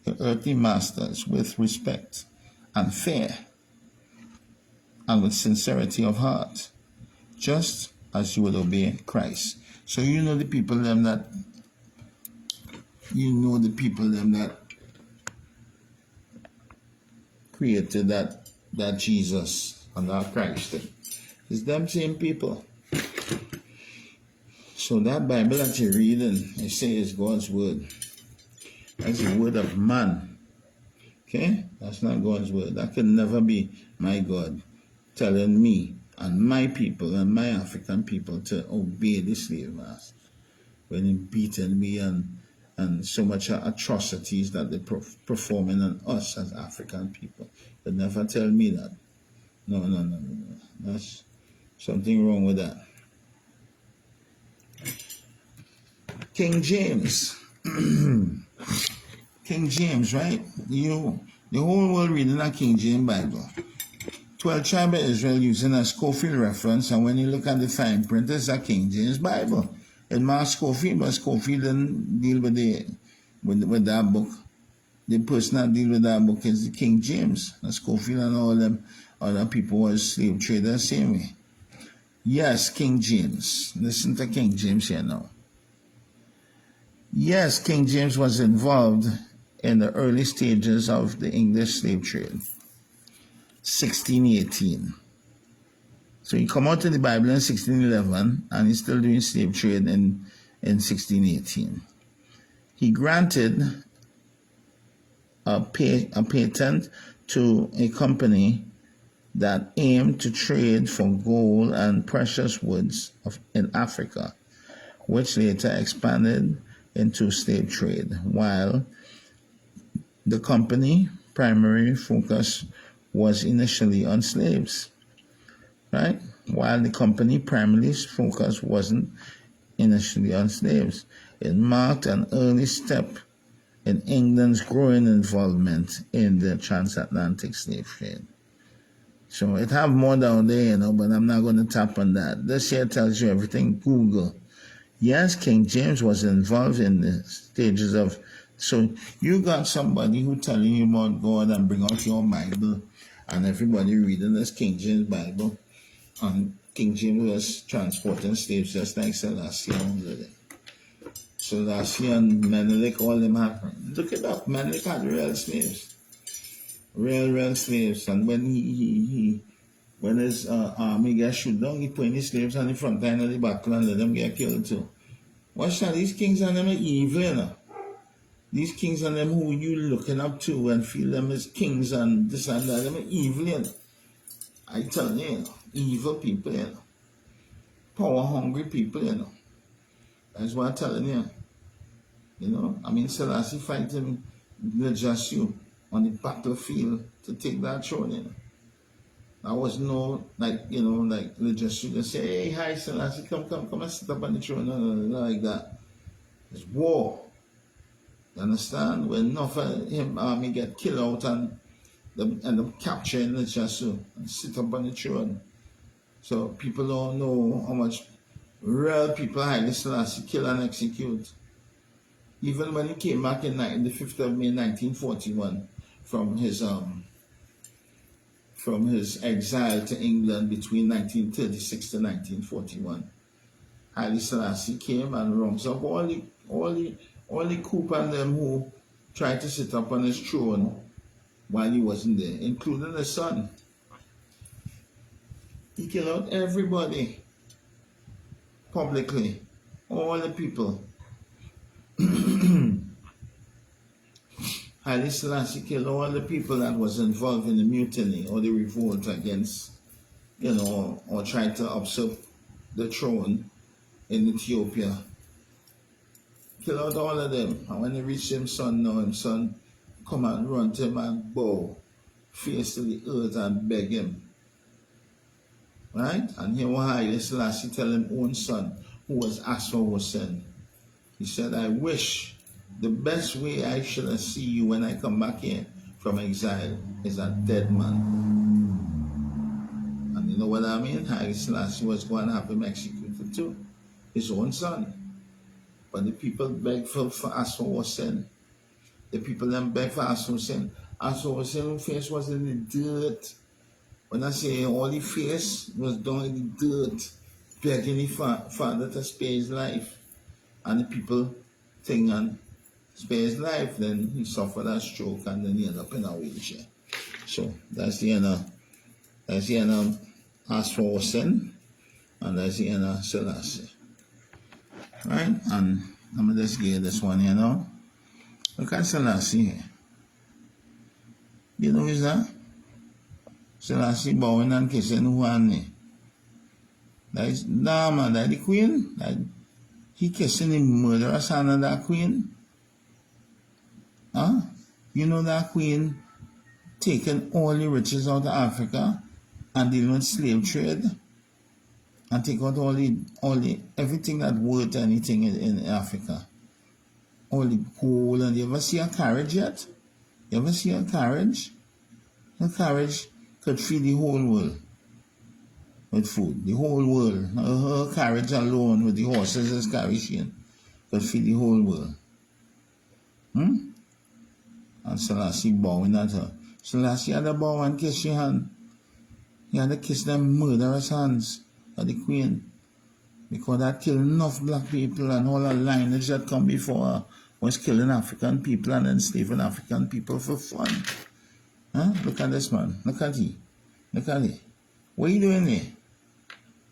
A: your earthly masters with respect and fear, and with sincerity of heart, just as you would obey Christ. So you know the people them that created that Jesus and that Christ. It's them same people. So that Bible that you're reading, they say is God's word. That's the word of man. Okay? That's not God's word. That can never be my God telling me and my people and my African people to obey the slave master when he beaten me and so much atrocities that they're performing on us as African people. They never tell me that. No. That's something wrong with that. King James. King James, right? The whole world reading that King James Bible. 12 tribe of Israel using a Scofield reference, and when you look at the fine print, it's a King James Bible. It marks Scofield, but Scofield didn't deal with that book. The person that deal with that book is the King James. And Scofield and all them other people was slave traders same way. Yes, King James. Listen to King James here now. Yes, King James was involved in the early stages of the English slave trade. 1618. So he come out of the Bible in 1611, and he's still doing slave trade in 1618. He granted a patent to a company that aimed to trade for gold and precious woods in Africa, which later expanded into slave trade, while the company primary focus was initially on slaves, right? While the company primary focus wasn't initially on slaves. It marked an early step in England's growing involvement in the transatlantic slave trade. So it have more down there, but I'm not going to tap on that. This here tells you everything. Google. Yes, King James was involved in the stages of. So you got somebody who telling you about God and bring out your Bible, and everybody reading this King James Bible, and King James was transporting slaves just like Selassie and all of them. Selassie and Menelik, all them happened. Look it up. Menelik had real slaves, real slaves, and when when his army get shoot down, he put his slaves on the front line of the battle and let them get killed too. Watch that, these kings and them are evil, These kings and them who you looking up to and feel them as kings and this and that, them are evil, I tell you, evil people, power hungry people, That's what I'm telling you. I mean, Selassie fighting Lejasu on the battlefield to take that throne, There was no, like Lejasu just say, hey, hi, Selassie, come and sit up on the throne. No, like that. It's war. You understand? When enough of him army get killed out and end up capturing Lejasu and sit up on the throne. So people don't know how much real people Haile Selassie kill and execute. Even when he came back in the 5th of May 1941 from his exile to England between 1936 to 1941, Haile Selassie came and wrongs up all the coup and them who tried to sit up on his throne while he wasn't there, including his son. He killed out everybody publicly, all the people. Haile Selassie killed all the people that was involved in the mutiny or the revolt against, or tried to usurp the throne in Ethiopia. Kill out all of them. And when he reached his son, his son come and run to him and bow, face to the earth and beg him. Right? And here was Haile Selassie tell his own son, who was Aswa Hussein. He said, I wish the best way I shall see you when I come back here from exile is a dead man. And you know what I mean? Haile Selassie was going to have him executed too, his own son. But the people begged for Aswa Hussein. The people then begged for Aswa Hussein. Aswa Hussein's face was in the dirt. When I say all the face was down in the dirt, begging the father to spare his life. And the people think and spare his life, then he suffered a stroke and then he ended up in a wheelchair. So that's the end of Aswa Hussein, and that's the end of Selassie. Right? And I'm going to just give this one, Look at Selassie here. You know who's that? Selassie bowing and kissing Juan. That is Dama, that the queen. He kissing the murderous hand of that queen. Huh? You know that queen taking all the riches out of Africa and dealing with slave trade and take out all the everything that worth anything in Africa. All the gold. And you ever see a carriage yet? You ever see a carriage? A carriage could feed the whole world with food. The whole world. Her carriage alone with the horses is carrying could feed the whole world. And Selassie bowing at her. Selassie had to bow and kiss your hand. He had to kiss them murderous hands of the queen. Because that killed enough black people, and all the lineage that come before her was killing African people and enslaving African people for fun. Look at this man. Look at he. Look at he. What are you doing there?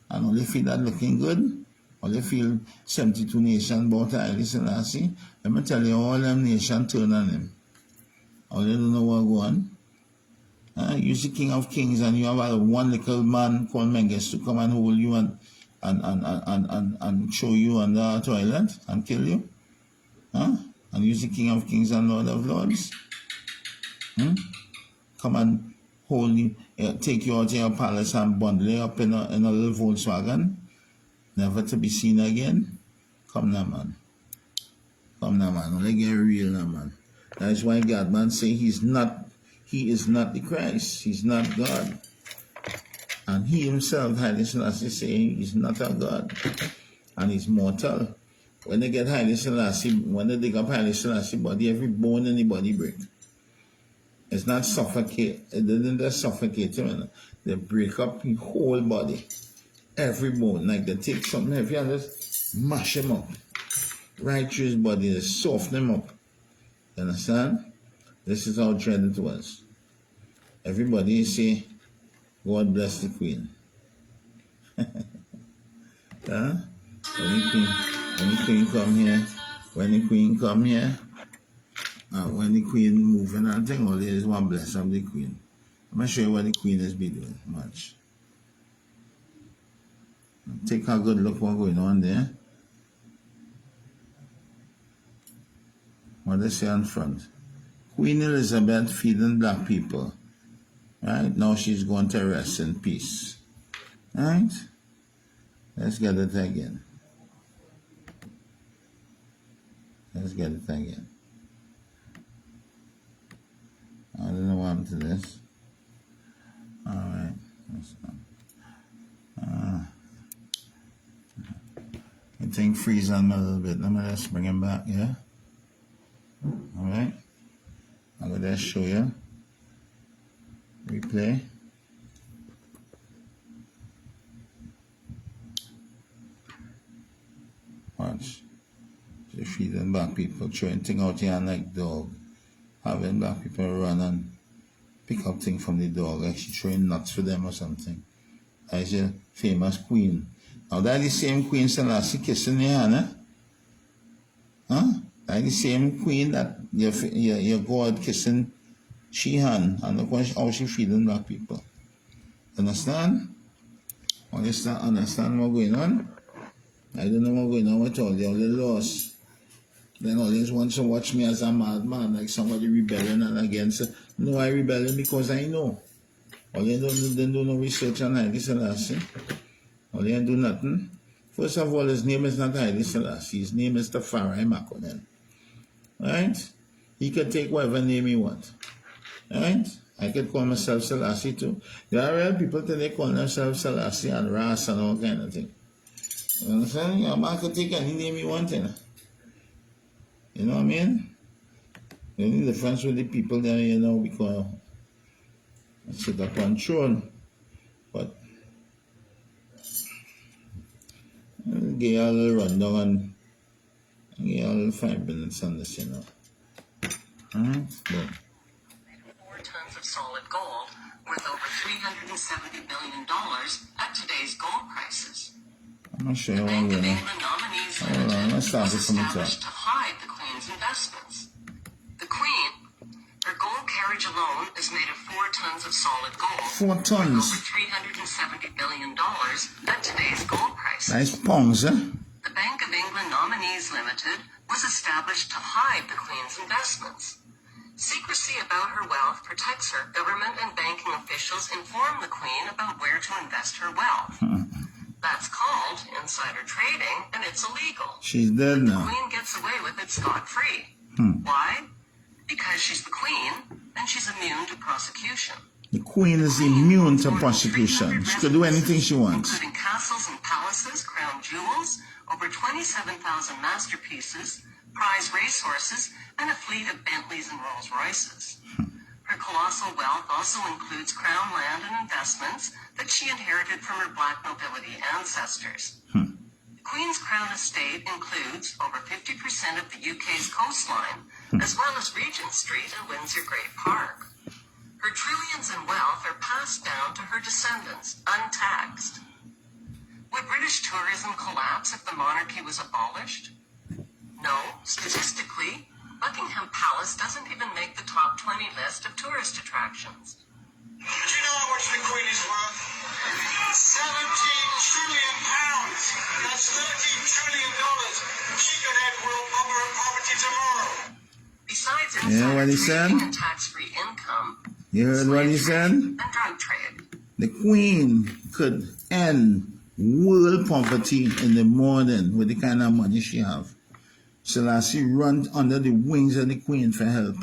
A: And only feel that looking good. Only feel 72 nations bought Haile Selassie. Let me tell you, all them nations turn on him. All they don't know what go on. You're the king of kings, and you have one little man called Menges to come and hold you and show you on the toilet and kill you. And you're the king of kings and lord of lords. Come and hold you, take you out to your palace and bundle you up in a little Volkswagen, never to be seen again. Come now, man. Come now, man. Let's get real now, man. That's why God, man, say he is not the Christ. He's not God. And he himself, Haile Selassie, say he's not a God. And he's mortal. When they get Haile Selassie, when they dig up Haile Selassie body, every bone in the body break. It's not suffocate. It didn't just suffocate him. They break up his whole body. Every bone. Like they take something heavy and just mash him up. Right through his body. They soften him up. You understand? This is how dread it was. Everybody say, God bless the Queen. When the Queen come here, when the Queen moving and thing, all there is one bless of the Queen. I'm not sure what the Queen has been doing much. Take a good look what's going on there. What they say on front. Queen Elizabeth feeding black people. Right? Now she's going to rest in peace. Right? Let's get it again. Let's get it again. I don't know what happened to this. Alright. I think freeze on me a little bit. Let me just bring him back, yeah? Alright. I'm going to just show you. Replay. Watch. She feeding black people, throwing things out here like dog. Having black people run and pick up things from the dog, like she throwing nuts for them or something. That's a famous queen. Now that's the same Queen Selassie kissing your hand, eh? Huh? That's the same queen that your God kissing she hand, and look how she feeding black people. Understand? Understand what's going on? I don't know what's going on with all the lost. Then all these want to watch me as a madman, like somebody rebelling and against it. No, I rebelling because I know. All they don't do no research on Haile Selassie. All they do nothing. First of all, his name is not Haile Selassie. His name is Tafari Makonnen. Right? He can take whatever name he wants. Right? I could call myself Selassie too. There are real people today call themselves Selassie and Ras and all kind of thing. You understand? A man could take any name he wants, you know. You know what I mean? The only difference with the people there, you know, because I sit up on throne. But I'll give you a little rundown and give you a little 5 minutes on this, you know. Alright? But
G: 4 tons of solid gold worth over $370 million at today's gold prices.
A: I'm not sure
G: The
A: what
G: Bank
A: we're
G: of
A: going
G: England nominees
A: Hold on,
G: limited
A: let's start
G: was
A: it from the top.
G: established to hide the Queen's investments. The Queen, her gold carriage alone is made of 4 tons of solid gold.
A: 4 tons.
G: Over $370 million at today's gold prices.
A: Nice pongs, eh?
G: The Bank of England Nominees Limited was established to hide the Queen's investments. Secrecy about her wealth protects her. Government and banking officials inform the Queen about where to invest her wealth. That's called insider trading, and it's illegal.
A: She's dead
G: The
A: now.
G: Queen gets away with it scot-free. Why? Because she's the Queen, and she's immune to prosecution.
A: The Queen is immune to prosecution. She could do anything she wants.
G: Including castles and palaces, crown jewels, over 27,000 masterpieces, prize racehorses, and a fleet of Bentleys and Rolls Royces. Her colossal wealth also includes crown land and investments that she inherited from her black nobility ancestors. The Queen's Crown estate includes over 50% of the UK's coastline, as well as Regent Street and Windsor Great Park. Her trillions in wealth are passed down to her descendants, untaxed. tourism collapse if the monarchy was abolished? No, statistically, Buckingham Palace doesn't even make the top 20 list of tourist attractions.
C: Do you know how much the Queen is worth? 17 trillion pounds. That's $13 trillion. She could end world hunger and poverty tomorrow.
G: Besides
A: Yeah, what he
G: insider
A: said?
G: trading and tax-free income,
A: You heard what he
G: slave
A: said?
G: trade and drug trade.
A: The Queen could end world poverty in the morning with the kind of money she have. Selassie run under the wings of the Queen for help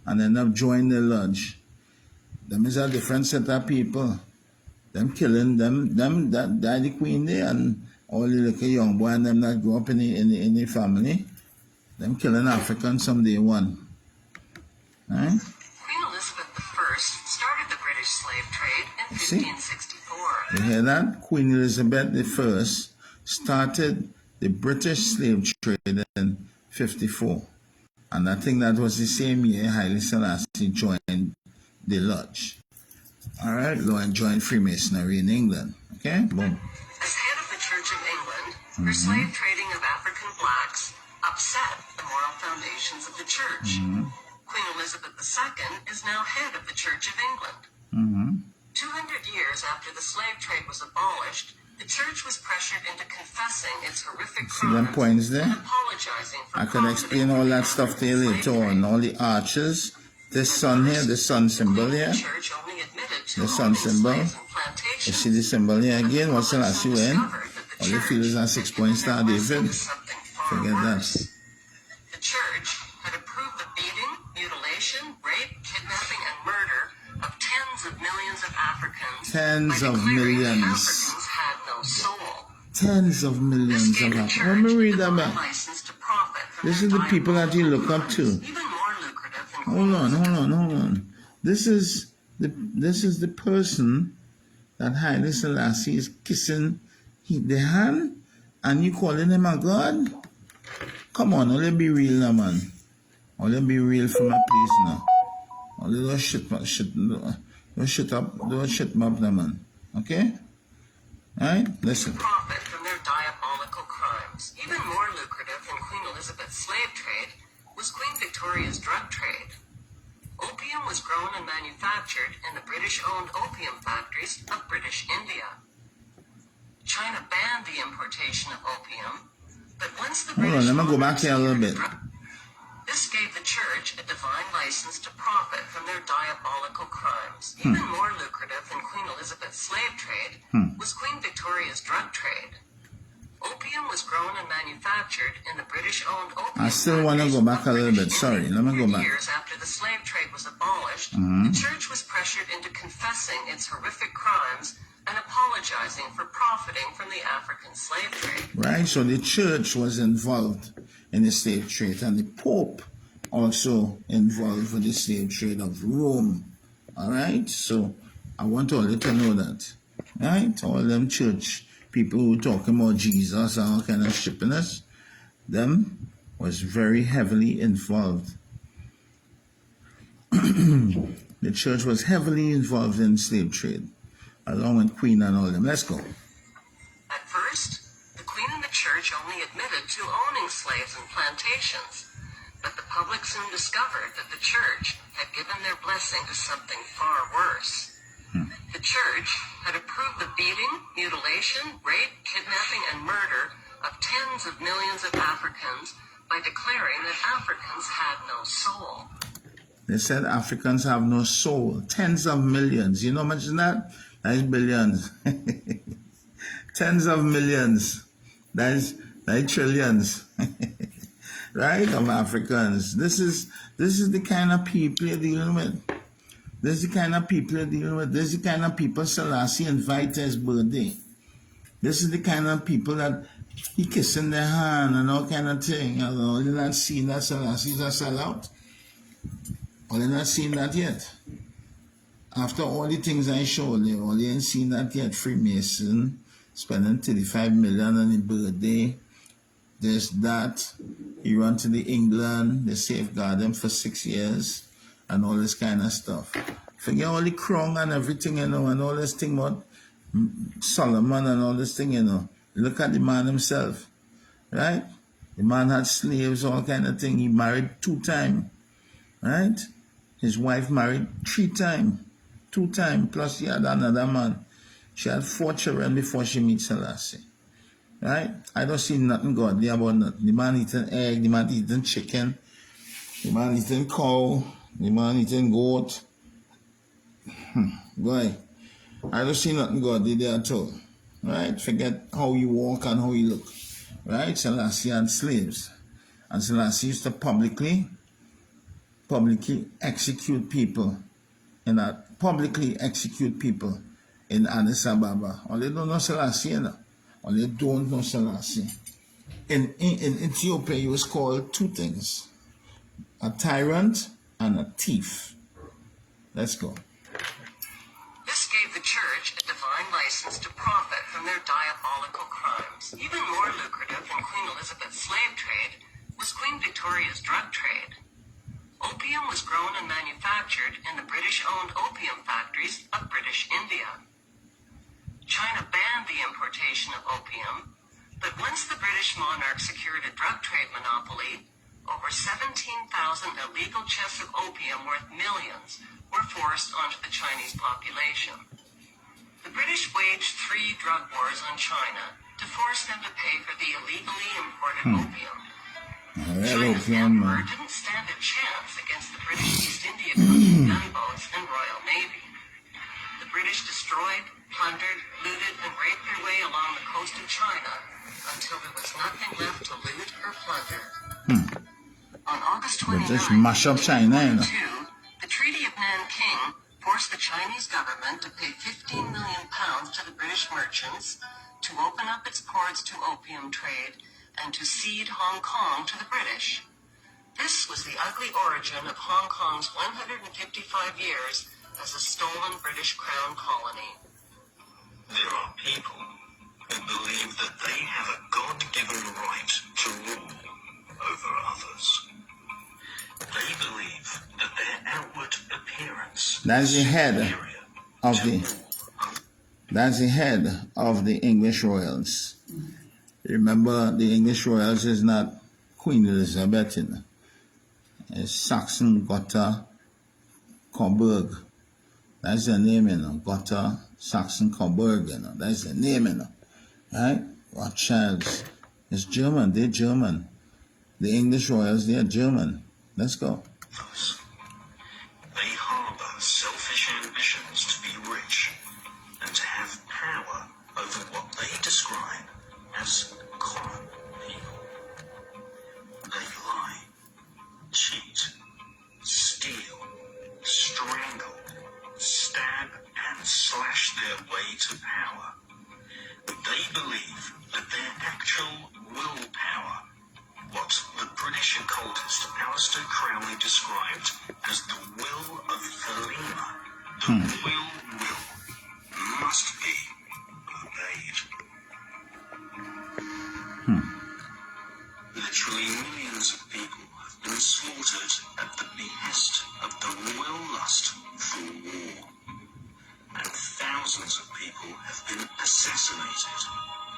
A: and end up joining the lodge. Them is a different set of people. Them killing them that died the Queen there and all the little young boy and them that grew up in the family. Them killing Africans from day one. Right?
G: Queen Elizabeth I started the British slave trade in
A: See?
G: 1564.
A: You hear that? Queen Elizabeth I started the British slave trade in 54. And I think that was the same year Haile Selassie joined the lodge. All right, and joined Freemasonry in England. Okay, boom.
G: As head of the Church of England, her slave trading of African blacks upset the moral foundations of the church. Queen Elizabeth II is now head of the Church of England. 200 years after the slave trade was abolished, the church was pressured into confessing its horrific
A: See them
G: crimes
A: points there?
G: and apologizing for
A: I can explain
G: profiting
A: all
G: from
A: that
G: the
A: stuff to you
G: African
A: later
G: slave
A: on.
G: trade.
A: All the arches, this sun here, the sun symbol
G: The
A: here,
G: church only admitted to
A: the sun
G: owning
A: symbol.
G: slaves and
A: You
G: plantations.
A: see the symbol here again? What's the last you in? All you feel is a 6-point star, David. Forget that.
G: The church had approved the beating, mutilation, rape, kidnapping, and murder of tens of millions of Africans.
A: Tens
G: by
A: of
G: declaring that
A: millions.
G: Africans had no soul.
A: Tens of millions
G: This gave
A: of
G: the
A: Africans.
G: church
A: Let me read
G: the
A: that back.
G: license to profit from
A: This
G: their
A: is the people that you
G: diabolical
A: look up to.
G: crimes, even more lucrative than
A: Hold on. This is the person that Haile Selassie is kissing the hand, and you calling him a god? Come on, let's be real now, man. Let's be real for my place now. Don't shut up now, man. Okay? Alright, listen.
G: profit from their diabolical crimes. Even more lucrative than Queen Elizabeth's slave trade was Queen Victoria's drug trade. Opium was grown and manufactured in the British-owned opium factories of British India. China banned the importation of opium, but once the
A: Hold on, let me go
G: owned
A: back here a little bit.
G: This gave the church a divine license to profit from their diabolical crimes. Even more lucrative than Queen Elizabeth's slave trade was Queen Victoria's drug trade. Opium was grown and manufactured in the British-owned opium
A: I still want to go back a little bit. Sorry, let me go back.
G: Years after the slave trade was abolished, the church was pressured into confessing its horrific crimes and apologizing for profiting from the African slave trade.
A: Right? So the church was involved in the slave trade, and the Pope also involved with the slave trade of Rome. All right? So I want all you to know that. Right? All them church people who talking about Jesus and all kind of shippiness, them was very heavily involved. The church was heavily involved in slave trade, along with Queen and all them. Let's go.
G: At first, the Queen and the church only admitted to owning slaves and plantations, but the public soon discovered that the church had given their blessing to something far worse. The church had approved the beating, mutilation, rape, kidnapping, and murder of tens of millions of Africans by declaring that Africans had no soul.
A: They said Africans have no soul. Tens of millions. You know how much is that? That is billions. Tens of millions. That is trillions. Right? Of Africans. This is the kind of people you're dealing with. This is the kind of people you're dealing with. This is the kind of people Selassie invite to his birthday. This is the kind of people that he kissing their hand and all kind of thing. You know, you're not seeing that Selassie's a sellout. Or they're not seeing that yet. After all the things I showed you, they ain't seen that yet. Freemason, spending $35 million on his birthday. There's that. He run to the England, they safeguard him for 6 years, and all this kind of stuff. Forget all the crown and everything, you know, and all this thing about Solomon and all this thing, you know. Look at the man himself, right? The man had slaves, all kind of thing. He married 2 times, right? His wife married 3 times, 2 times, plus he had another man. She had 4 children before she met Selassie, right? I don't see nothing godly about nothing. The man eating egg, the man eating chicken, the man eating cow, the man eating goat. Boy, I don't see nothing godly there at all, right? Forget how you walk and how you look, right? Selassie had slaves, and Selassie used to publicly execute people in Addis Ababa. Or they don't know Selassie, or they don't know Selassie. In Ethiopia, he was called 2 things: a tyrant and a thief. Let's go.
G: This gave the church a divine license to profit from their diabolical crimes. Even more lucrative than Queen Elizabeth's slave trade was Queen Victoria's drug trade. Opium was grown and manufactured in the British-owned opium factories of British India. China banned the importation of opium, but once the British monarch secured a drug trade monopoly, over 17,000 illegal chests of opium worth millions were forced onto the Chinese population. The British waged 3 drug wars on China to force them to pay for the illegally imported opium. China's emperor didn't stand a chance against the British East India Company gunboats and Royal Navy. The British destroyed, plundered, looted, and raped their way along the coast of China until there was nothing left to loot or plunder. On August 29,
A: just mash up China, you know.
G: the Treaty of Nanking forced the Chinese government to pay £15 million to the British merchants to open up its ports to opium trade and to cede Hong Kong to the British. This was the ugly origin of Hong Kong's 155 years as a stolen British Crown colony.
C: There are people who believe that they have a God-given right to rule over others. They believe that their outward appearance
A: That's the head of the English royals. Remember, the English royals is not Queen Elizabeth, you know. It's Saxon Gotha Coburg. That's the name, you know. Gotha Saxon Coburg, you know. That's the name, you know. Right? Rothschilds. It's German. They're German. The English royals, they're German. Let's go.
C: They harbor selfish ambitions to be rich and to have power over what they describe as common people. They lie, cheat, steal, strangle, stab, and slash their way to power. They believe that their actual willpower, what the British occultist Aleister Crowley described as the will of Thelema, the will must be obeyed. Literally millions of people have been slaughtered at the behest of the royal lust for war. And thousands of people have been assassinated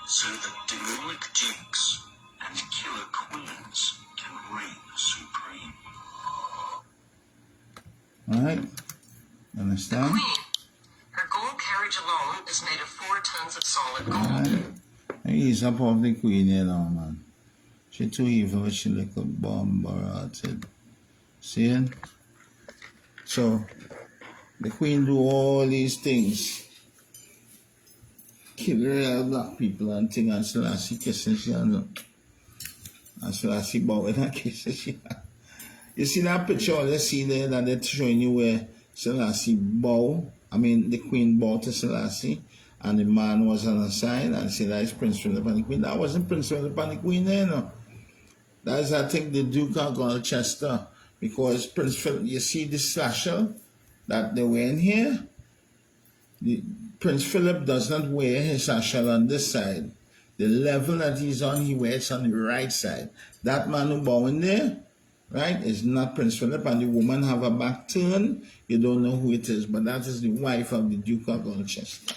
C: so that demonic dukes and killer queens can reign supreme.
A: Alright? Understand?
G: Queen. Her gold carriage alone is made of 4 tons of solid gold.
A: Alright? Ease up off the queen here now, man. She too evil, she like a bomb hearted. See it? So, the queen do all these things. Kill real black people and thing, and Selassie kissing she and Selassie bow and kissing she. You see that picture all you see there that they're showing you where Selassie bow, the queen bow to Selassie, and the man was on the side, and see that is Prince Philip and the Queen. That wasn't Prince Philip and the Queen there, no. That's, I think, the Duke of Gloucester, because Prince Philip, you see the satchel that they wear in here? Prince Philip does not wear his satchel on this side. The level that he's on, he wears on the right side. That man who bowing there, right, is not Prince Philip, and the woman have a back turn. You don't know who it is, but that is the wife of the Duke of Gloucester.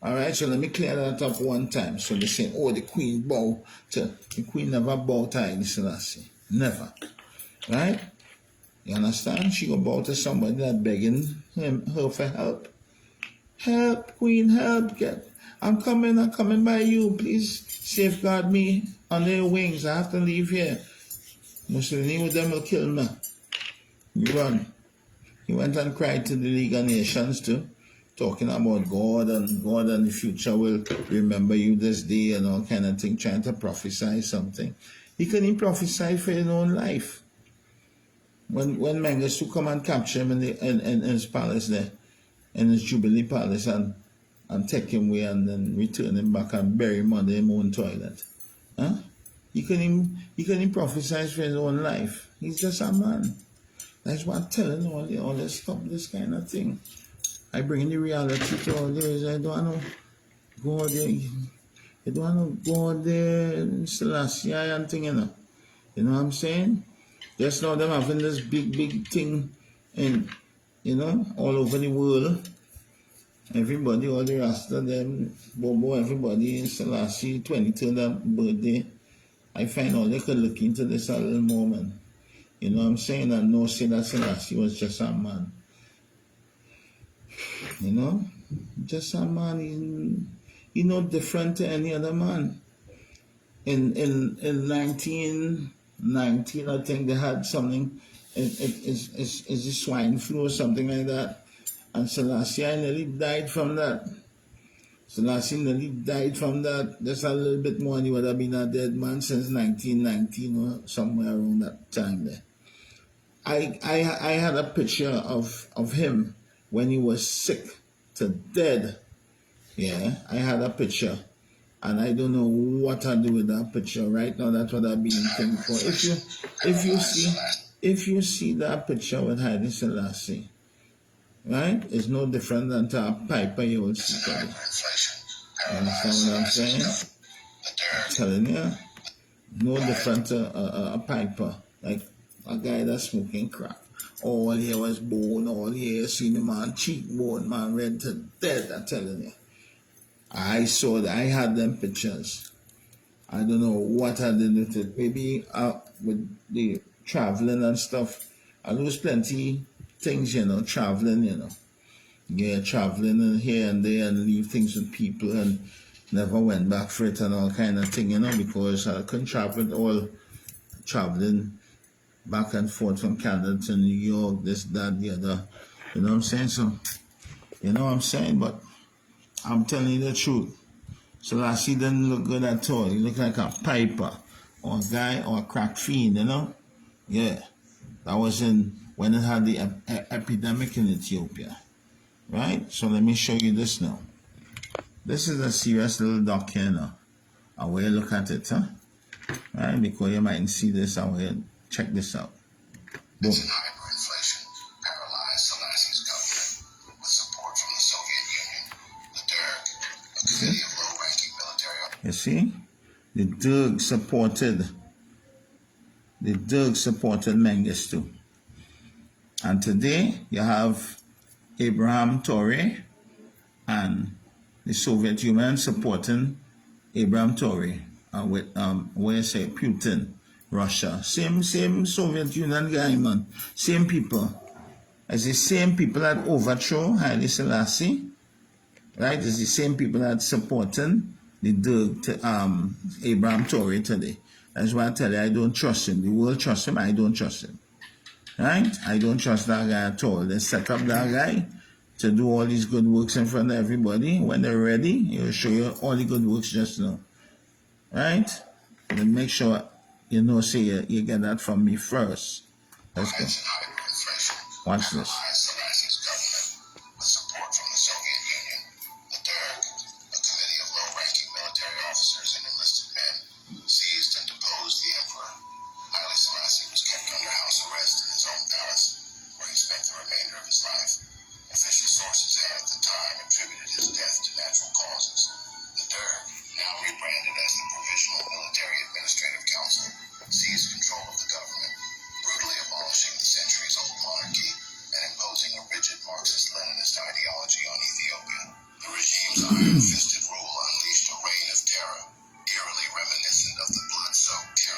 A: All right, so let me clear that up one time. So they say, oh, the queen bow to, the queen never bowed to Haile Selassie. Never. Right? You understand? She go bow to somebody that begging her for help. Help, queen, help. I'm coming by you. Please safeguard me under your wings. I have to leave here. Mussolini with them will kill me. You run. He went and cried to the League of Nations too, talking about God and the future will remember you this day and all kind of thing, trying to prophesy something. He couldn't even prophesy for his own life. When Mengistu come and capture him in his palace there, in his Jubilee Palace, and take him away and then return him back and bury him under his own toilet. Huh? He couldn't even prophesy for his own life. He's just a man. That's what I'm telling you, all this stop this kind of thing. I bring the reality to all this. I don't want to go there. I don't want to go there, Selassie and thing, you know. You know what I'm saying? Just now them having this big thing in, you know, all over the world. Everybody, all the rest of them, Bobo, everybody, Selassie, 23rd birthday. I find all they could look into this a little more, man. You know what I'm saying? And no say that Selassie was just a man. You know? Just a man. He's no different to any other man. In 1919, I think they had something, it's a swine flu or something like that. And Selassie nearly died from that. Selassie nearly died from that. Just a little bit more and he would have been a dead man since 1919 or somewhere around that time there. I had a picture of him when he was sick to dead. Yeah, I had a picture. And I don't know what I do with that picture right now. That's what I've been thinking for. If you see that picture with Haile Selassie, right? It's no different than to a piper you will see today. You understand what I'm saying? I'm telling you, no different to a piper, like a guy that's smoking crack. All here was bone, all here seen the man cheekbone, man red to death, I'm telling you. I saw that, I had them pictures. I don't know what I did with it. Maybe with the traveling and stuff, I lose plenty things, you know, traveling, you know. Yeah, traveling here and there and leave things with people and never went back for it and all kind of thing, you know, because I couldn't travel all traveling back and forth from Canada to New York, this, that, the other. You know what I'm saying? So, you know what I'm saying? But I'm telling you the truth. Selassie didn't look good at all. He looked like a piper or a guy or a crack fiend, you know? Yeah. That was when it had the epidemic in Ethiopia. Right? So let me show you this now. This is a serious little doc here now. I will look at it, huh? Right? Because you might see this, I will check this out. Boom.
C: Hyperinflation paralyzed Selassie's government with support from the Soviet Union, the Derg, a committee of low-ranking military.
A: You see? The Derg supported Mengistu. And today you have Abraham Torre and the Soviet Union supporting Abraham Torre with Putin, Russia. Same Soviet Union guy, man. Same people. As the same people that overthrow Haile Selassie, right? It's the same people that supporting the Abraham Torre today. That's why I tell you I don't trust him. The world trusts him, I don't trust him. Right? I don't trust that guy at all. They set up that guy to do all these good works in front of everybody. When they're ready, he'll show you all the good works just now. Right? Then make sure you know, say you get that from me first. Let's go. Watch this.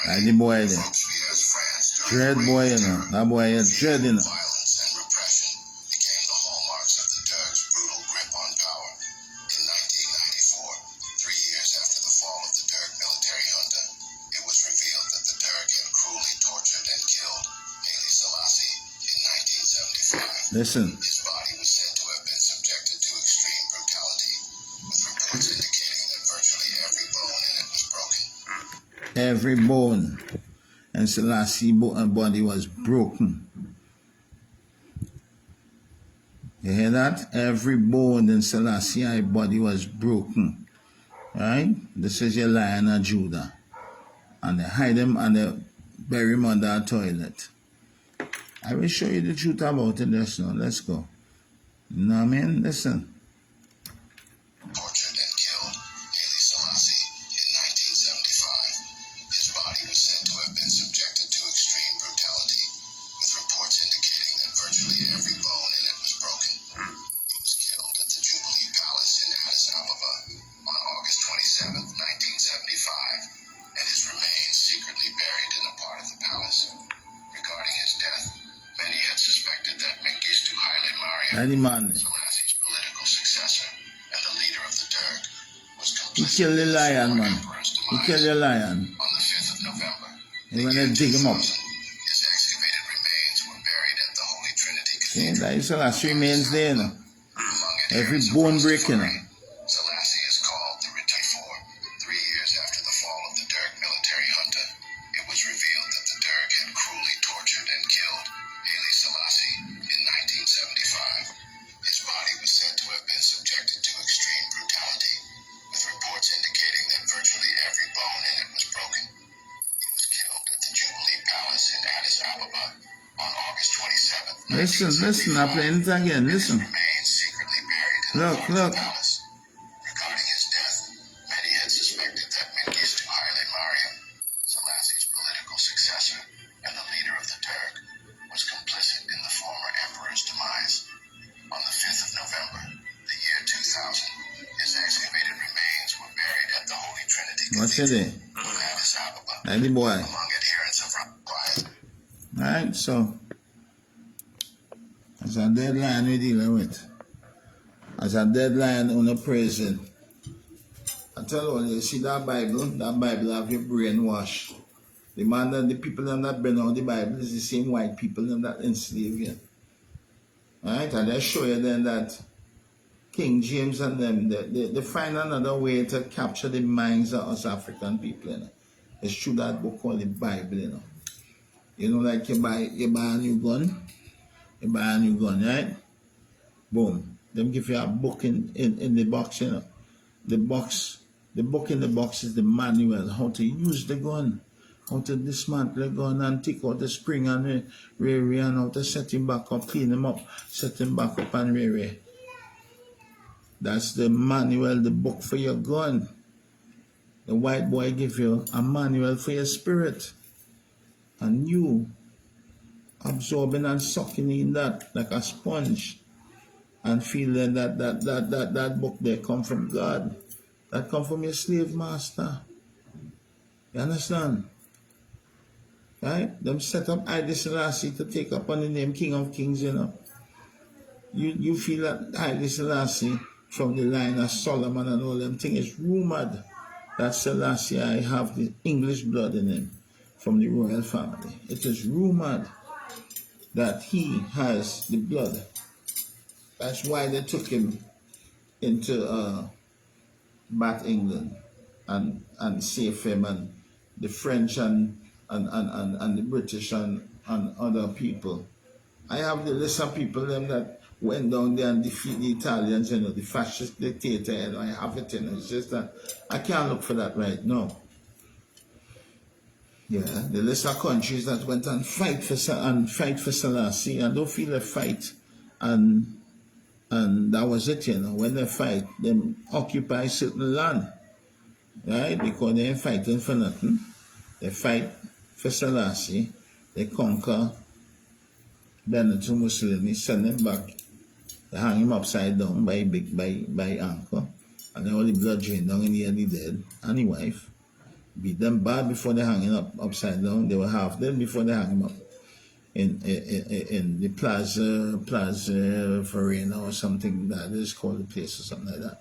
A: Like the boy there.
D: Folks we as France
A: Dread
D: during the
A: boy,
D: Reign of
A: you know.
D: Terror.
A: That boy is dread, you know.
D: Violence and repression became the hallmarks of the Derg's brutal grip on power. In 1994, 3 years after the fall of the Derg military junta, it was revealed that the Derg had cruelly tortured and killed Haile Selassie in 1975.
A: Listen.
D: His body was said to have been subjected to extreme brutality, with reports indicating that virtually every bone in it was broken.
A: Every bone. And Selassie's body was broken. You hear that? Every bone in Selassie's body was broken. Right? This is your Lion of Judah. And they hide him and they bury him under a toilet. I will show you the truth about it just now. Let's go. You know what I mean? Listen.
D: Tortured and killed Haile Selassie in 1975. His body was said to have been subjected to extreme brutality, with reports indicating that virtually every bone in it was broken. He was killed at the Jubilee Palace in Addis Ababa on August 27, 1975, and his remains secretly buried in a part of the palace. Regarding his death, many had suspected that Mengistu Haile Mariam,
A: Daddy man.
D: Selassie's political successor and the leader of the Derg, was
A: He
D: complicit
A: killed the
D: in the
A: lion,
D: former
A: man.
D: emperor's
A: He
D: demise.
A: killed the lion.
D: On the 5th of November,
A: He went to dig him up.
D: his excavated remains were buried at the Holy Trinity
A: See,
D: Cathedral.
A: that is Selassie remains there, you know.
D: Among
A: Every
D: adherents of
A: bone breaking.
D: Rastafari, Selassie is called the Retifor. 3 years after the fall of the Derg military junta, it was revealed that the Derg had cruelly tortured and killed Haile Selassie in 1975. His body was said to have been subjected to extreme brutality, with reports indicating that virtually every bone in it was broken. He was killed at the Jubilee Palace in Addis Ababa on August 27th.
A: Listen, I'm playing it again. Listen.
D: Remains secretly buried in
A: Look,
D: the
A: look.
D: palace. Regarding his death, many had suspected that Mengistu Haile Mariam, Selassie's political successor and the leader of the Derg, was complicit in the former emperor's demise. On the 5th of November, the year 2000, his excavated remains were buried at the Holy Trinity
A: What's
D: Cathedral
A: it?
D: in Addis Ababa.
A: Daddy boy.
D: Among adherents of Rastafari.
A: Alright, so as a dead lion we dealing with. As a dead lion on a prison. I tell you, you see that Bible have your brainwash. The man that the people that bring out the Bible is the same white people that enslave you. Alright, and they show you then that King James and them, they find another way to capture the minds of us African people, you know. It's through that book called the Bible, you know. You know, like you buy a new gun, right? Boom. Them give you a book in the box, you know. The book in the box is the manual, how to use the gun, how to dismantle the gun and take out the spring and re and how to set him back up, clean him up, set him back up and re. That's the manual, the book for your gun. The white boy give you a manual for your spirit. And you absorbing and sucking in that like a sponge and feeling that book there come from God. That come from your slave master. You understand? Right? Them set up Haile Selassie to take up on the name King of Kings, you know. You feel that Haile Selassie from the line of Solomon and all them things is rumored that Selassie I have the English blood in him from the royal family. It is rumored that he has the blood. That's why they took him into back England and saved him, and the French and the British and other people. I have the list of people them that went down there and defeat the Italians, you know, the fascist dictator, you know. I have it, you know. It's just that I can't look for that right now. Yeah, the list of countries that went and fight for Selassie and don't feel a fight, and that was it, you know. When they fight, they occupy certain land, right? Because they ain't fighting for nothing. They fight for Selassie. They conquer Benito Mussolini, send him back. They hang him upside down by anchor, and then all the blood drained down in the head, dead, and his wife. Beat them bad before they hang him up upside down. They were half dead before they hang him up in the Plaza Farina or something that is called the place or something like that.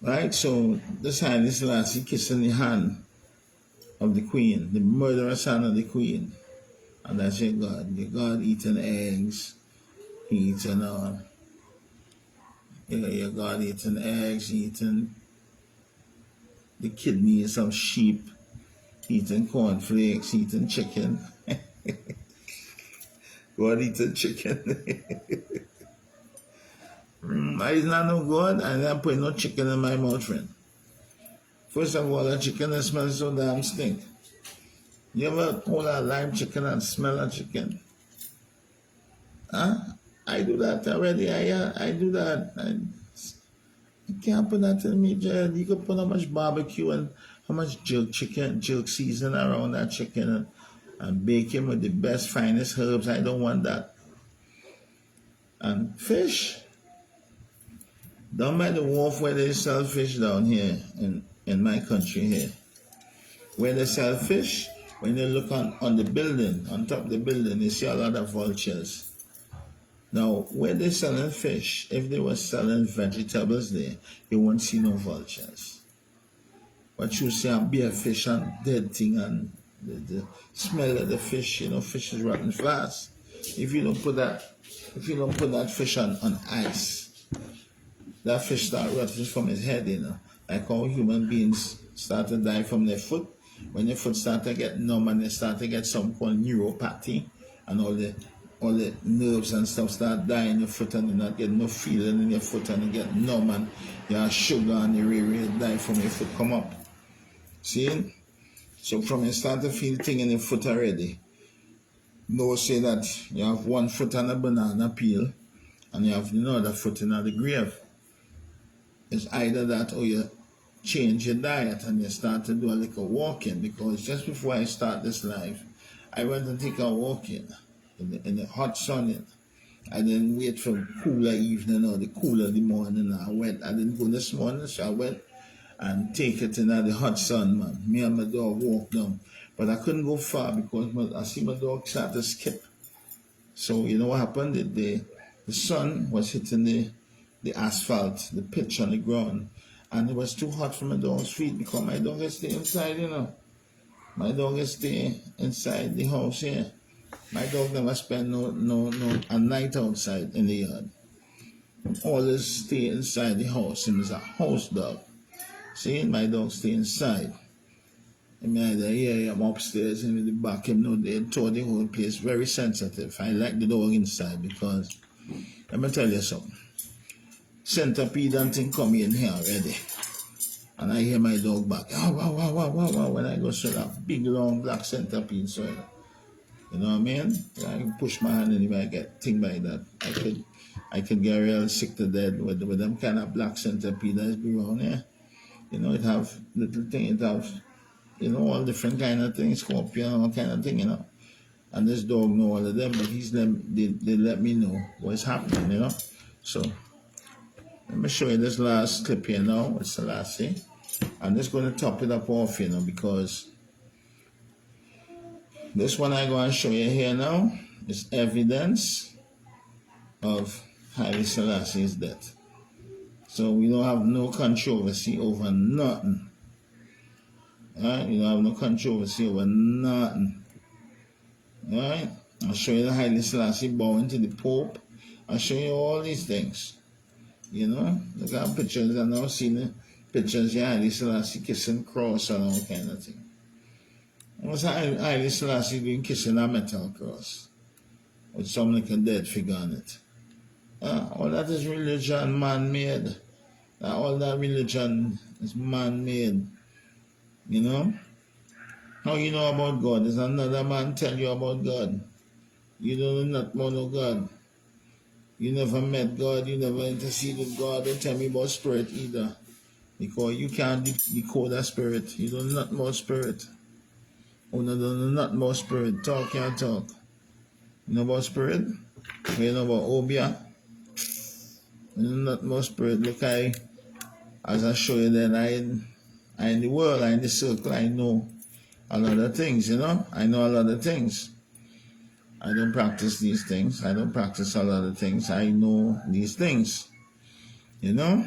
A: Right? So this Haile Selassie kissing the hand of the queen, the murderous hand of the queen. And that's your God. Your God eating eggs. He eating your God eating eggs, eating the kidneys of sheep, eating cornflakes, eating chicken. God eating chicken. It's not no good. I'm not putting no chicken in my mouth, friend. First of all, that chicken that smells so damn stink. You ever hold a lime chicken and smell a chicken? Huh? I do that already. I do that. You can't put that in me, Jed. You can put how much barbecue and how much jerk season around that chicken and bake him with the best, finest herbs. I don't want that. And fish. Down by the wharf where they sell fish down here in my country here. Where they sell fish, when you look on the building, on top of the building, you see a lot of vultures. Now, where they're selling fish, if they were selling vegetables there, you won't see no vultures. But you see a bare fish and dead thing and the smell of the fish, fish is rotten fast. If you don't put that fish on ice, that fish start rotting from his head, like how human beings start to die from their foot. When their foot start to get numb and they start to get something called neuropathy, and all the nerves and stuff start dying in your foot and you not get no feeling in your foot and you get numb and you have sugar and you really die from your foot come up. See? So from you start to feel thing in your foot already, no say that you have one foot on a banana peel and you have another foot in the grave. It's either that or you change your diet and you start to do a little walking, because just before I start this life, I went and take a walking in the hot sun. I didn't wait for cooler evening or the cooler the morning. I didn't go this morning, so I went and take it in the hot sun, man. Me and my dog walked down. But I couldn't go far because I see my dog start to skip. So you know what happened? The sun was hitting the asphalt, the pitch on the ground. And it was too hot for my dog's feet because my dog is stay inside, My dog is stay inside the house here. My dog never spend a night outside in the yard. Always stay inside the house. He is a house dog. See, my dog stay inside. I'm upstairs in the back. They told the whole place very sensitive. I like the dog inside because, let me tell you something. Centipede and thing come in here already. And I hear my dog back. Wow, when I go through that big long black centipede. So, you know what I mean? I can push my hand in if I get thing like that. I could get real sick to death with them kind of black centipede that's be around here. It have little thing, it have, all different kind of things, scorpion, all kind of thing, And this dog know all of them, but they let me know what's happening, So, let me show you this last clip here now with Selassie. I'm just going to top it up off, because this one I'm going to show you here now is evidence of Haile Selassie's death. So we don't have no controversy over nothing. Alright? We don't have no controversy over nothing. Alright? I'll show you the Haile Selassie bowing to the Pope. I'll show you all these things. Look at pictures. I've now seen the pictures of Haile Selassie kissing cross and all kind of thing. What's Haile Selassie doing kissing a metal cross with some like a dead figure on it? All that is religion, man-made. All that religion is man-made. How you know about God? There's another man tell you about God. You don't know nothing about God. You never met God, you never interceded with God. Don't tell me about spirit either. Because you can't decode that spirit. You don't know nothing about spirit. Oh, no, nothing about spirit. Talk, can't talk. You know about spirit? You know about Obia? You know nothing about spirit. Look, as I show you then, I'm in the world, I'm in the circle, I know a lot of things, you know. I know a lot of things. I don't practice these things. I don't practice a lot of things. I know these things, you know.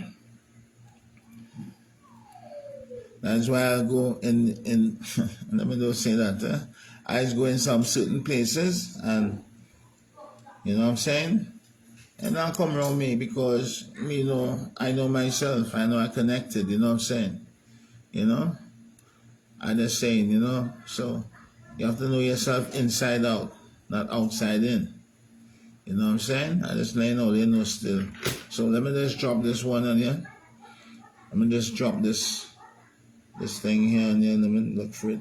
A: That's why I go in let me just say that. I go in some certain places and, you know what I'm saying? And I'll come around me because, you know, I know myself. I know I connected, you know what I'm saying? You know? I'm just saying, you know? So you have to know yourself inside out, not outside in. You know what I'm saying? I just laying out, you know, still. So let me just drop this one on here. Let me just drop this thing here and then. Let me look for it.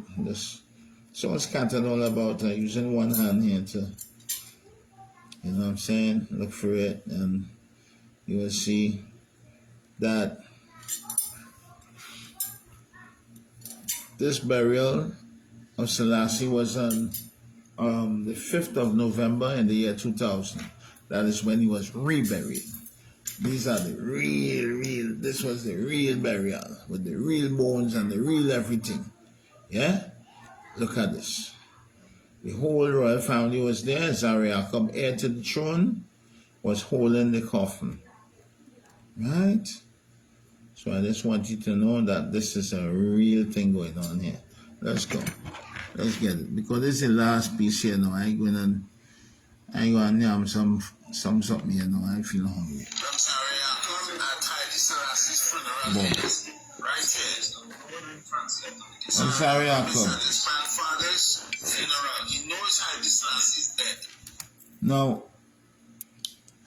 A: So it's scattered all about. Using one hand here to, you know what I'm saying? Look for it and you will see that this burial of Selassie was on the 5th of November in the year 2000. That is when he was reburied. These are the real, this was the real burial with the real bones and the real everything. Yeah? Look at this. The whole royal family was there. Jacob, heir to the throne, was holding the coffin. Right? So I just want you to know that this is a real thing going on here. Let's go. Let's get it. Because this is the last piece here now. I ain't going to have some something here now. I feel hungry.
D: I'm sorry, I'm at Haile Selassie's funeral.
A: Boom.
D: Right here.
A: I'm sorry, Jacob.
D: His grandfather's funeral. He knows Haile Selassie is dead.
A: Now,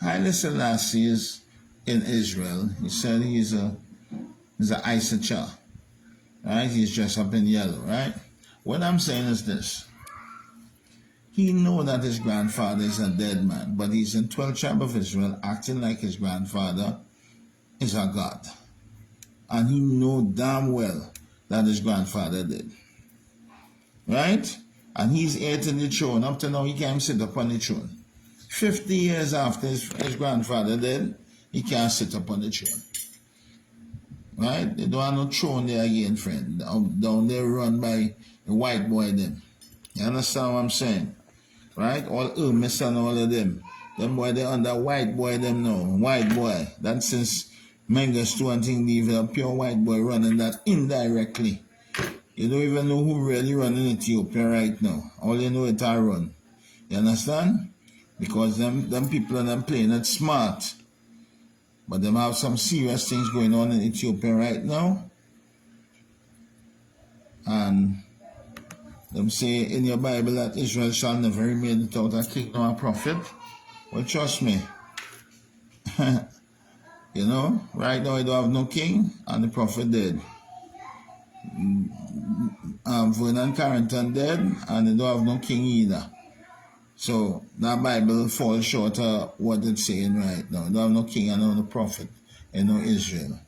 A: Haile Selassie is in Israel. He said he's an Issachar. Right? He's dressed up in yellow, right? What I'm saying is this. He knows that his grandfather is a dead man, but he's in 12th tribe of Israel acting like his grandfather is a god. And he knows damn well that his grandfather did. Right? And he's heir to the throne. Up to now, he can't sit up on the throne. 50 years after his grandfather died, he can't sit up on the throne. Right? They don't have no throne there again, friend. Down there run by the white boy them. You understand what I'm saying? Right? All Hermes and all of them. Them boy they under white boy them now. White boy. That since Mengistu and thing leave a pure white boy running that indirectly. You don't even know who really running Ethiopia right now. All you know it I run. You understand? Because them people and them playing it smart. But them have some serious things going on in Ethiopia right now. And them say in your Bible that Israel shall never remain without a king nor a prophet. Well, trust me. You know, right now you don't have no king and the prophet dead. Vernon Carrington dead and they don't have no king either. So that Bible falls short of what it's saying right now. They don't have no king and no prophet in no Israel.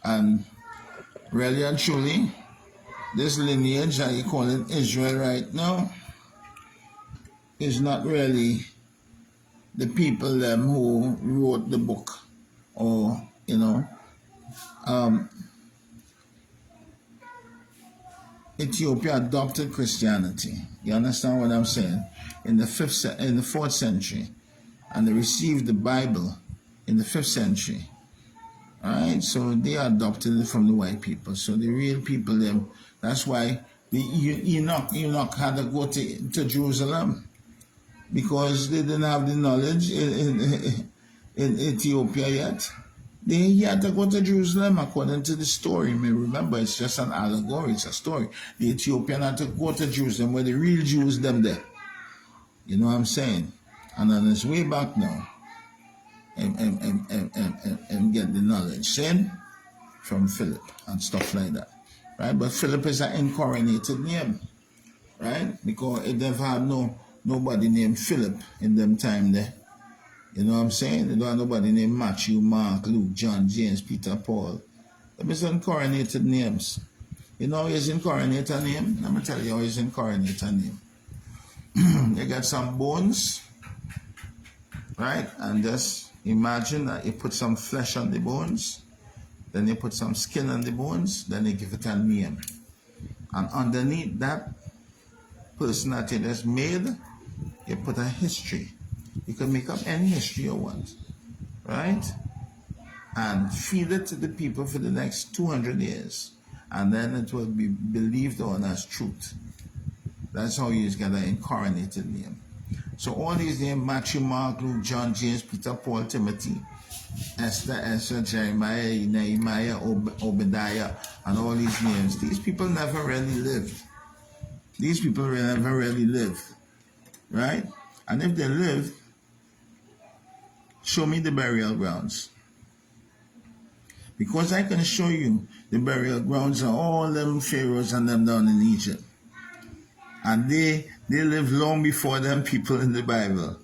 A: And really and truly, this lineage that you call it Israel right now is not really the people them who wrote the book or, you know, Ethiopia adopted Christianity. You understand what I'm saying? In the 4th century, and they received the Bible in the 5th century. All right, so they adopted it from the white people. So the real people, them. That's why Enoch had to go to Jerusalem because they didn't have the knowledge in Ethiopia yet. He had to go to Jerusalem according to the story. You may remember, it's just an allegory, it's a story. The Ethiopian had to go to Jerusalem where the real Jews them there. You know what I'm saying? And on his way back now, and get the knowledge, seen from Philip and stuff like that. Right? But Philip is an incarnated name. Right? Because it never had nobody named Philip in them time there. You know what I'm saying? They don't have nobody named Matthew, Mark, Luke, John, James, Peter, Paul. Them is incarnated names. You know his incarnated name? Let me tell you how his incarnated name. They got some bones, right? And just imagine that you put some flesh on the bones. then they put some skin on the bones, then they give it a name. And underneath that person that it is made, you put a history. You can make up any history you want, right? And feed it to the people for the next 200 years. And then it will be believed on as truth. That's how you get an incarnated name. So all these names, Matthew, Mark, Luke, John, James, Peter, Paul, Timothy, Esther, Ezra, Jeremiah, Nehemiah, Obadiah, and all these names, these people never really lived. These people never really lived, right? And if they lived, show me the burial grounds. Because I can show you the burial grounds of all them pharaohs and them down in Egypt. And they lived long before them people in the Bible.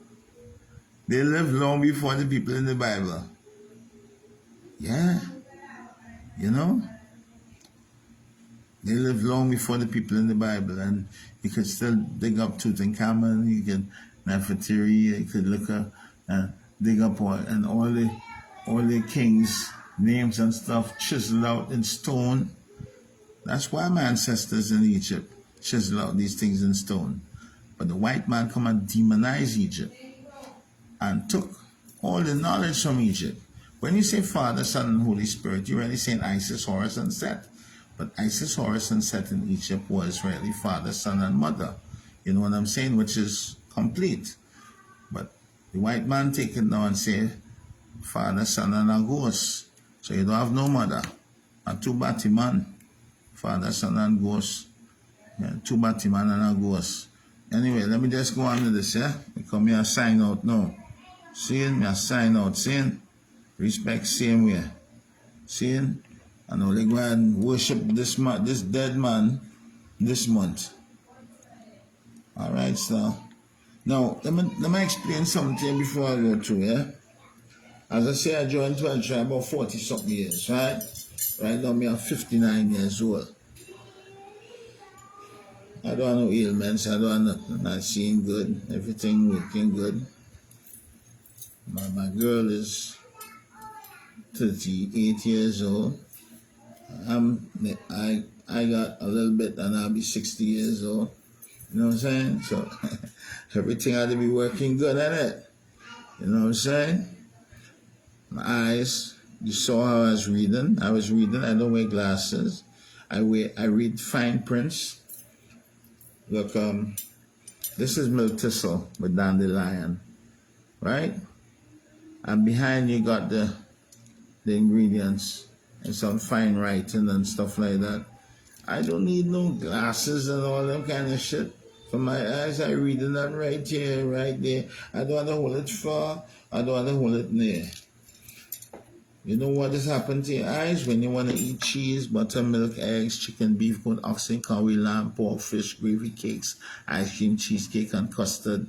A: They lived long before the people in the Bible. Yeah. You know? They lived long before the people in the Bible. And you could still dig up Tutankhamun, you could Nefertiti, you could look up and dig up all the kings' names and stuff chiseled out in stone. That's why my ancestors in Egypt chiseled out these things in stone. But the white man come and demonized Egypt and took all the knowledge from Egypt. When you say Father, Son, and Holy Spirit, you're really saying Isis, Horus, and Set. But Isis, Horus, and Set in Egypt was really Father, Son, and Mother. You know what I'm saying? Which is complete. But the white man take it now and say Father, Son, and a ghost. So you don't have no mother. And two Batiman. Father, Son, and ghost. Yeah, two Batiman and a ghost. Anyway, let me just go on with this, yeah? Because me a sign out now. Seeing? Me a sign out. Seeing? Respect same way. Seeing? And only go and worship this dead man this month. Alright, so. Now, let me explain something before I go through, yeah? As I say, I joined 12 tribe about 40-something years, right? Right now, I'm 59 years old. I don't have no ailments, I don't have nothing. I'm seeing good, everything working good. My girl is 38 years old. I got a little bit and I'll be 60 years old. You know what I'm saying? So everything had to be working good at it. You know what I'm saying? My eyes, you saw how I was reading. I don't wear glasses. I read fine prints. Look, this is milk thistle with dandelion, right? And behind you got the ingredients and some fine writing and stuff like that. I don't need no glasses and all that kind of shit. For my eyes, I reading that right here, right there. I don't want to hold it far. I don't want to hold it near. You know what has happened to your eyes when you want to eat cheese, buttermilk, eggs, chicken, beef, goat, oxen, cow, lamb, pork, fish, gravy, cakes, ice cream, cheesecake, and custard,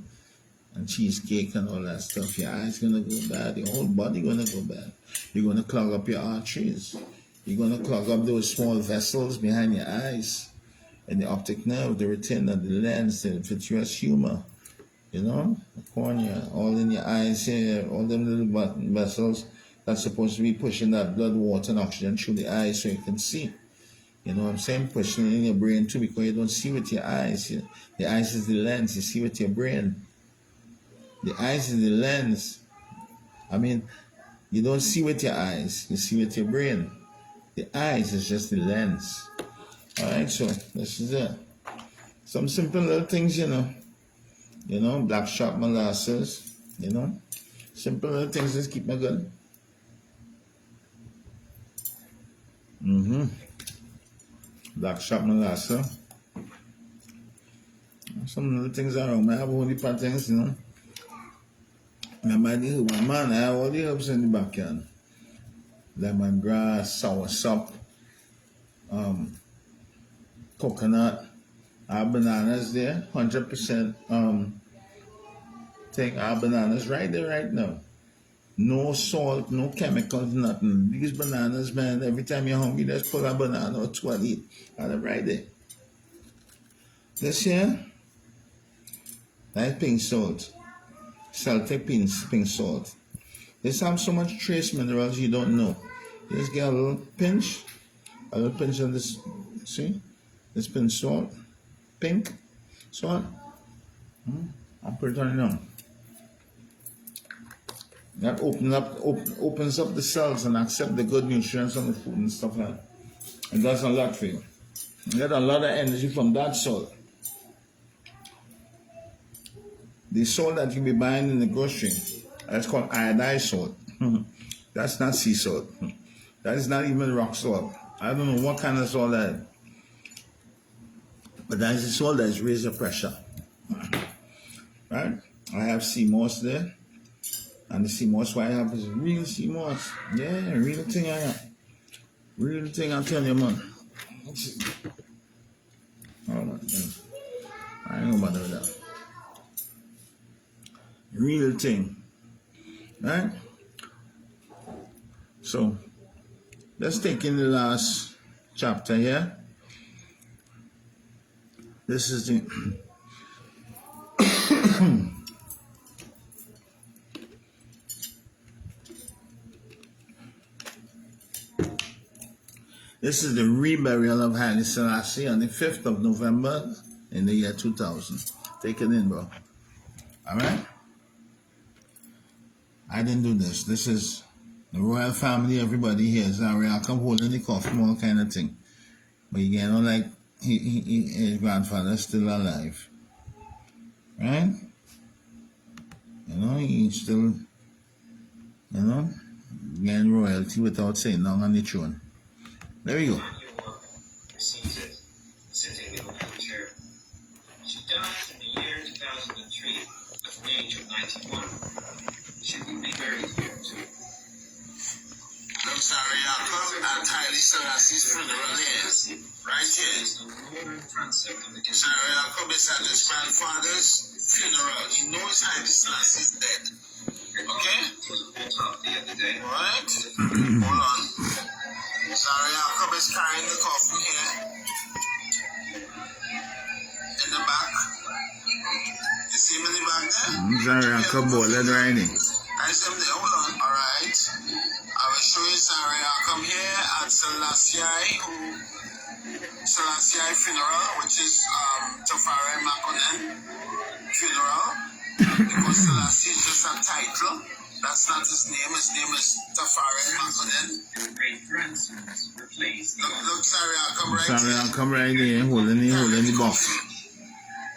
A: and cheesecake, and all that stuff. Your eyes gonna go bad. Your whole body gonna go bad. You're gonna clog up your arteries. You're gonna clog up those small vessels behind your eyes, and the optic nerve, the retina, the lens, the vitreous humor. You know, the cornea, all in your eyes here, all them little vessels that's supposed to be pushing that blood, water, and oxygen through the eyes so you can see. You know what I'm saying? Pushing it in your brain too, because you don't see with your eyes. The eyes is the lens, you see with your brain. The eyes is the lens. I mean, you don't see with your eyes, you see with your brain. The eyes is just the lens. Alright, so this is it. Some simple little things, you know, black sharp molasses, you know. Simple little things just keep me good. Black sharp molasses. Some little things around. I have all the patterns, you know. Remember the herb, man, I have all the herbs in the backyard. Lemongrass, soursop, coconut. I have bananas there, 100% take our bananas right there, right now. No salt, no chemicals, nothing. These bananas, man, every time you're hungry, just pull a banana or two and eat. And I'm right there. This here, that's pink salt. Celtic pink salt. This has so much trace minerals you don't know. Just get a little pinch of this, see? This pinch salt, pink salt. I'll put it on now. That opens up the cells and accept the good nutrients from the food and stuff like that. It does a lot for you. You get a lot of energy from that salt. The salt that you be buying in the grocery, that's called iodized salt. That's not sea salt. That is not even rock salt. I don't know what kind of salt that is. But that is the salt that is raised your pressure. Right? I have sea moss there. And the sea moss what I have is real sea moss. Yeah, real thing I have. Real thing I tell you, man. Oh, man. I ain't gonna bother with that. Real thing. Right? So, let's take in the last chapter here. This is the this is the reburial of Haile Selassie on the 5th of November in the year 2000. Take it in, bro. Alright? I didn't do this. This is the royal family, everybody here. Zaria come holding the coffin, all kind of thing. But you know, like his grandfather's still alive. Right? You know, he's still, getting royalty without saying nothing on the throne. There we go.
F: Received it, sitting in the wheelchair. She died in the year 2003 at the age of 91. She will be buried here too.
D: I'm sorry, Jacob at Haile Selassie's funeral here. Right here. Sorry, Jacob is at his grandfather's funeral. He knows Haile Selassie is dead. Okay? Alright? Hold on. Sorry, Jacob is carrying the coffin here. In the back. You see him in the back there?
A: Sorry, Jacob, let right in.
D: I see him there. Hold on. Alright. I will show you Sorry, Jacob here at Selassie funeral, which is Tafari Makonnen funeral. Because Selassie is just a title. That's not his name. His name is Tafari Makonnen. Look, Sorry, Jacob right
A: Sorry,
D: here.
A: I'll come right in, holding the box.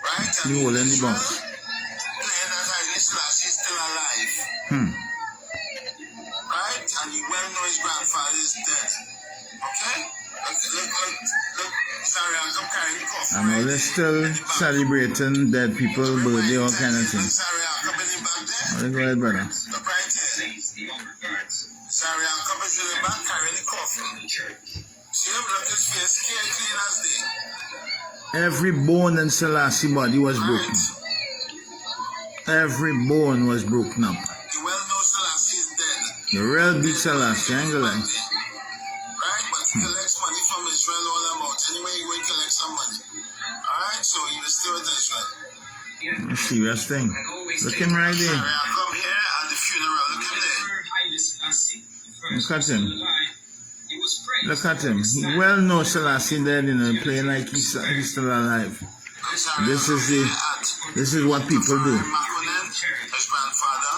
D: Right? And
A: You holding the box.
D: Playing that Haile Selassie is still alive. Right? And you well know his grandfather is dead. Okay? Look. Sorry, I'm carrying the coffin.
A: I know they're still celebrating dead people's birthday, all kind of things.
D: Sorry, I'm coming in back there.
A: Go ahead, brother.
D: Look right here. Sorry, I'm coming in the back carrying the coffin. See him? Look his face, clean as day.
A: Every bone in Selassie body was broken. Every bone was broken up.
D: You well know Selassie is dead.
A: The real big Selassie, I ain't gonna lie.
D: Right? But he collects money from Israel all about. Anyway, he will collect some money. Alright? So he will stay with Israel.
A: A serious thing. Look him right there.
D: Sorry, I come here at the funeral. Look at there.
A: Look at him. Look at him. He well knows Selassie dead, playing like he's still alive. This is what people do.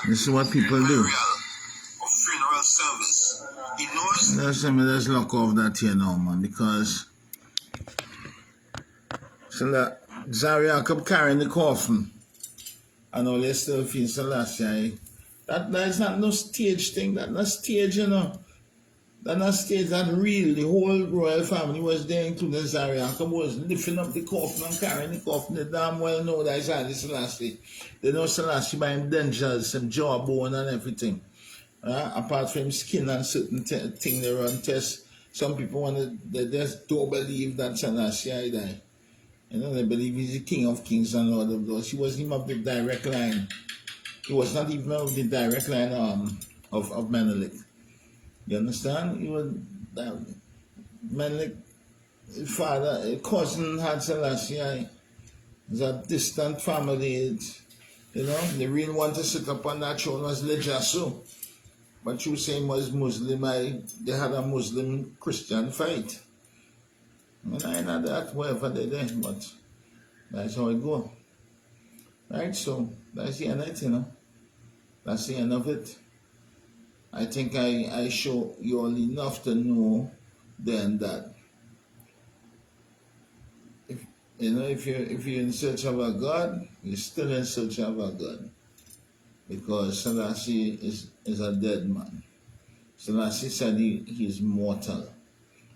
A: This is what people do.
D: Funeral service. He knows.
A: Let's look off that here now, man, because Zaria kept carrying the coffin. And all they still feel Selassie. That is not no stage thing. That's not stage, That's not stage, that real. The whole royal family was there, including Zaria. Was lifting up the coffin and carrying the coffin. They damn well know that it's Haile Selassie. They know Selassie by him dentures, some jawbone and everything. Apart from skin and certain things they run tests. Some people they just don't believe that Selassie died. They believe he's the King of Kings and Lord of Lords. He wasn't even of the direct line. He was not even of the direct line of Menelik. You understand? He was Menelik, his father, his cousin had Selassie. It's a distant family. The real one to sit up on that throne was Lejasu. But you saying was Muslim, they had a Muslim Christian fight. I mean, I know that, whatever they did, but that's how it go. Right, so that's the end of it, you know. That's the end of it. I think I show you all enough to know then that if you know if you're in search of a God, you're still in search of a God. Because Selassie is a dead man. Selassie said he is mortal.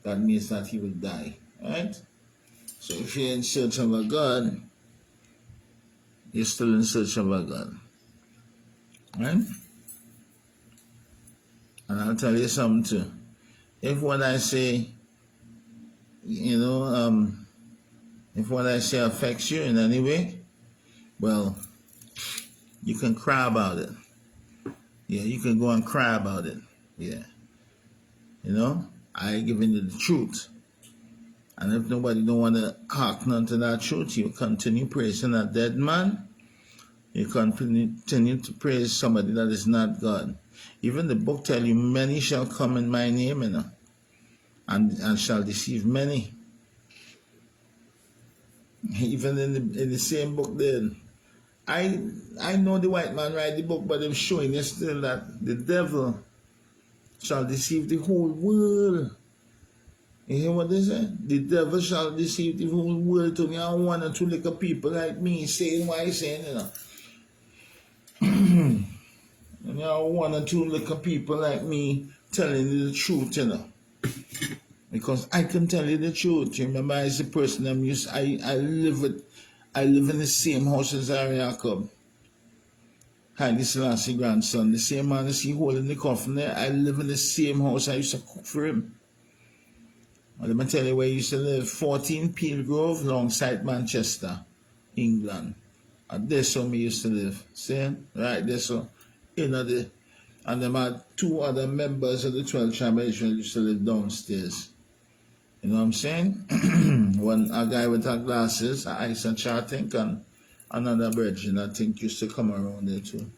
A: That means that he will die. Right? So if you're in search of a God, you're still in search of a God. Right? And I'll tell you something too. If what I say, you know, if what I say affects you in any way, well, you can cry about it. Yeah, you can go and cry about it. Yeah. You know, I giving you the truth. And if nobody don't want to hearken to that truth, you continue praising a dead man. You continue to praise somebody that is not God. Even the book tell you, many shall come in my name, you know, and shall deceive many. Even in the same book there, I know the white man write the book, but they're showing you still that the devil shall deceive the whole world. You hear what they say? The devil shall deceive the whole world to me. I want and two little people like me saying what he's saying, you know. And you know, one or two little people like me telling you the truth, you know. Because I can tell you the truth. Remember, as a person I live in the same house as Jacob. Haile Selassie grandson, the same man as he holding the coffin there. I live in the same house. I used to cook for him. Well, let me tell you where I used to live. 14 Peel Grove, alongside Manchester, England. And that's where we used to live. See? Right there, so and them had two other members of the 12 tribe of Israel used to live downstairs. You know what I'm saying? A guy with glasses, eyes and chart, I think, and another virgin, I think, used to come around there too.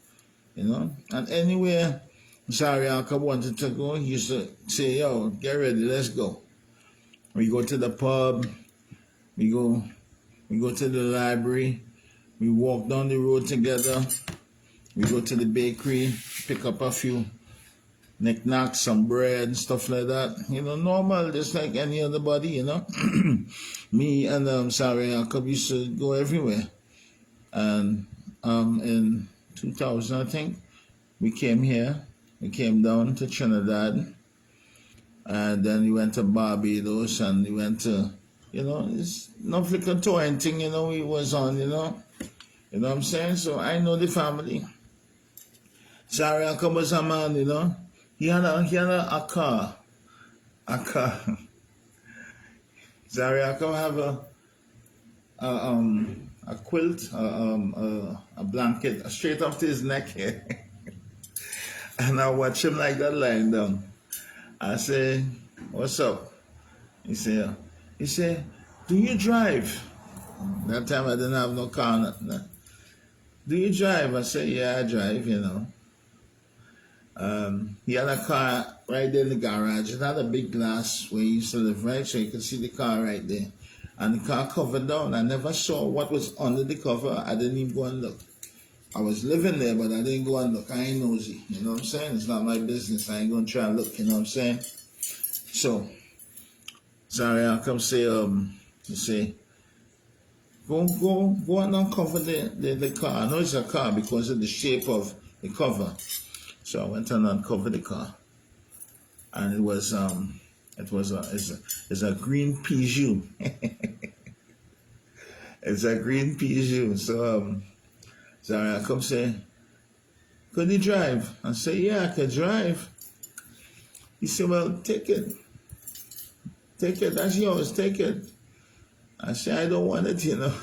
A: You know? And anywhere Jacob wanted to go, he used to say, yo, get ready, let's go. We go to the pub, we go to the library, we walk down the road together, we go to the bakery, pick up a few knickknacks, some bread and stuff like that. You know, normal, just like any other body, you know. Me and Jacob used to go everywhere. And in 2000, I think, we came here. We came down to Trinidad. And then we went to Barbados and we went to, you know, it's not like a touring thing, you know, we was on, you know. You know what I'm saying? So I know the family. Jacob was a man, you know. He had a car. A car. Jacob have a quilt, a blanket straight up to his neck here. And I watch him like that lying down. I say, what's up? He said, do you drive? That time I didn't have no car. No. Do you drive? I said, yeah, I drive, you know. He had a car right there in the garage. It had a big glass where he used to live, right? So you could see the car right there. And the car covered down. I never saw what was under the cover. I didn't even go and look. I was living there, but I didn't go and look. I ain't nosy. You know what I'm saying? It's not my business. I ain't going to try and look. You know what I'm saying? So, sorry, I'll come say, you say, go and uncover the car. I know it's a car because of the shape of the cover. So I went and uncovered the car. And it's a green Peugeot. It's a green Peugeot. So, sorry, I come say, could you drive? I say, yeah, I could drive. He said, well, take it. Take it, that's yours, take it. I say, I don't want it, you know.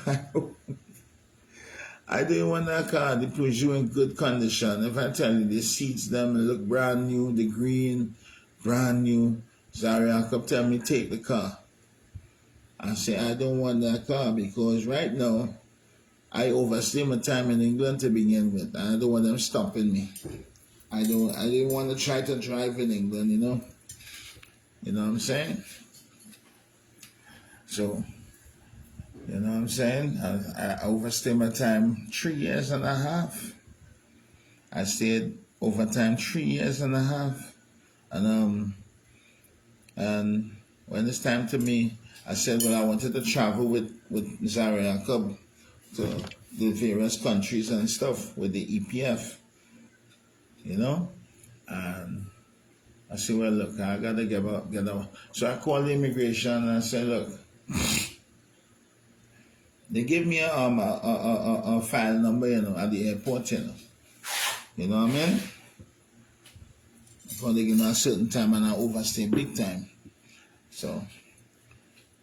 A: I didn't want that car, the Peugeot in good condition. If I tell you, the seats, them look brand new, the green, brand new. Sorry, I come tell me, take the car. I say, I don't want that car because right now, I overstay my time in England to begin with. I don't want them stopping me. I didn't want to try to drive in England, you know. You know what I'm saying? So, you know what I'm saying? I overstayed my time 3.5 years. I stayed over time 3.5 years. And when it's time to me, I said, well, I wanted to travel with Zaria Cub to the various countries and stuff with the EPF, you know? And I said, well, look, I got to get out. So I called the immigration and I said, look, they gave me a file number, you know, at the airport, you know. You know what I mean? Because they give me a certain time and I overstay big time. So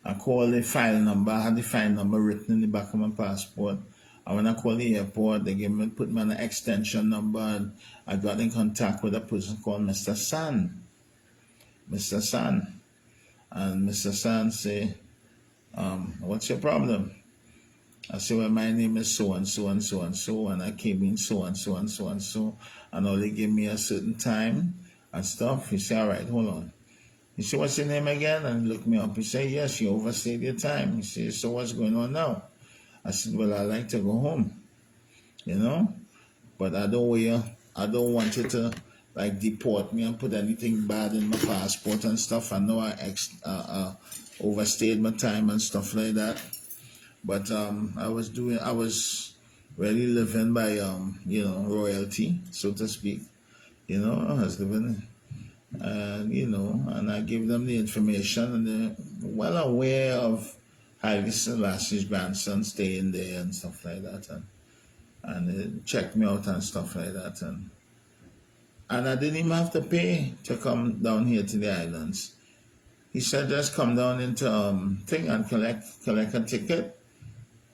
A: I called the file number. I had the file number written in the back of my passport. And when I called the airport, they put me on an extension number, and I got in contact with a person called Mr. San. Mr. San. And Mr. San say, what's your problem? I said, well, my name is so and so and so and so, and I came in so and so and so and so, and all they gave me a certain time and stuff. He said, all right, hold on. He said, what's your name again? And he looked me up. He said, yes, you overstayed your time. He said, so what's going on now? I said, well, I like to go home, you know, but I don't want you to like deport me and put anything bad in my passport and stuff. I know I overstayed my time and stuff like that. But I was really living by you know, royalty, so to speak. You know, I was living, and you know, and I gave them the information, and they're well aware of Haile Selassie's grandson staying there and stuff like that, and they checked me out and stuff like that, and I didn't even have to pay to come down here to the islands. He said just come down into thing and collect a ticket.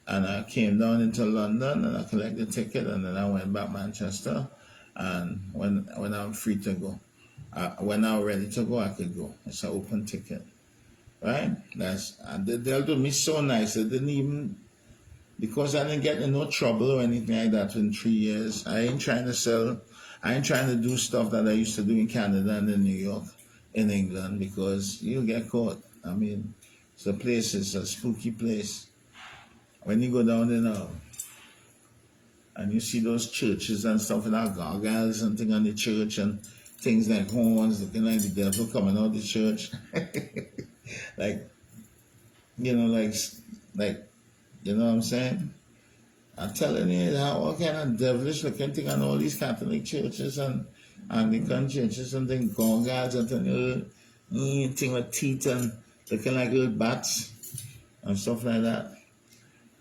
A: And I came down into London and I collected the ticket, and then I went back to Manchester. And when I'm free to go, when I'm ready to go, I could go. It's an open ticket, right? They dealt with me so nice. They didn't even, because I didn't get in no trouble or anything like that in 3 years. I ain't trying to do stuff that I used to do in Canada and in New York, in England, because you'll get caught. I mean, it's a spooky place. When you go down there and you see those churches and stuff with our gargoyles and things on the church and things like horns looking like the devil coming out of the church. like, you know, like, you know what I'm saying? I'm telling you, what kind of devilish looking thing on all these Catholic churches and Anglican churches and things, gargoyles and thing with teeth and looking like little bats and stuff like that.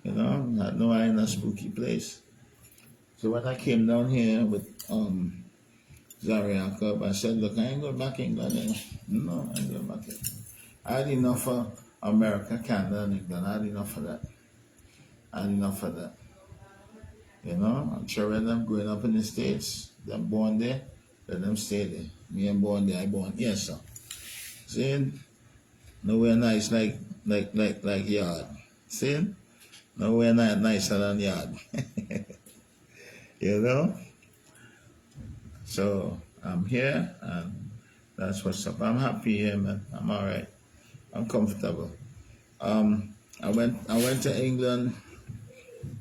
A: You know, I know I'm in a spooky place. So when I came down here with Zaria Cub, I said, look, I ain't going back to England anymore. No, I ain't going back to England. I had enough of America, Canada, and England. I had enough of that. You know, I'm sure when them growing up in the States, them born there, let them stay there. Me ain't born there, I born here, so. See? Nowhere nice like yard. See? Nowhere nicer than yard. You know? So I'm here, and that's what's up. I'm happy here, man. I'm all right. I'm comfortable. I went to England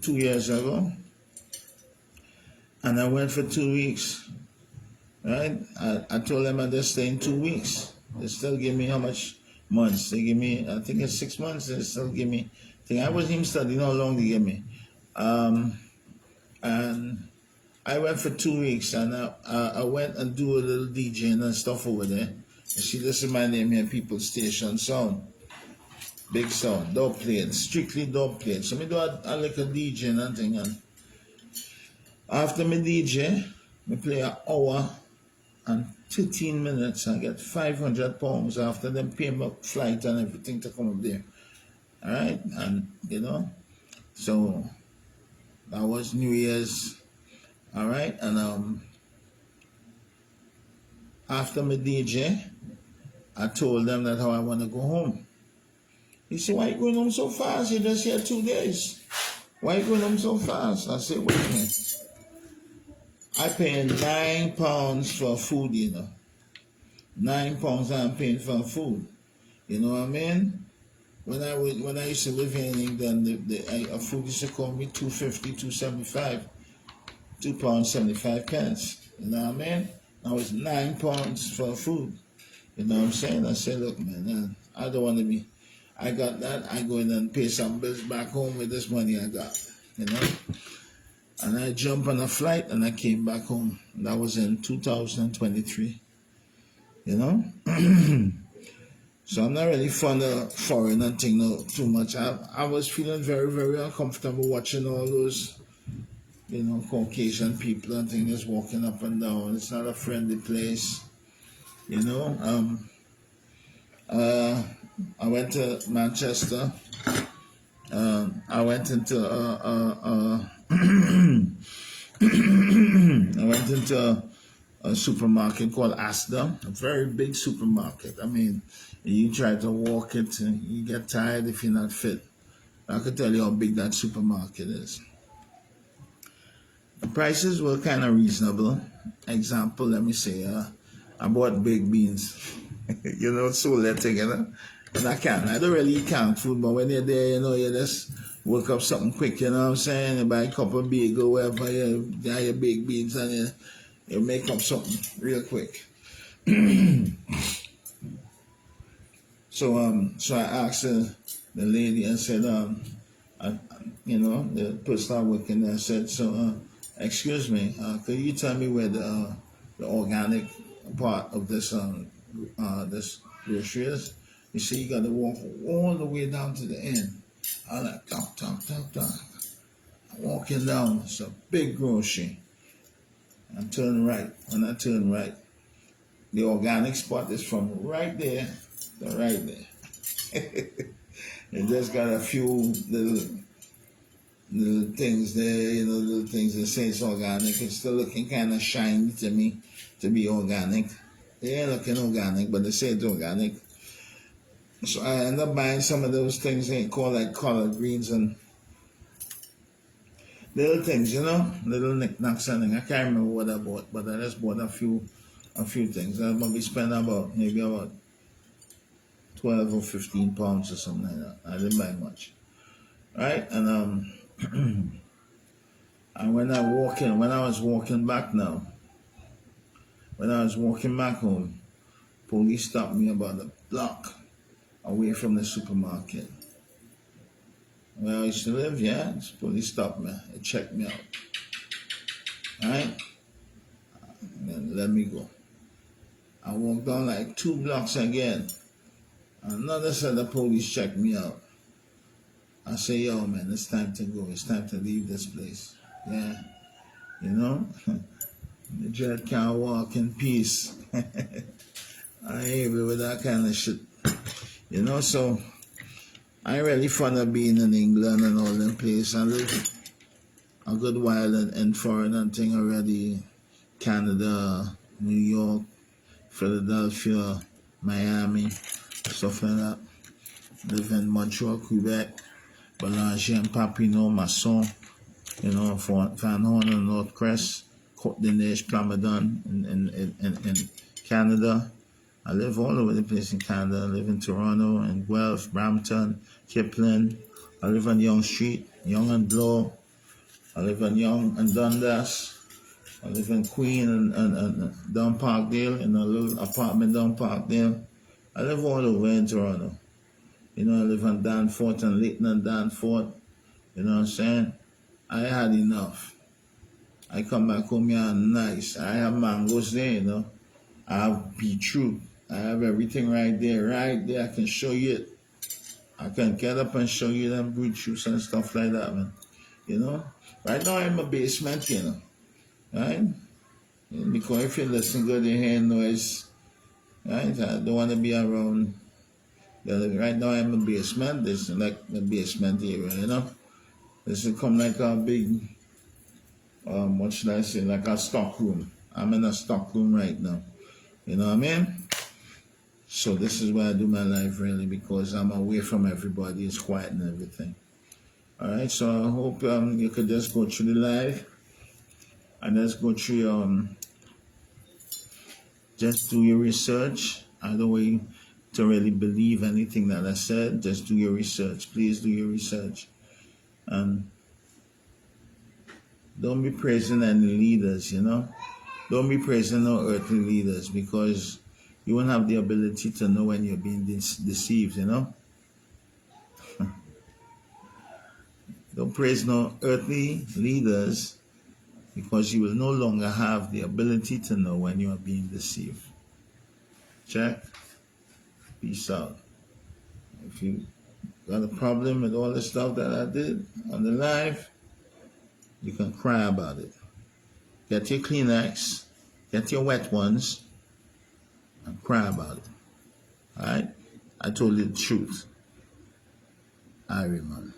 A: 2 years ago, and I went for 2 weeks. Right? I told them I'd just stay in 2 weeks. They still give me how much months? They give me, I think it's 6 months. They still give me. I wasn't even studying how long they give me. And I went for 2 weeks, and I went and do a little DJing and stuff over there. You see, this is my name here, People Station Sound. Big sound, dub plate, strictly dub plate. So I do a little DJing and thing. And after my DJ, I play an hour and 15 minutes. I get £500 after them pay my flight and everything to come up there. All right, and you know, so that was New Year's. All right, and after my DJ, I told them that how I want to go home. He said, why you going home so fast? You're just here 2 days. Why you going home so fast? I said, wait a minute. I paying £9 for food, you know. £9 I'm paying for food. You know what I mean? When I used to live here in England, a food used to cost me 2.50, 2.75, £2.75. You know what I mean? Now it's £9 for food. You know what I'm saying? I say, look, man, I don't want to be. I got that. I go in and pay some bills back home with this money I got. You know? And I jumped on a flight and I came back home. That was in 2023. You know? So I'm not really fond of foreign and thing no, too much. I was feeling very, very uncomfortable watching all those, you know, Caucasian people and things just walking up and down. It's not a friendly place. You know? I went to Manchester. I went into I went into a supermarket called Asda, a very big supermarket. I mean, you try to walk it, and you get tired if you're not fit. I could tell you how big that supermarket is. The prices were kind of reasonable. Example, let me say, I bought baked beans. You know, so letting, you know. And I don't really eat canned food, but when you're there, you know, you just work up something quick, you know what I'm saying? You buy a couple of bagel, whatever, you buy your baked beans, and you make up something real quick. So I asked the lady and said, you know, the person I'm working there said, so, excuse me, could you tell me where the organic part of this this grocery is? You see, you got to walk all the way down to the end. I like talk. Walking down, it's a big grocery. I turn right. When I turn right, the organic spot is from right there to right there. It just got a few little things there, you know, little things that say it's organic. It's still looking kind of shiny to me to be organic. They ain't looking organic, but they say it's organic. So I end up buying some of those things they call like collard greens and little things, you know, little knickknacks and things. I can't remember what I bought, but I just bought a few things. I probably spent maybe about 12 or 15 pounds or something like that. I didn't buy much, right? And and when I was walking back home, police stopped me about a block away from the supermarket. Where I used to live, yeah, police stopped me. They checked me out. Right? And then let me go. I walked down like 2 blocks again. Another set of police checked me out. I say, yo, man, it's time to go. It's time to leave this place. Yeah. You know? The jet can't walk in peace. I ain't with that kind of shit. You know, so I ain't really fond of being in England and all them places. I live a good while in foreign and thing already. Canada, New York, Philadelphia, Miami, stuff like that. Live in Montreal, Quebec, Belanger and Papineau, Masson, you know, Van Horn and North Crest, Côte des Neiges, Plamondon in Canada. I live all over the place in Canada. I live in Toronto and Guelph, Brampton, Kipling. I live on Yonge Street, Yonge and Bloor. I live on Yonge and Dundas. I live in Queen and down Parkdale, in a little apartment down Parkdale. I live all over in Toronto. You know, I live on Danforth and Leighton and Danforth. You know what I'm saying? I had enough. I come back home here nice. I have mangoes there, you know. I have beetroot. I have everything right there. I can show you it. I can get up and show you them beetroots and stuff like that, man. You know? Right now I'm in a basement, you know. Right? Because if you listen good, you hear noise. Right? I don't want to be around. Right now I'm in a basement. This is like the basement area, you know? This will come like a big, what should I say, like a stock room. I'm in a stock room right now. You know what I mean? So this is where I do my life really, because I'm away from everybody. It's quiet and everything. All right, so I hope you could just go through the live And let's go through your, just do your research. I don't want you to really believe anything that I said. Just do your research. Please do your research. And don't be praising any leaders, you know. Don't be praising no earthly leaders, because you won't have the ability to know when you're being deceived, you know. Don't praise no earthly leaders, because you will no longer have the ability to know when you are being deceived. Check. Peace out. If you got a problem with all the stuff that I did on the live, you can cry about it. Get your Kleenex, get your wet ones, and cry about it. All right? I told you the truth. Reuben.